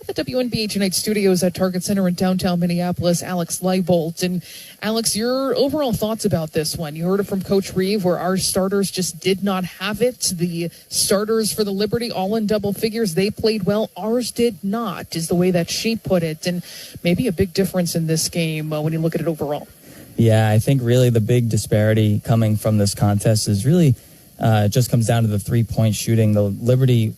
at the WNBA Tonight studios at Target Center in downtown Minneapolis, Alex Leibold. And Alex, your overall thoughts about this one? You heard it from Coach Reeve, where our starters just did not have it. The starters for the Liberty, all in double figures, they played well. Ours did not, is the way that she put it. And maybe a big difference in this game when you look at it overall. Yeah, I think really the big disparity coming from this contest is really it just comes down to the three-point shooting. The Liberty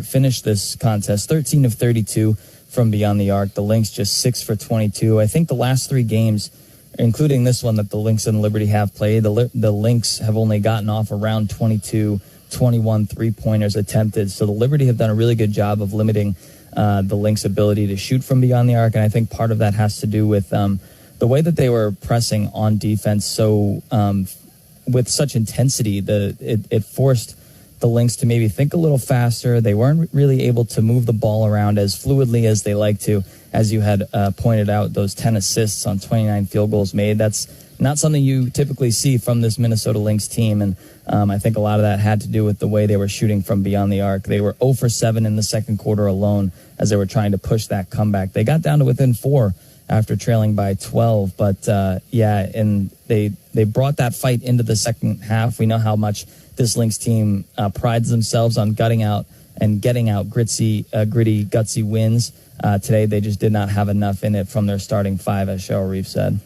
finished this contest 13 of 32 from beyond the arc. The Lynx just 6 for 22. I think the last three games, including this one that the Lynx and Liberty have played, the Lynx have only gotten off around 22, 21 three-pointers attempted. So the Liberty have done a really good job of limiting the Lynx ability to shoot from beyond the arc. And I think part of that has to do with the way that they were pressing on defense. So with such intensity, it forced the Lynx to maybe think a little faster. They weren't really able to move the ball around as fluidly as they like to. As you had pointed out, those 10 assists on 29 field goals made, that's not something you typically see from this Minnesota Lynx team. And I think a lot of that had to do with the way they were shooting from beyond the arc. They were 0 for 7 in the second quarter alone as they were trying to push that comeback. They got down to within 4 after trailing by 12. But, and they brought that fight into the second half. We know how much this Lynx team prides themselves on gutting out and getting out gritty, gutsy wins. Today, they just did not have enough in it from their starting five, as Cheryl Reeve said.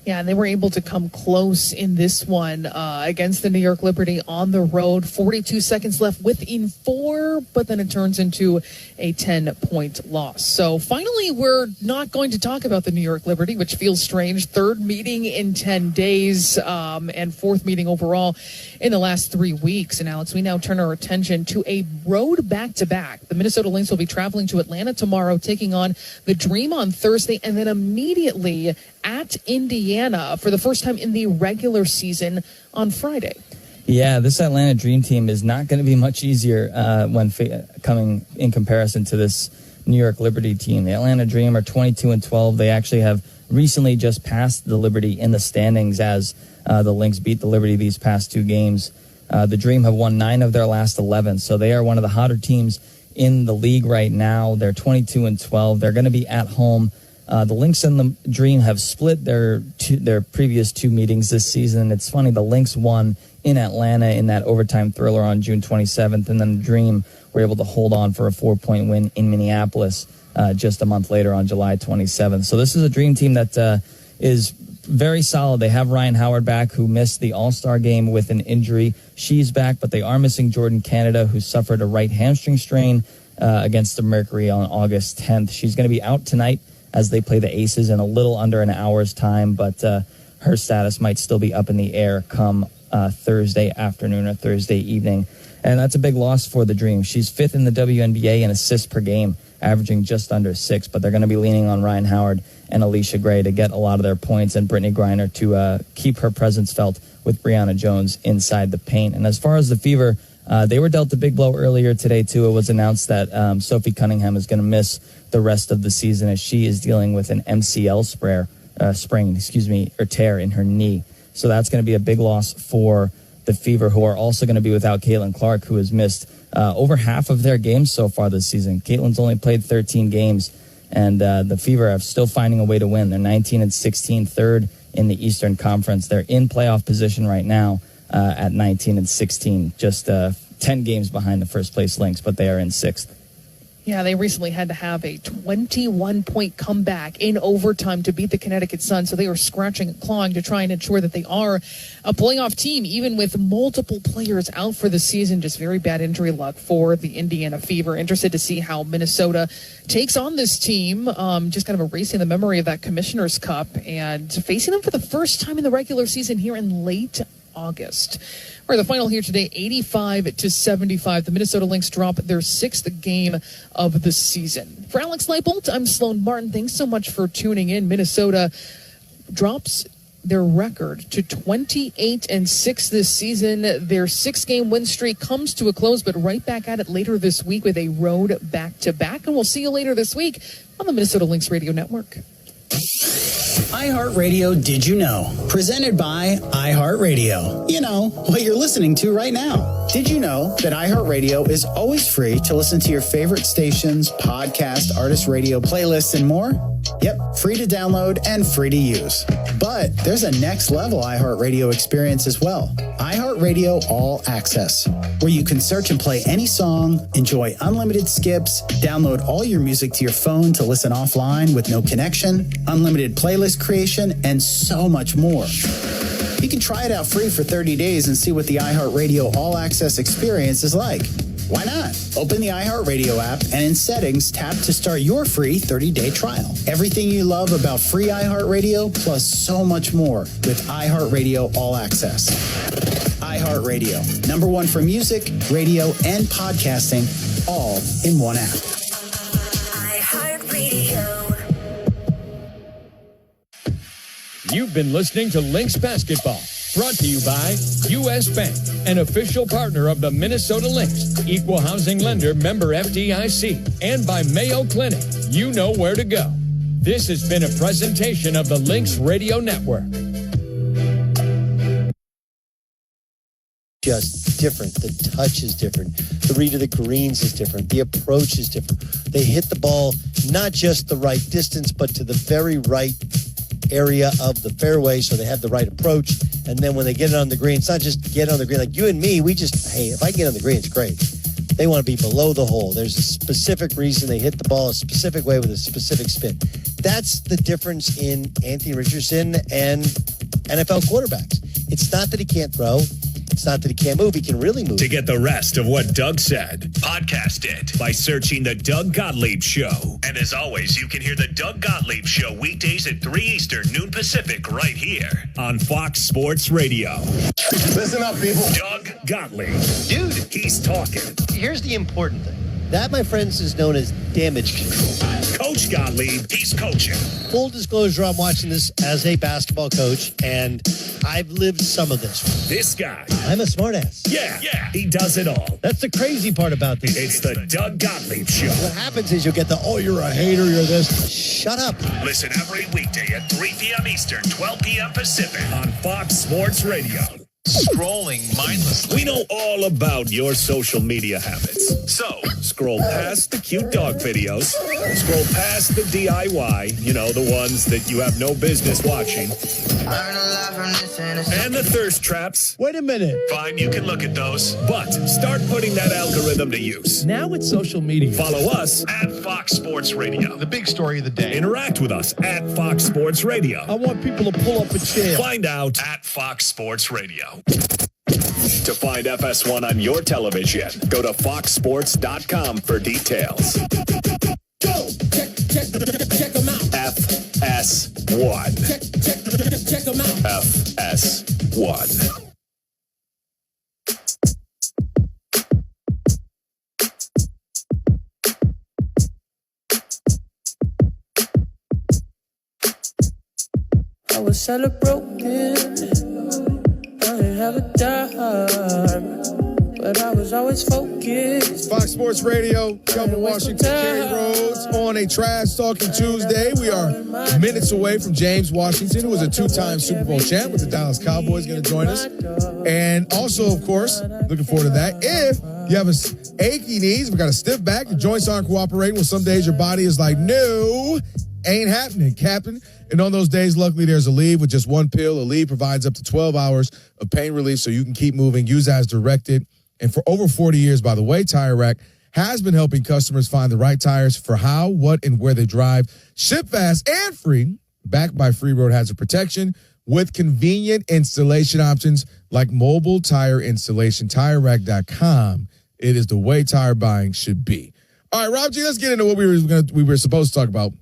Yeah, and they were able to come close in this one against the New York Liberty on the road. 42 seconds left within 4, but then it turns into a 10-point loss. So finally, we're not going to talk about the New York Liberty, which feels strange. Third meeting in 10 days and fourth meeting overall in the last 3 weeks. And Alex, we now turn our attention to a road back-to-back. The Minnesota Lynx will be traveling to Atlanta tomorrow, taking on the Dream on Thursday, and then immediately at Indiana for the first time in the regular season on Friday. Yeah, this Atlanta Dream team is not going to be much easier when coming in comparison to this New York Liberty team. The Atlanta Dream are 22-12. They actually have recently just passed the Liberty in the standings as the Lynx beat the Liberty these past 2 games. The Dream have won 9 of their last 11, so they are one of the hotter teams in the league right now. They're 22-12. They're going to be at home. The Lynx and the Dream have split their previous 2 meetings this season. It's funny, the Lynx won in Atlanta in that overtime thriller on June 27th, and then the Dream were able to hold on for a 4-point win in Minneapolis just a month later on July 27th. So this is a Dream team that is very solid. They have Ryan Howard back, who missed the All-Star game with an injury. She's back, but they are missing Jordan Canada, who suffered a right hamstring strain against the Mercury on August 10th. She's going to be out tonight as they play the Aces in a little under an hour's time, but her status might still be up in the air come Thursday afternoon or Thursday evening. And that's a big loss for the Dream. She's 5th in the WNBA in assists per game, averaging just under 6, but they're going to be leaning on Ryan Howard and Alicia Gray to get a lot of their points, and Brittany Griner to keep her presence felt with Brianna Jones inside the paint. And as far as the Fever, they were dealt a big blow earlier today, too. It was announced that Sophie Cunningham is going to miss the rest of the season as she is dealing with an MCL sprain, or tear in her knee. So that's going to be a big loss for the Fever, who are also going to be without Caitlin Clark, who has missed over half of their games so far this season. Caitlin's only played 13 games, and the Fever are still finding a way to win. They're 19-16, third in the Eastern Conference. They're in playoff position right now at 19-16, just 10 games behind the first place Lynx, but they are in 6th. Yeah, they recently had to have a 21-point comeback in overtime to beat the Connecticut Sun, so they are scratching and clawing to try and ensure that they are a playoff team, even with multiple players out for the season. Just very bad injury luck for the Indiana Fever. Interested to see how Minnesota takes on this team, just kind of erasing the memory of that Commissioner's Cup and facing them for the first time in the regular season here in late August. All right, the final here today, 85-75. The Minnesota Lynx drop their 6th game of the season. For Alex Leibold, I'm Sloan Martin. Thanks so much for tuning in. Minnesota drops their record to 28-6 this season. Their 6-game win streak comes to a close, but right back at it later this week with a road back-to-back. And we'll see you later this week on the Minnesota Lynx Radio Network. iHeartRadio Did You Know? Presented by iHeartRadio. You know, what you're listening to right now. Did you know that iHeartRadio is always free to listen to your favorite stations, podcast, artist radio playlists, and more? Yep, free to download and free to use. But there's a next level iHeartRadio experience as well. iHeartRadio All Access, where you can search and play any song, enjoy unlimited skips, download all your music to your phone to listen offline with no connection, unlimited playlist creation, and so much more. You can try it out free for 30 days and see what the iHeartRadio All Access experience is like. Why not? Open the iHeartRadio app and in settings, tap to start your free 30-day trial. Everything you love about free iHeartRadio plus so much more with iHeartRadio All Access. iHeartRadio, #1 for music, radio, and podcasting, all in one app. You've been listening to Lynx Basketball, brought to you by U.S. Bank, an official partner of the Minnesota Lynx, equal housing lender, member FDIC, and by Mayo Clinic. You know where to go. This has been a presentation of the Lynx Radio Network. Just different. The touch is different. The read of the greens is different. The approach is different. They hit the ball not just the right distance, but to the very right area of the fairway, so they have the right approach. And then when they get it on the green, it's not just get on the green. Like you and me, we just, hey, if I get on the green, it's great. They want to be below the hole. There's a specific reason they hit the ball a specific way with a specific spin. That's the difference in Anthony Richardson and NFL quarterbacks. It's not that he can't throw. It's not that he can't move. He can really move. To get the rest of what Doug said, podcast it by searching The Doug Gottlieb Show. And as always, you can hear The Doug Gottlieb Show weekdays at 3 Eastern, noon Pacific, right here on Fox Sports Radio. Listen up, people. Doug Gottlieb. Dude, he's talking. Here's the important thing. That, my friends, is known as damage control. Coach Gottlieb, he's coaching. Full disclosure, I'm watching this as a basketball coach, and I've lived some of this. This guy. I'm a smartass. Yeah, he does it all. That's the crazy part about this. It's the Doug Gottlieb Show. What happens is you'll get the, oh, you're a hater, you're this. Shut up. Listen every weekday at 3 p.m. Eastern, 12 p.m. Pacific on Fox Sports Radio. Scrolling mindlessly. We know all about your social media habits. So, scroll past the cute dog videos. Scroll past the DIY, you know, the ones that you have no business watching. And the thirst traps. Wait a minute. Fine, you can look at those. But start putting that algorithm to use. Now it's social media. Follow us at Fox Sports Radio. The big story of the day. Interact with us at Fox Sports Radio. I want people to pull up a chair. Find out at Fox Sports Radio. To find FS1 on your television, go to foxsports.com for details. Go! Check them out. FS1. Check them out. FS1. I was celebrating. I didn't have a dime, but I was always focused. Fox Sports Radio, Kelvin Washington, Kerry Rhodes on a Trash Talking Tuesday. We are minutes away from James Washington, who is a two-time Super Bowl champ with the Dallas Cowboys, going to join us. And also, of course, looking forward to that. If you have achy knees, we got a stiff back, the joints aren't cooperating. Well, some days your body is like, no, ain't happening, Captain. And on those days, luckily, there's Aleve with just one pill. Aleve provides up to 12 hours of pain relief so you can keep moving. Use as directed. And for over 40 years, by the way, Tire Rack has been helping customers find the right tires for how, what, and where they drive. Ship fast and free, backed by free road hazard protection with convenient installation options like mobile tire installation. TireRack.com. It is the way tire buying should be. All right, Rob G, let's get into what we were supposed to talk about.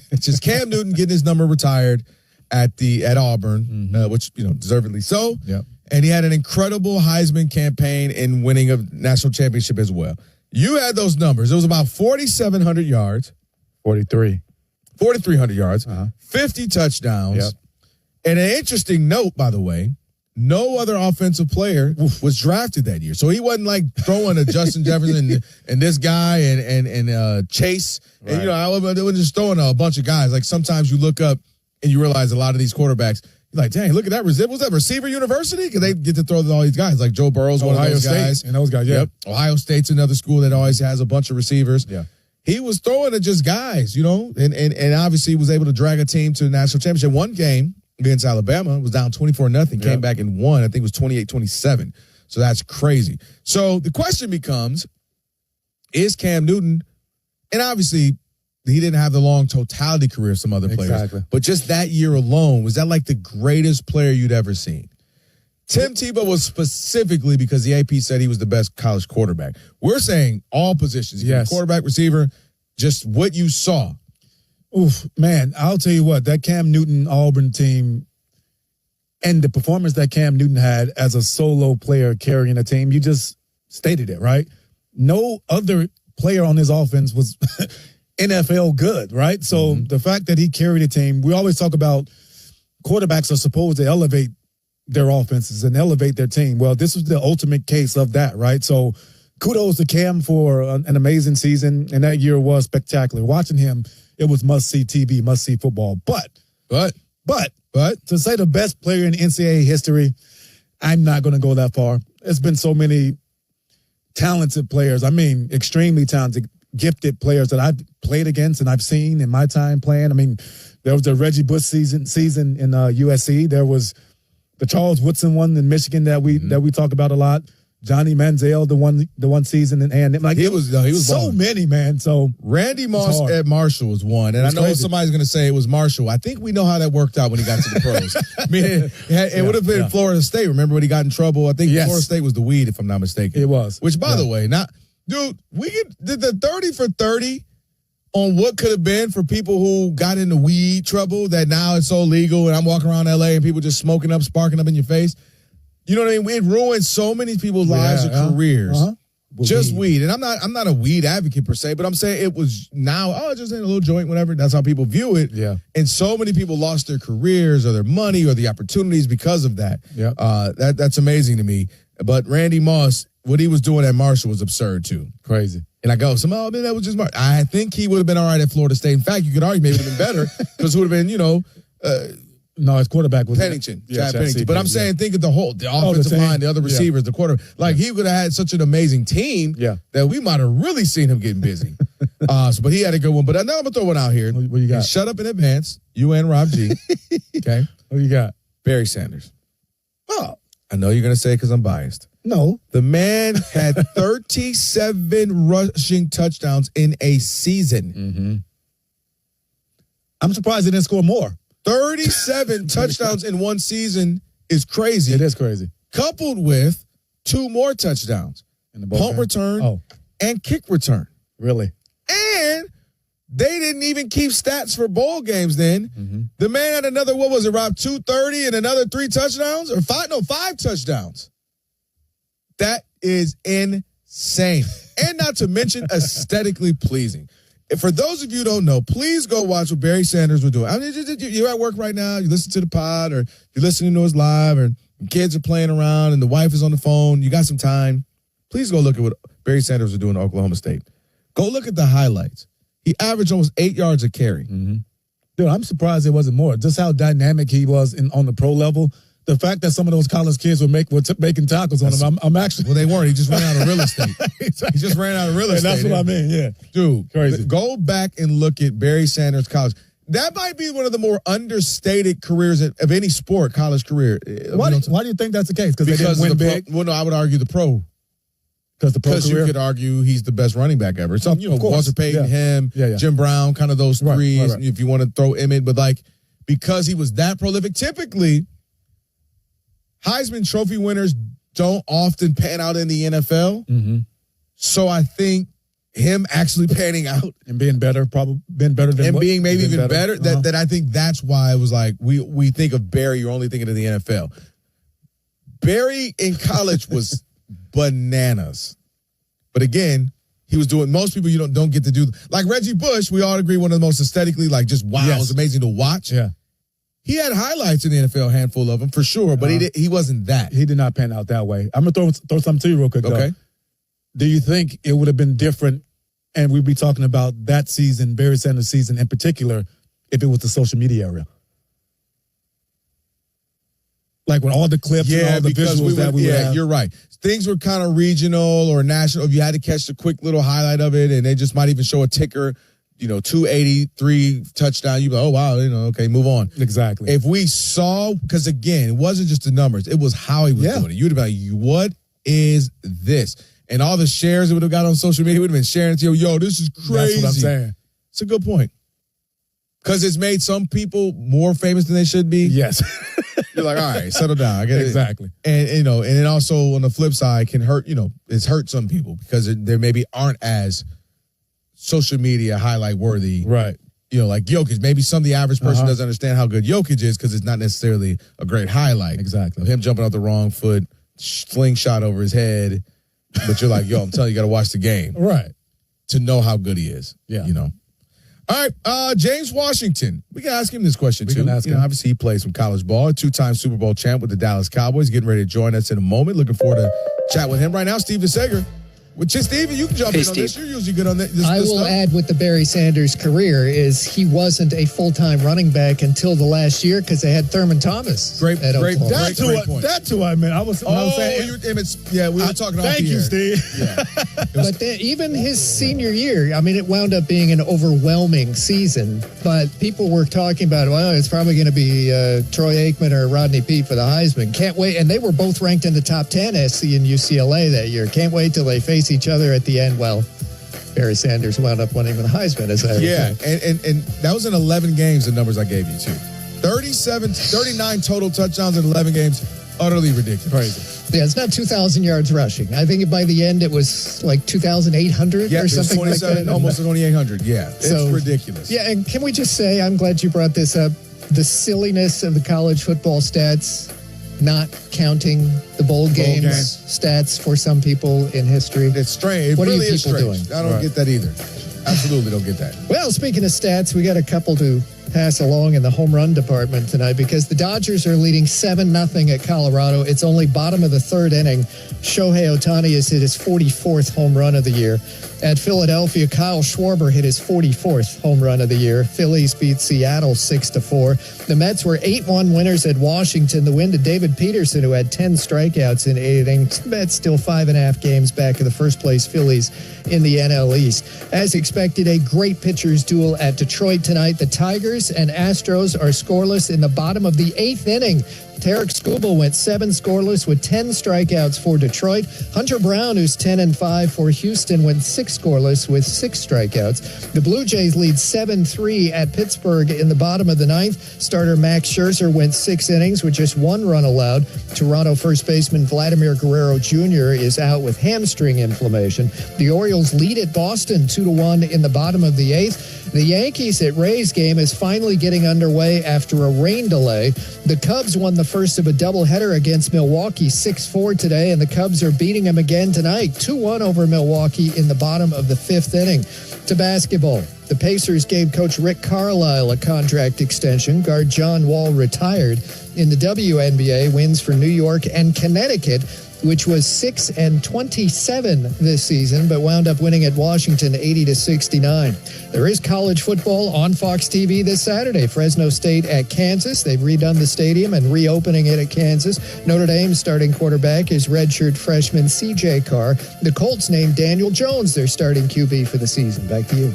It's just Cam Newton getting his number retired at Auburn, which, deservedly so. Yep. And he had an incredible Heisman campaign in winning a national championship as well. You had those numbers. It was about 4,700 yards. 4,300 yards. 50 touchdowns. Yep. And an interesting note, by the way, no other offensive player was drafted that year. So he wasn't like throwing a Justin Jefferson and this guy and Chase. Right. And, I wasn't just throwing a bunch of guys. Like sometimes you look up and you realize a lot of these quarterbacks, You're like, dang, look at that. Was that Receiver University? Because they get to throw to all these guys. Like Joe Burrow's one of Ohio those State guys. and those guys, yeah. Yep. Ohio State's another school that always has a bunch of receivers. Yeah. He was throwing to just guys, you know, and obviously was able to drag a team to the national championship. One game against Alabama was down 24-0, came back and won. I think it was 28-27. So that's crazy. So the question becomes, is Cam Newton, and obviously he didn't have the long totality career of some other players, Exactly. but just that year alone, was that like the greatest player you'd ever seen? Tim Tebow was specifically because the AP said he was the best college quarterback. We're saying all positions, Yes. quarterback, receiver, just what you saw. Oof, man, I'll tell you what, that Cam Newton Auburn team and the performance that Cam Newton had as a solo player carrying a team, you just stated it, right? No other player on his offense was NFL good, right? So the fact that he carried a team, we always talk about quarterbacks are supposed to elevate their offenses and elevate their team. Well, this was the ultimate case of that, right? So kudos to Cam for an amazing season, and that year was spectacular. Watching him, it was must-see TV, must-see football. But to say the best player in NCAA history, I'm not going to go that far. There's been so many talented players. I mean, extremely talented, gifted players that I've played against and I've seen in my time playing. I mean, there was the Reggie Bush season in USC. There was the Charles Woodson one in Michigan that we talk about a lot. Johnny Manziel, the one season in A&M. Like He was so balling. Many, man. So Randy Moss at Marshall was one, and I know somebody's going to say it was Marshall. I think we know how that worked out when he got to the pros. I mean, it would have been Florida State. Remember when he got in trouble? I think Florida State was the weed, if I'm not mistaken. It was. Which, by the way, we did the 30 for 30 on what could have been for people who got into weed trouble that now it's so legal, and I'm walking around LA and people just smoking up, sparking up in your face. You know what I mean? It ruined so many people's lives and careers. Just weed. And I'm not a weed advocate per se, but I'm saying it was now, just in a little joint, whatever. That's how people view it. Yeah. And so many people lost their careers or their money or the opportunities because of that. Yeah. That's amazing to me. But Randy Moss, what he was doing at Marshall was absurd too. Crazy. And I go, man, that was just Marshall. I think he would have been all right at Florida State. In fact, you could argue maybe it would have been better because it would have been, no, his quarterback was Pennington. Yeah, Chad Pennington. But I'm saying, think of the offensive team. line, the other receivers, the quarter. Like, he could have had such an amazing team that we might have really seen him getting busy. But he had a good one. But now I'm going to throw one out here. What you got? Shut up in advance. You and Rob G. Okay? What you got? Barry Sanders. Oh. I know you're going to say because I'm biased. No. The man had 37 rushing touchdowns in a season. Mm-hmm. I'm surprised he didn't score more. 37 touchdowns in one season is crazy. It is crazy. Coupled with 2 more touchdowns. In the punt return and kick return. Really? And they didn't even keep stats for bowl games then. Mm-hmm. The man had another, what was it, Rob, 230 and another 3 touchdowns? Or 5 touchdowns. That is insane. And not to mention aesthetically pleasing. For those of you who don't know, please go watch what Barry Sanders was doing. I mean, you're at work right now, you listen to the pod, or you're listening to us live, or kids are playing around, and the wife is on the phone, you got some time. Please go look at what Barry Sanders was doing at Oklahoma State. Go look at the highlights. He averaged almost 8 yards a carry. Mm-hmm. Dude, I'm surprised it wasn't more. Just how dynamic he was on the pro level. The fact that some of those college kids were making tackles on him, I'm actually... Well, they weren't. He just ran out of real estate. He just ran out of real estate. That's what I mean, yeah. Dude, crazy. Go back and look at Barry Sanders' college. That might be one of the more understated careers of any sport, college career. Why do you think that's the case? Because they didn't win big? Well, no, I would argue the pro. Because you could argue he's the best running back ever. So, Walter Payton, Jim Brown, kind of those threes, right. If you want to throw Emmett. But, because he was that prolific, typically, Heisman Trophy winners don't often pan out in the NFL. Mm-hmm. So I think him actually panning out and being better, probably been better than and being maybe even better. That I think that's why it was like we think of Barry, you're only thinking of the NFL. Barry in college was bananas, but again, he was doing most people you don't get to do like Reggie Bush. We all agree one of the most aesthetically just wow, it was amazing to watch. Yeah. He had highlights in the NFL, a handful of them for sure, but he wasn't that. He did not pan out that way. I'm gonna throw something to you real quick. Okay. Though. Do you think it would have been different, and we'd be talking about that season, Barry Sanders' season in particular, if it was the social media era? Like with all the clips and all the visuals that we would have. You're right. Things were kind of regional or national. If you had to catch a quick little highlight of it, and they just might even show a ticker, 283 touchdown. You go, oh, wow, okay, move on. Exactly. If we saw, because again, it wasn't just the numbers, it was how he was doing it. You'd be like, what is this? And all the shares it would have got on social media would have been sharing it to you. Yo, this is crazy. That's what I'm saying. It's a good point. Because it's made some people more famous than they should be. Yes. You're like, all right, settle down. I get it. Exactly. And and it also on the flip side can hurt, it's hurt some people because they maybe aren't as social media highlight worthy. Right. Like Jokic. Maybe the average person doesn't understand how good Jokic is because it's not necessarily a great highlight. Exactly. Him jumping off the wrong foot, slingshot over his head. But you're like, yo, I'm telling you, you got to watch the game. Right. To know how good he is. Yeah. All right, James Washington. We can ask him this question, too. Ask him. Obviously, he plays some college ball, two-time Super Bowl champ with the Dallas Cowboys, getting ready to join us in a moment. Looking forward to chat with him right now. Steven Sager. Steven, you can jump in on this. You're usually good on this I will stuff. add with the Barry Sanders career is he wasn't a full-time running back until the last year because they had Thurman Thomas. Great point. That's who I meant. I was saying. We were talking off Thank you, Steve. Yeah. But then, even his senior year, it wound up being an overwhelming season. But people were talking about, well, it's probably going to be Troy Aikman or Rodney Peete for the Heisman. Can't wait. And they were both ranked in the top 10, SC and UCLA that year. Can't wait till they face each other at the end. Well, Barry Sanders wound up winning the Heisman, as I recall. And that was in 11 games, the numbers I gave you, too. 39 total touchdowns in 11 games. Utterly ridiculous. Crazy. Yeah, it's not 2,000 yards rushing. I think by the end it was like 2,800 or something like that. Almost 2,800. Yeah, it's ridiculous. Yeah, and can we just say, I'm glad you brought this up, the silliness of the college football stats, not counting the bowl games stats for some people in history. It's strange. What really are you people doing? I don't get that either. Absolutely don't get that. Well, speaking of stats, we got a couple to pass along in the home run department tonight because the Dodgers are leading 7-0 at Colorado. It's only bottom of the third inning. Shohei Ohtani has hit his 44th home run of the year. At Philadelphia, Kyle Schwarber hit his 44th home run of the year. Phillies beat Seattle 6-4. The Mets were 8-1 winners at Washington. The win to David Peterson, who had 10 strikeouts in 8 innings. The Mets still 5.5 games back of the first-place Phillies in the NL East. As expected, a great pitchers duel at Detroit tonight. The Tigers and Astros are scoreless in the bottom of the 8th inning. Tarek Skubal went 7 scoreless with 10 strikeouts for Detroit. Hunter Brown, who's 10-5 for Houston, went 6 scoreless with 6 strikeouts. The Blue Jays lead 7-3 at Pittsburgh in the bottom of the 9th. Starter Max Scherzer went 6 innings with just 1 run allowed. Toronto first baseman Vladimir Guerrero Jr. is out with hamstring inflammation. The Orioles lead at Boston 2-1 in the bottom of the 8th. The Yankees at Rays game is finally getting underway after a rain delay. The Cubs won the first of a doubleheader against Milwaukee 6-4 today, and the Cubs are beating them again tonight 2-1 over Milwaukee in the bottom of the 5th inning. To basketball, the Pacers gave Coach Rick Carlisle a contract extension. Guard John Wall retired. In the WNBA, wins for New York and Connecticut, which was 6-27 this season, but wound up winning at Washington 80-69. There is college football on Fox TV this Saturday. Fresno State at Kansas. They've redone the stadium and reopening it at Kansas. Notre Dame's starting quarterback is redshirt freshman C.J. Carr. The Colts named Daniel Jones their starting QB for the season. Back to you.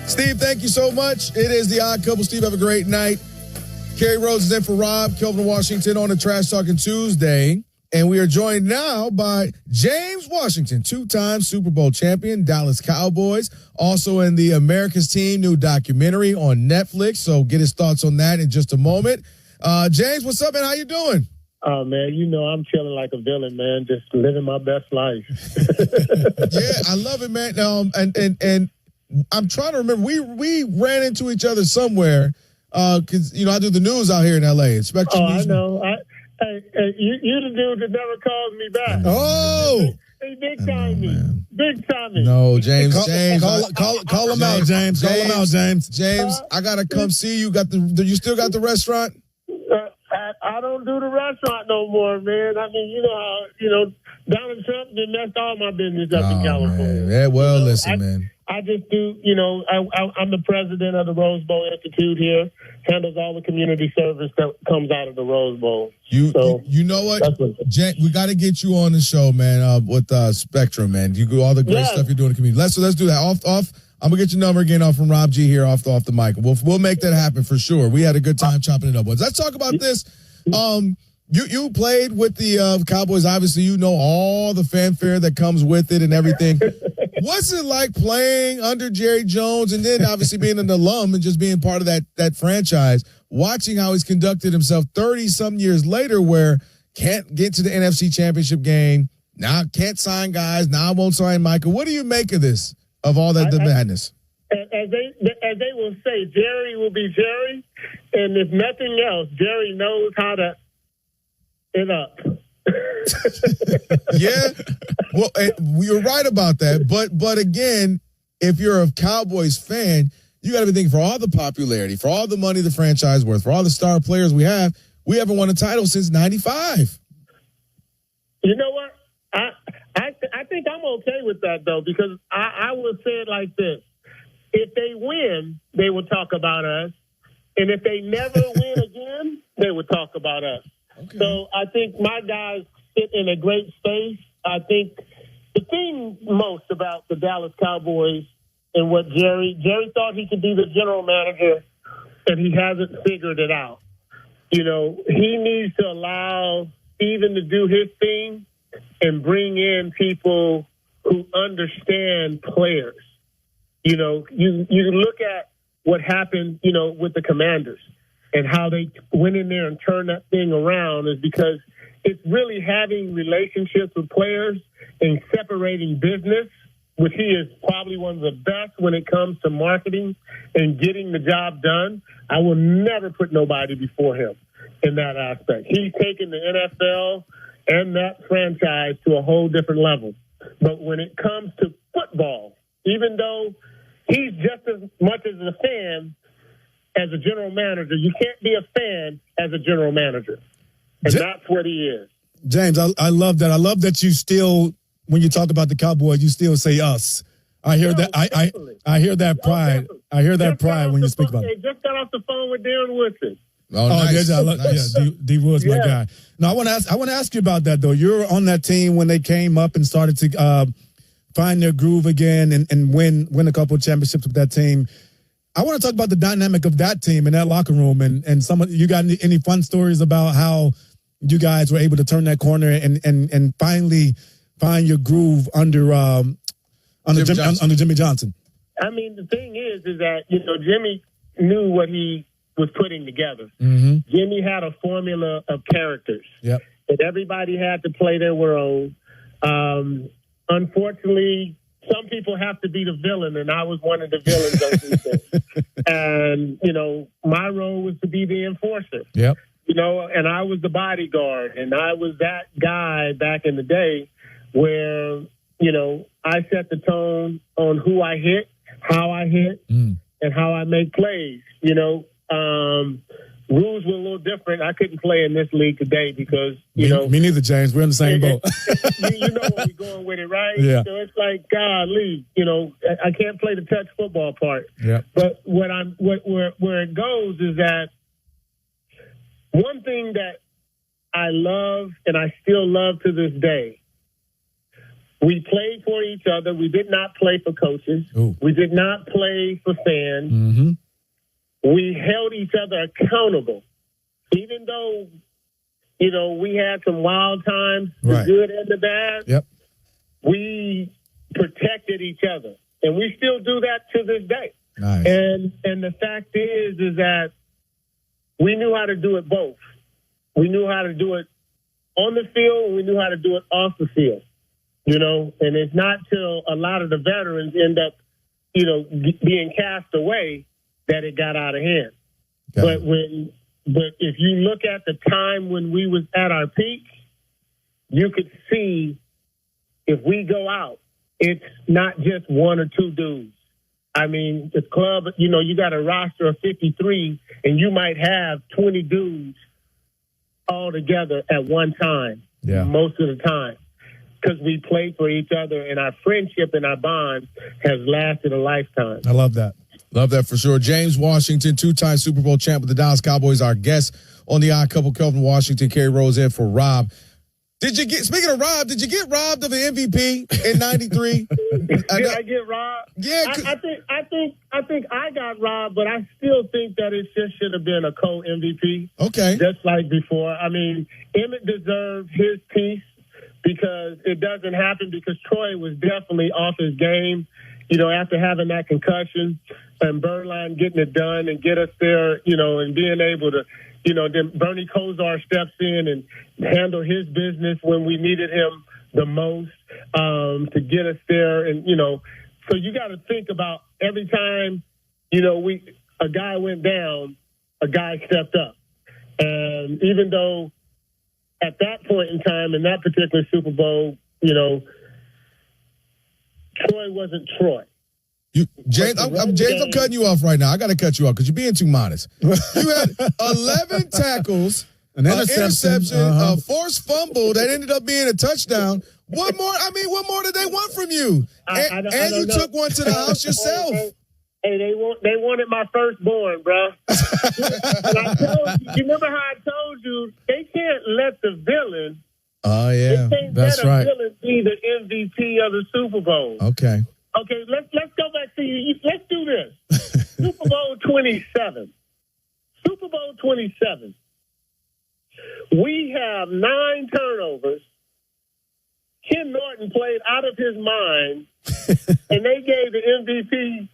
Steve, thank you so much. It is The Odd Couple. Steve, have a great night. Kerry Rhodes is in for Rob. Kelvin Washington on a Trash Talking Tuesday. And we are joined now by James Washington, 2-time Super Bowl champion, Dallas Cowboys, also in the America's Team new documentary on Netflix. So get his thoughts on that in just a moment. James, what's up, man? How you doing? Oh, man, I'm feeling like a villain, man, just living my best life. Yeah, I love it, man. And I'm trying to remember, we ran into each other somewhere because, I do the news out here in L.A. Spectrum News. I know. Hey, you the dude that never calls me back. Oh! He big time me. Big time me. No, James. Call him out, James. Call him out, James. James, I gotta come see you. You still got the restaurant? I don't do the restaurant no more, man. I mean, you know how Donald Trump messed all my business up in California. Man. Yeah, well, listen, man. I just do, I'm the president of the Rose Bowl Institute here, handles all the community service that comes out of the Rose Bowl. You know what? We got to get you on the show, man, with Spectrum, man. You do all the great stuff you're doing in the community. Let's do that. Off. I'm going to get your number again off from Rob G here off the mic. We'll make that happen for sure. We had a good time chopping it up. Let's talk about this. You played with the Cowboys. Obviously, you know all the fanfare that comes with it and everything. What's it like playing under Jerry Jones and then obviously being an alum and just being part of that franchise, watching how he's conducted himself 30-some years later where can't get to the NFC Championship game, now can't sign guys, now won't sign Michael. What do you make of this, of all that the madness? As they will say, Jerry will be Jerry, and if nothing else, Jerry knows how to it up. Yeah, well, you're right about that. But again, if you're a Cowboys fan, you got to be thinking for all the popularity, for all the money the franchise worth, for all the star players we haven't won a title since '95. You know what? I think I'm okay with that though, because I will say it like this: if they win, they will talk about us, and if they never win again, they will talk about us. Okay. So I think my guys sit in a great space. I think the thing most about the Dallas Cowboys and what Jerry thought he could be the general manager, and he hasn't figured it out. He needs to allow Steven to do his thing and bring in people who understand players. You look at what happened, with the Commanders. And how they went in there and turned that thing around is because it's really having relationships with players and separating business, which he is probably one of the best when it comes to marketing and getting the job done. I will never put nobody before him in that aspect. He's taken the NFL and that franchise to a whole different level. But when it comes to football, even though he's just as much as a fan as a general manager, you can't be a fan as a general manager. And that's what he is. James, I love that. I love that you still, when you talk about the Cowboys, you still say us. I hear that. I hear that pride. I hear that pride when you speak about it. Just got off the phone with Darren Woodson. Oh, nice. Nice. Yeah, D Wood's my guy. Now I want to ask you about that though. You're on that team when they came up and started to find their groove again and win a couple of championships with that team. I want to talk about the dynamic of that team and that locker room and some of you got any fun stories about how you guys were able to turn that corner and finally find your groove under Jimmy Johnson. I mean, the thing is that Jimmy knew what he was putting together. Mm-hmm. Jimmy had a formula of characters. Yep. And everybody had to play their role. Unfortunately, some people have to be the villain, and I was one of the villains of these things. And, my role was to be the enforcer. Yep. And I was the bodyguard, and I was that guy back in the day where, I set the tone on who I hit, how I hit, and how I make plays. Rules were a little different. I couldn't play in this league today because, me neither, James. We're in the same boat. You know where we're going with it, right? Yeah. So it's like, golly, I can't play the touch football part. Yeah. But where it goes is that one thing that I love and I still love to this day, we played for each other. We did not play for coaches. Ooh. We did not play for fans. Mm-hmm. We held each other accountable, even though, we had some wild times, the good and the bad. Yep. We protected each other, and we still do that to this day. Nice. And the fact is that we knew how to do it both. We knew how to do it on the field, and we knew how to do it off the field. And it's not till a lot of the veterans end up, being cast away that it got out of hand. Okay. But if you look at the time when we was at our peak, you could see if we go out, it's not just one or two dudes. I mean, the club, you got a roster of 53 and you might have 20 dudes all together at one time, most of the time. because we played for each other, and our friendship and our bond has lasted a lifetime. I love that. Love that for sure. James Washington, two-time Super Bowl champ with the Dallas Cowboys, our guest on the Odd Couple. Kelvin Washington, Kerry Rose in for Rob. Speaking of Rob, did you get robbed of an MVP in '93? Did I get robbed? Yeah, I think I got robbed, but I still think that it just should have been a co-MVP. Okay, just like before. I mean, Emmett deserved his piece because it doesn't happen because Troy was definitely off his game. You know, after having that concussion and Bernline getting it done and get us there, you know, and being able to. You know, then Bernie Kosar steps in and handle his business when we needed him the most to get us there. And, you know, so you got to think about every time, you know, a guy went down, a guy stepped up. And even though at that point in time, in that particular Super Bowl, you know, Troy wasn't Troy. James, I'm cutting you off right now. I got to cut you off because you're being too modest. You had 11 tackles, an interception, a forced fumble that ended up being a touchdown. What more? I mean, what more did they want from you? And you took one to the house yourself. Hey, they wanted my firstborn, bro. And I told you remember how I told you they can't let the villain. Oh yeah, that's right. Villain be the MVP of the Super Bowl. Okay. Okay, let's go back to you. Let's do this. Super Bowl 27. Super Bowl 27. We have 9 turnovers. Ken Norton played out of his mind, and they gave the MVP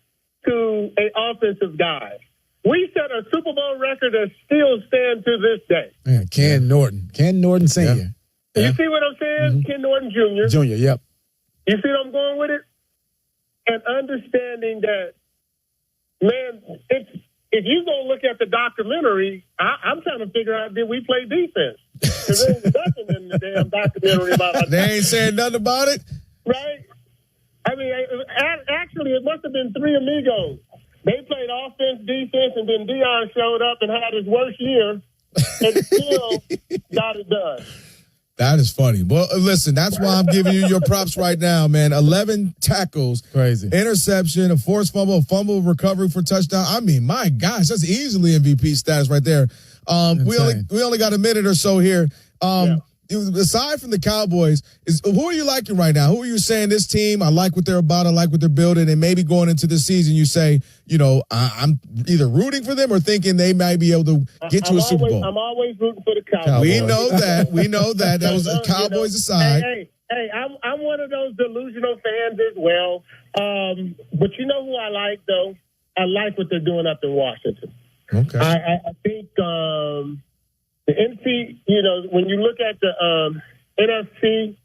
to an offensive guy. We set a Super Bowl record that still stands to this day. Man, Ken Norton Sr. Yeah. You see what I'm saying? Mm-hmm. Ken Norton Jr. Jr., yep. You see what I'm going with it? And understanding that, man, if you go look at the documentary, I'm trying to figure out, did we play defense? Because there's nothing in the damn documentary about it. They ain't saying nothing about it? Right? I mean, actually, it must have been 3 amigos. They played offense, defense, and then Deion showed up and had his worst year and still got it done. That is funny. Well, listen, that's why I'm giving you your props right now, man. 11 tackles. Crazy. Interception, a forced fumble, a fumble recovery for touchdown. I mean, my gosh, that's easily MVP status right there. We only got a minute or so here. Aside from the Cowboys, who are you liking right now? Who are you saying this team, I like what they're about, I like what they're building, and maybe going into the season you say, you know, I'm either rooting for them or thinking they might be able to get to a Super Bowl? I'm always rooting for the Cowboys. We know that. We know that. That was Cowboys aside. Hey, I'm one of those delusional fans as well. But you know who I like, though? I like what they're doing up in Washington. Okay. I think the NFC, you know, when you look at the NFC,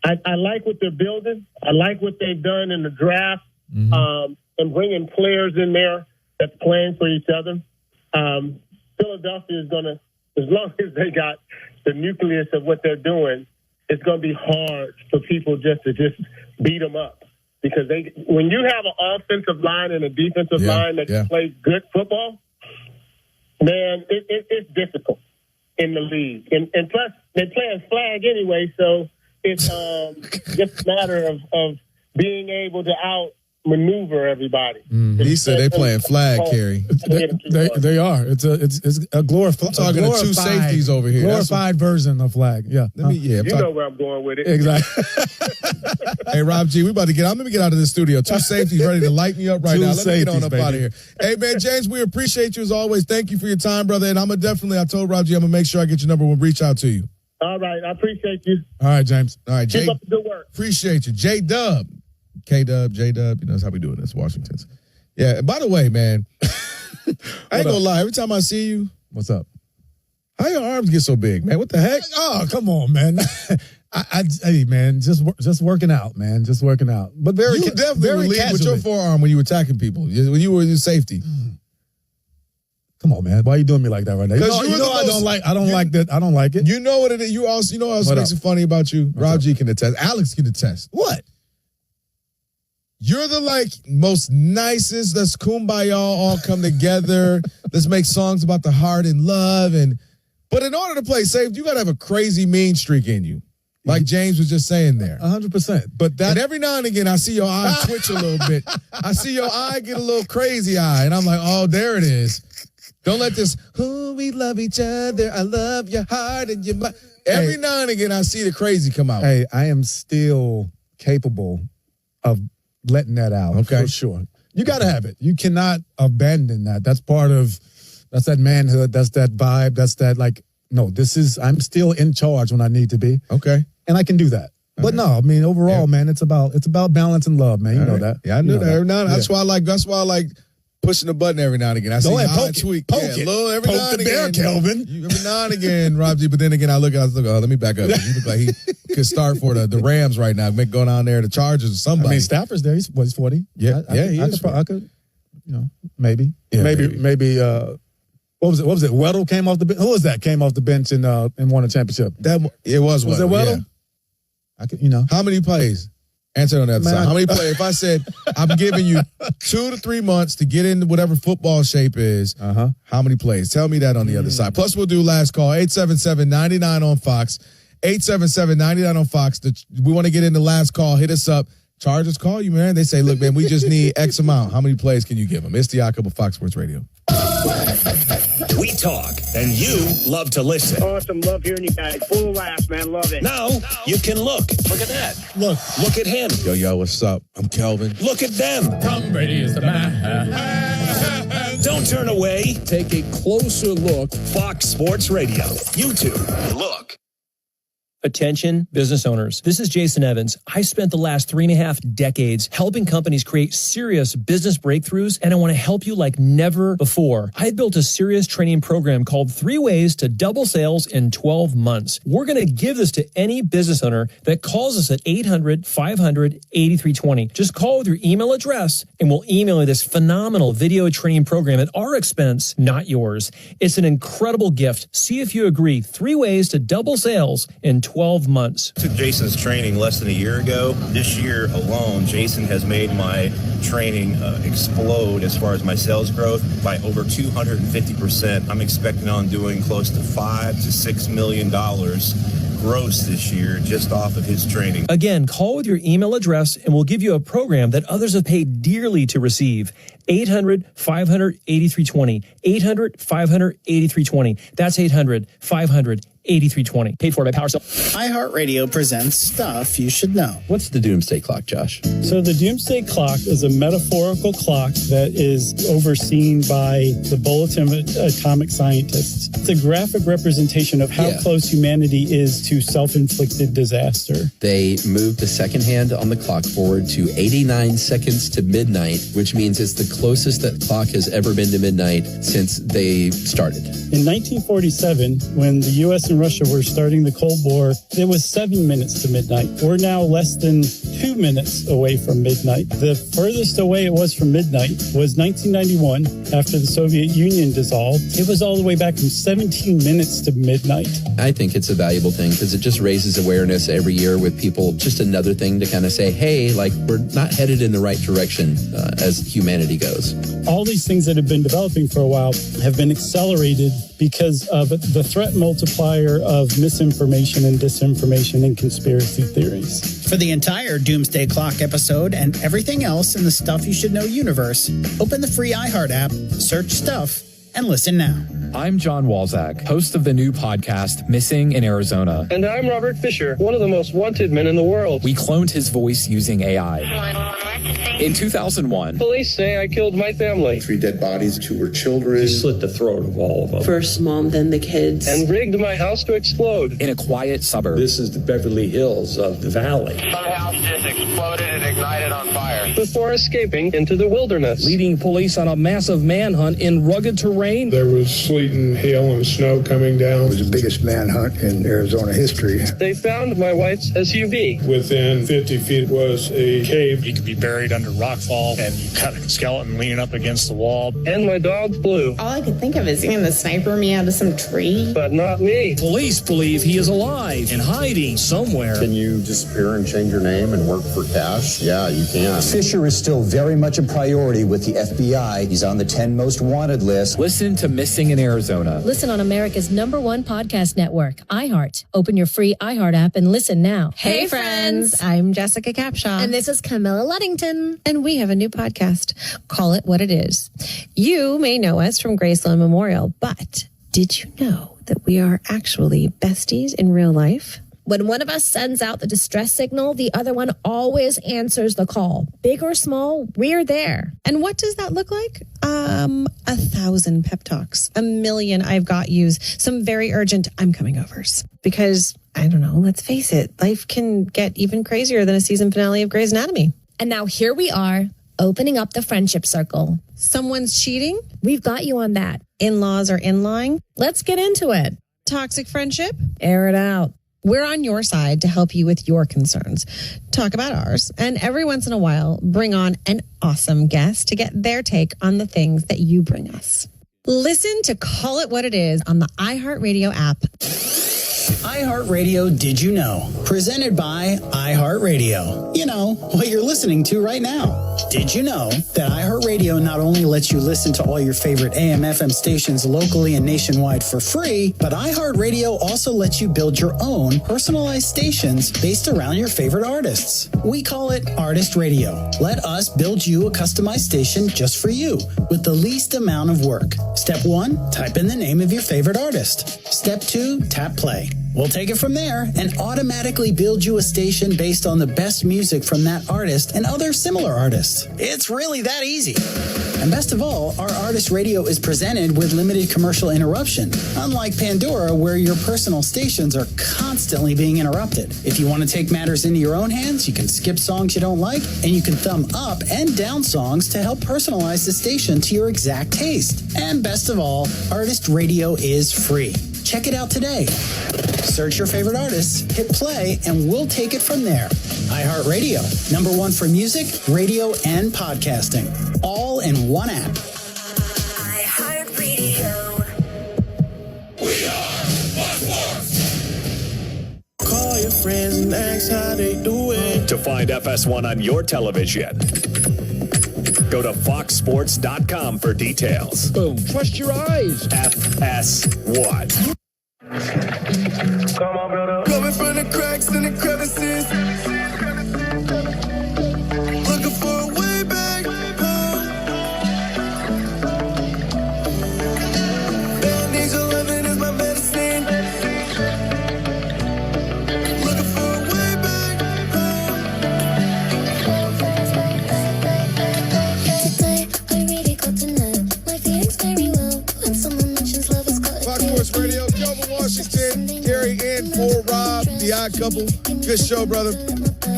I like what they're building. I like what they've done in the draft and bringing players in there that's playing for each other. Philadelphia is going to, as long as they got the nucleus of what they're doing, it's going to be hard for people just to beat them up. Because when you have an offensive line and a defensive line that plays good football, man, it's difficult in the league. And plus, they play a flag anyway, so it's just a matter of being able to outmaneuver everybody. He said they playing flag, Kerry. They are. It's a glorified. I'm talking to 2 safeties over here. Glorified version of flag. Yeah. You know where I'm going with it. Exactly. Hey, Rob G, let me get out of the studio. 2 safeties ready to light me up right now. Let me get on up out of here. Hey, man, James, we appreciate you as always. Thank you for your time, brother. And I told Rob G, I'm going to make sure I get your number. We'll reach out to you. All right. I appreciate you. All right, James. All right, Keep up the good work. Appreciate you. J-Dub. K-Dub, J-Dub, you know, that's how we do it. That's Washington's. Yeah, by the way, man, I ain't gonna lie. Every time I see you, what's up? How your arms get so big, man? What the heck? Oh, come on, man. Hey, man, just working out, man. Just working out. But you definitely were leading with your forearm when you were attacking people, when you were in safety. Come on, man. Why are you doing me like that right now? You know I don't like that. I don't like it. You know what it is. You know what else makes it funny about you? Rob G can attest. Alex can attest. What? You're the most nicest. Let's kumbaya, all come together. Let's make songs about the heart and love. But in order to play safe, you got to have a crazy mean streak in you. Like James was just saying there. 100%. But that and every now and again, I see your eye twitch a little bit. I see your eye get a little crazy eye, and I'm like, oh, there it is. Don't let this, we love each other. I love your heart and your mind. Every now and again, I see the crazy come out. Hey, I am still capable of letting that out. Okay. For sure. You got to have it. You cannot abandon that. That's that manhood. That's that vibe. That's that I'm still in charge when I need to be. Okay. And I can do that. But no, I mean, overall, man, it's about balance and love, man. You know that. Yeah, I knew that. Every now and then. That's why I like pushing the button every now and again. I see how tweak. Poke it. Every now and again. Kelvin. Every now and again, Rob G. But then again, I look, oh, let me back up. He look like he could start for the Rams right now. Going down there, the Chargers or somebody. I mean, Stafford's there. He's 40. Yeah, he is. I could, maybe. Yeah, maybe. What was it? Weddle came off the bench. Who was that? Came off the bench and won a championship. It was Weddle. Was it Weddle? Yeah. I could, How many plays? Answer on the other side. How many plays? If I said I'm giving you 2 to 3 months to get into whatever football shape is, how many plays? Tell me that on the other side. Plus, we'll do last call 877-99 on Fox. 877-99 on Fox. We want to get into last call. Hit us up. Chargers call you, man. They say, look, man, we just need X amount. How many plays can you give them? It's the Jacob of Fox Sports Radio. We talk, and you love to listen. Awesome. Love hearing you guys. Full of laughs, man. Love it. Now you can look. Look at that. Look at him. Yo, what's up? I'm Kelvin. Look at them. Tom Brady is the man. Don't turn away. Take a closer look. Fox Sports Radio. YouTube. Look. Attention, business owners. This is Jason Evans. I spent the last 3.5 decades helping companies create serious business breakthroughs, and I want to help you like never before. I built a serious training program called 3 Ways to Double Sales in 12 Months. We're going to give this to any business owner that calls us at 800-500-8320. Just call with your email address, and we'll email you this phenomenal video training program at our expense, not yours. It's an incredible gift. See if you agree. 3 Ways to Double Sales in 12 months. Took Jason's training less than a year ago. This year alone, Jason has made my training explode as far as my sales growth by over 250%. I'm expecting on doing close to $5 to $6 million gross this year just off of his training. Again, call with your email address and we'll give you a program that others have paid dearly to receive. 800-500-8320. 800-500-8320. That's 800-500-8320. Paid for by PowerCell. iHeartRadio presents Stuff You Should Know. What's the Doomsday Clock, Josh? So the Doomsday Clock is a metaphorical clock that is overseen by the Bulletin of Atomic Scientists. It's a graphic representation of how close humanity is to self-inflicted disaster. They moved the second hand on the clock forward to 89 seconds to midnight, which means it's the closest that clock has ever been to midnight since they started. In 1947, when the U.S. and Russia were starting the Cold War, it was 7 minutes to midnight. We're now less than 2 minutes away from midnight. The furthest away it was from midnight was 1991, after the Soviet Union dissolved. It was all the way back from 17 minutes to midnight. I think it's a valuable thing because it just raises awareness every year with people. Just another thing to kind of say, hey, like we're not headed in the right direction as humanity goes. All these things that have been developing for a while have been accelerated because of the threat multiplier of misinformation and disinformation and conspiracy theories. For the entire Doomsday Clock episode and everything else in the Stuff You Should Know universe, open the free iHeart app, search Stuff, and listen now. I'm John Walzak, host of the new podcast, Missing in Arizona. And I'm Robert Fisher, one of the most wanted men in the world. We cloned his voice using AI. In 2001, police say I killed my family. 3 dead bodies, 2 were children. He slit the throat of all of them. First mom, then the kids. And rigged my house to explode. In a quiet suburb. This is the Beverly Hills of the valley. Some house just exploded and ignited on fire. Before escaping into the wilderness. Leading police on a massive manhunt in rugged terrain. There was sleet and hail and snow coming down. It was the biggest manhunt in Arizona history. They found my wife's SUV. Within 50 feet was a cave. You could be buried under rockfall, and you got a skeleton leaning up against the wall. And my dog Blue. All I could think of is going to sniper me out of some tree. But not me. Police believe he is alive and hiding somewhere. Can you disappear and change your name and work for cash? Yeah, you can. Fisher is still very much a priority with the FBI. He's on the 10 most wanted list. Listen Listen to Missing in Arizona. Listen on America's #1 podcast network, iHeart. Open your free iHeart app and listen now. Hey, friends. I'm Jessica Capshaw. And this is Camilla Luddington. And we have a new podcast. Call It What It Is. You may know us from Graceland Memorial, but did you know that we are actually besties in real life? When one of us sends out the distress signal, the other one always answers the call. Big or small, we're there. And what does that look like? 1,000 pep talks, 1,000,000 I've got yous, some very urgent I'm coming overs. Because, I don't know, let's face it, life can get even crazier than a season finale of Grey's Anatomy. And now here we are, opening up the friendship circle. Someone's cheating? We've got you on that. In-laws are in-lying? Let's get into it. Toxic friendship? Air it out. We're on your side to help you with your concerns. Talk about ours. And every once in a while, bring on an awesome guest to get their take on the things that you bring us. Listen to Call It What It Is on the iHeartRadio app. iHeartRadio Did You Know? Presented by iHeartRadio. You know, what you're listening to right now. Did you know that iHeartRadio not only lets you listen to all your favorite AM/FM stations locally and nationwide for free, but iHeartRadio also lets you build your own personalized stations based around your favorite artists. We call it Artist Radio. Let us build you a customized station just for you with the least amount of work. Step 1, type in the name of your favorite artist. Step 2, tap play. We'll take it from there and automatically build you a station based on the best music from that artist and other similar artists. It's really that easy. And best of all, our Artist Radio is presented with limited commercial interruption, unlike Pandora, where your personal stations are constantly being interrupted. If you want to take matters into your own hands, you can skip songs you don't like, and you can thumb up and down songs to help personalize the station to your exact taste. And best of all, Artist Radio is free. Check it out today. Search your favorite artists, hit play, and we'll take it from there. iHeartRadio, #1 for music, radio, and podcasting. All in one app. iHeartRadio. We are one force. Call your friends and ask how they doing. To find FS1 on your television, go to foxsports.com for details. Boom. Trust your eyes. FS1. Come on, brother. Coming from the cracks and the crevices. Looking for a way back home. Band-Aids 11 is my medicine. Looking for a way back home. Today, I really got to know my feelings very well. When someone mentions love, it's got Fox Sports Radio, Kelvin Washington, Gary in for Rob, the Odd Couple. Good show, brother.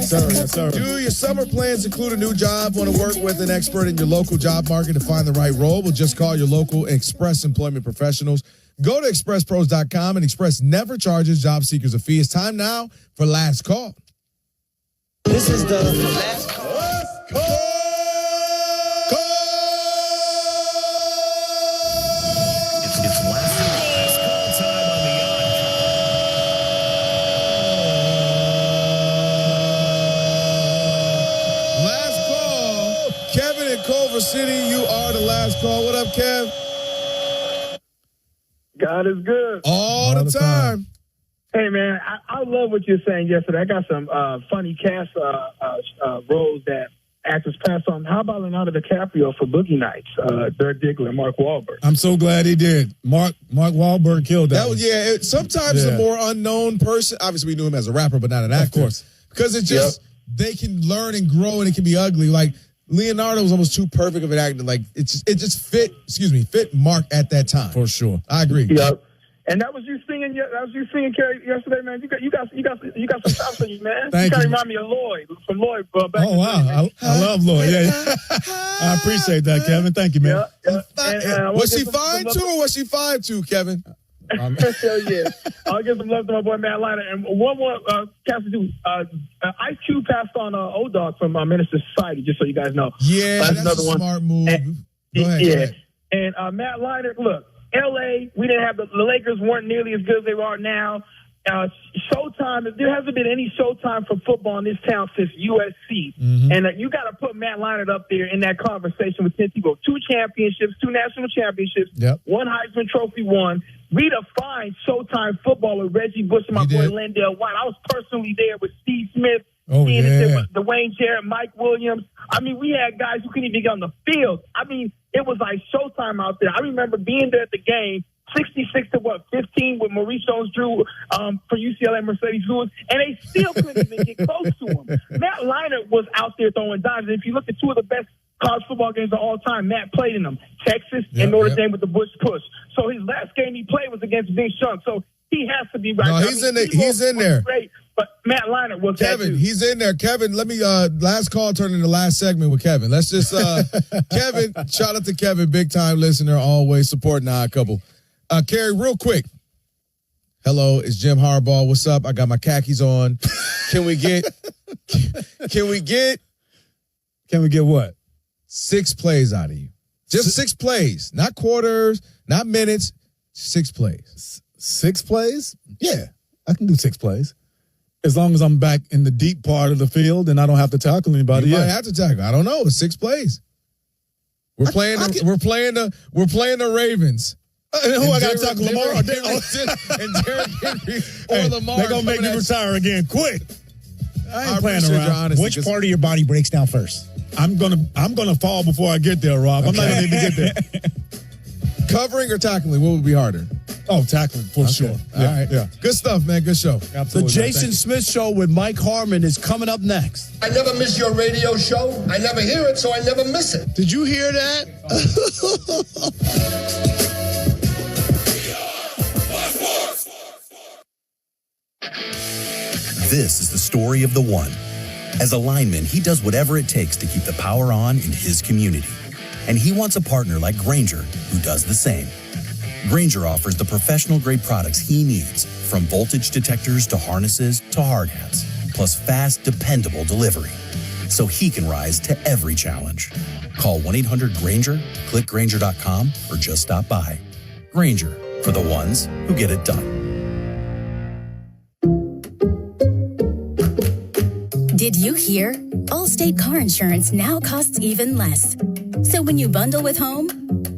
Yes, sir. Do your summer plans include a new job? Want to work with an expert in your local job market to find the right role? Well, just call your local Express Employment Professionals. Go to expresspros.com and Express never charges job seekers a fee. It's time now for Last Call. This is the last call. It's last call time on the Last call. Kevin in Culver City, you are the last call. What up, Kev? God is good. All the time. Hey, man, I love what you're saying yesterday. I got some funny cast roles that actors pass on. How about Leonardo DiCaprio for Boogie Nights? Dirk Diggler and Mark Wahlberg. I'm so glad he did. Mark Wahlberg killed that. That was, yeah. Sometimes a more unknown person. Obviously, we knew him as a rapper, but not an actor. Of course, because it's just they can learn and grow, and it can be ugly. Like Leonardo was almost too perfect of an actor. Like it just fit. Fit Mark at that time for sure. I agree. Yep. And that was you singing. That was you singing, Carrie, yesterday, man. You got some chops on you, man. Thank you. you. Remind me of Lloyd from Lloyd. Back Oh wow, I love Lloyd. Yeah, I appreciate that, Kevin. Thank you, man. Was she 5'2" or was she 5'2", Kevin? Hell yeah. I'll give some love to my boy Matt Liner. And one more cast to do. Ice Cube passed on Old Dog from Minister Society, just so you guys know. Yeah, that's another a one. Smart move. Go ahead. Yeah. Go ahead. And Matt Liner, look, LA, we didn't have the Lakers weren't nearly as good as they are now. Showtime, there hasn't been any Showtime for football in this town since USC. And you got to put Matt Leinart up there in that conversation with Tim Tebow. 2 championships, 2 national championships, 1 Heisman Trophy won. Redefined Showtime football with Reggie Bush and my boy Lendale White. I was personally there with Steve Smith, Dwayne Jarrett, Mike Williams. I mean, we had guys who couldn't even get on the field. I mean, it was like Showtime out there. I remember being there at the game, 66-15 with Maurice Jones-Drew for UCLA Mercedes Lewis, and they still couldn't even get close to him. Matt Leinart was out there throwing dimes, and if you look at 2 of the best college football games of all time, Matt played in them, Texas and Notre Dame with the Bush push. So his last game he played was against Big Shunk, so he has to be right. No, he's in there. Great, but Matt Leinart was Kevin, he's in there. Kevin, let me last call turn into last segment with Kevin. Let's just Kevin, shout out to Kevin, big time listener, always supporting Odd Couple. Carrie, real quick. Hello, it's Jim Harbaugh. What's up? I got my khakis on. Can we get what? 6 plays out of you? Just 6 plays, not quarters, not minutes. 6 plays. 6 plays? Yeah, I can do 6 plays. As long as I'm back in the deep part of the field and I don't have to tackle anybody. You might have to tackle. I don't know. It's 6 plays. We're playing the Ravens. Who I got to tackle, Lamar? And Derrick Henry or Lamar. They're going to make me retire again quick. I ain't playing around. Which part of your body breaks down first? I'm gonna fall before I get there, Rob. I'm not gonna even get there. Covering or tackling, what would be harder? Oh, tackling for sure. All right. Yeah. Good stuff, man. Good show. Absolutely, the Jason Smith Show with Mike Harmon is coming up next. I never miss your radio show. I never hear it, so I never miss it. Did you hear that? This is the story of the one. As a lineman, he does whatever it takes to keep the power on in his community. And he wants a partner like Grainger who does the same. Grainger offers the professional-grade products he needs, from voltage detectors to harnesses to hard hats, plus fast, dependable delivery, so he can rise to every challenge. Call 1-800-GRAINGER, click Grainger.com, or just stop by. Grainger, for the ones who get it done. Did you hear? Allstate car insurance now costs even less. So when you bundle with home,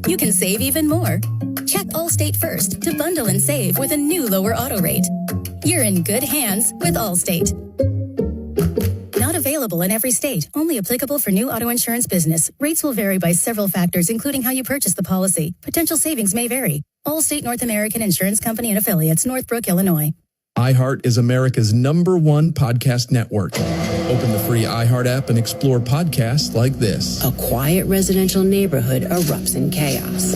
you can save even more. Check Allstate first to bundle and save with a new lower auto rate. You're in good hands with Allstate. Not available in every state. Only applicable for new auto insurance business. Rates will vary by several factors, including how you purchase the policy. Potential savings may vary. Allstate North American Insurance Company and Affiliates, Northbrook, Illinois. iHeart is America's #1 podcast network. Open the free iHeart app and explore podcasts like this. A quiet residential neighborhood erupts in chaos.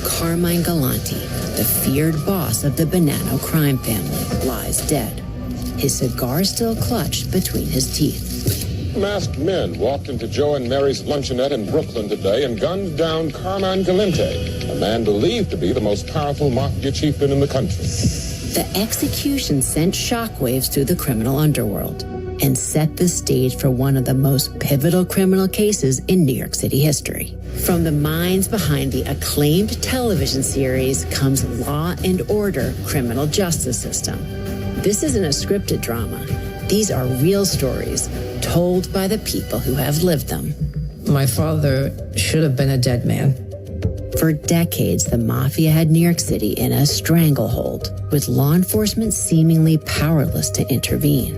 Carmine Galante, the feared boss of the Bonanno crime family, lies dead, his cigar still clutched between his teeth. Masked men walked into Joe and Mary's luncheonette in Brooklyn today and gunned down Carmine Galante, a man believed to be the most powerful mafia chieftain in the country. The execution sent shockwaves through the criminal underworld and set the stage for one of the most pivotal criminal cases in New York City history. From the minds behind the acclaimed television series comes Law and Order: Criminal Justice System. This isn't a scripted drama. These are real stories told by the people who have lived them. My father should have been a dead man. For decades, the mafia had New York City in a stranglehold, with law enforcement seemingly powerless to intervene.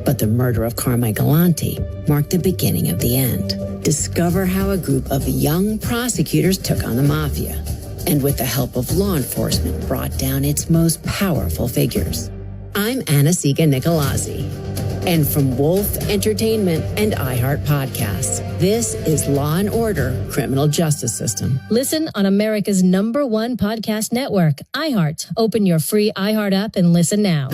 But the murder of Carmine Galante marked the beginning of the end. Discover how a group of young prosecutors took on the mafia, and with the help of law enforcement, brought down its most powerful figures. I'm Anna-Siga Nicolazzi. And from Wolf Entertainment and iHeart Podcasts, this is Law and Order: Criminal Justice System. Listen on America's #1 podcast network, iHeart. Open your free iHeart app and listen now.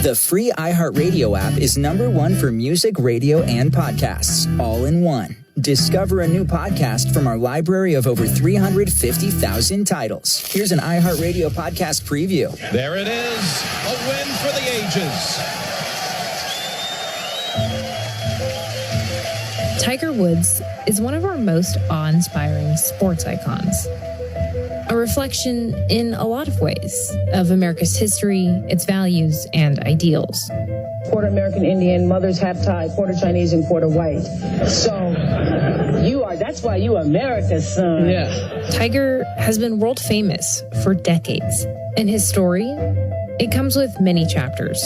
The free iHeart Radio app is #1 for music, radio, and podcasts, all in one. Discover a new podcast from our library of over 350,000 titles. Here's an iHeart Radio podcast preview. There it is, a win for the ages. Tiger Woods is one of our most awe-inspiring sports icons. a reflection in a lot of ways of America's history, its values, and ideals. Quarter American Indian, mother's half Thai, quarter Chinese, and quarter white. So that's why you America's son. Yeah. Tiger has been world famous for decades. And his story, it comes with many chapters,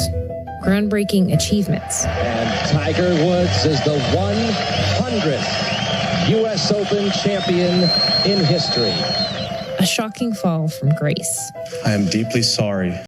groundbreaking achievements. And Tiger Woods is the 100th U.S. Open champion in history. A shocking fall from grace. I am deeply sorry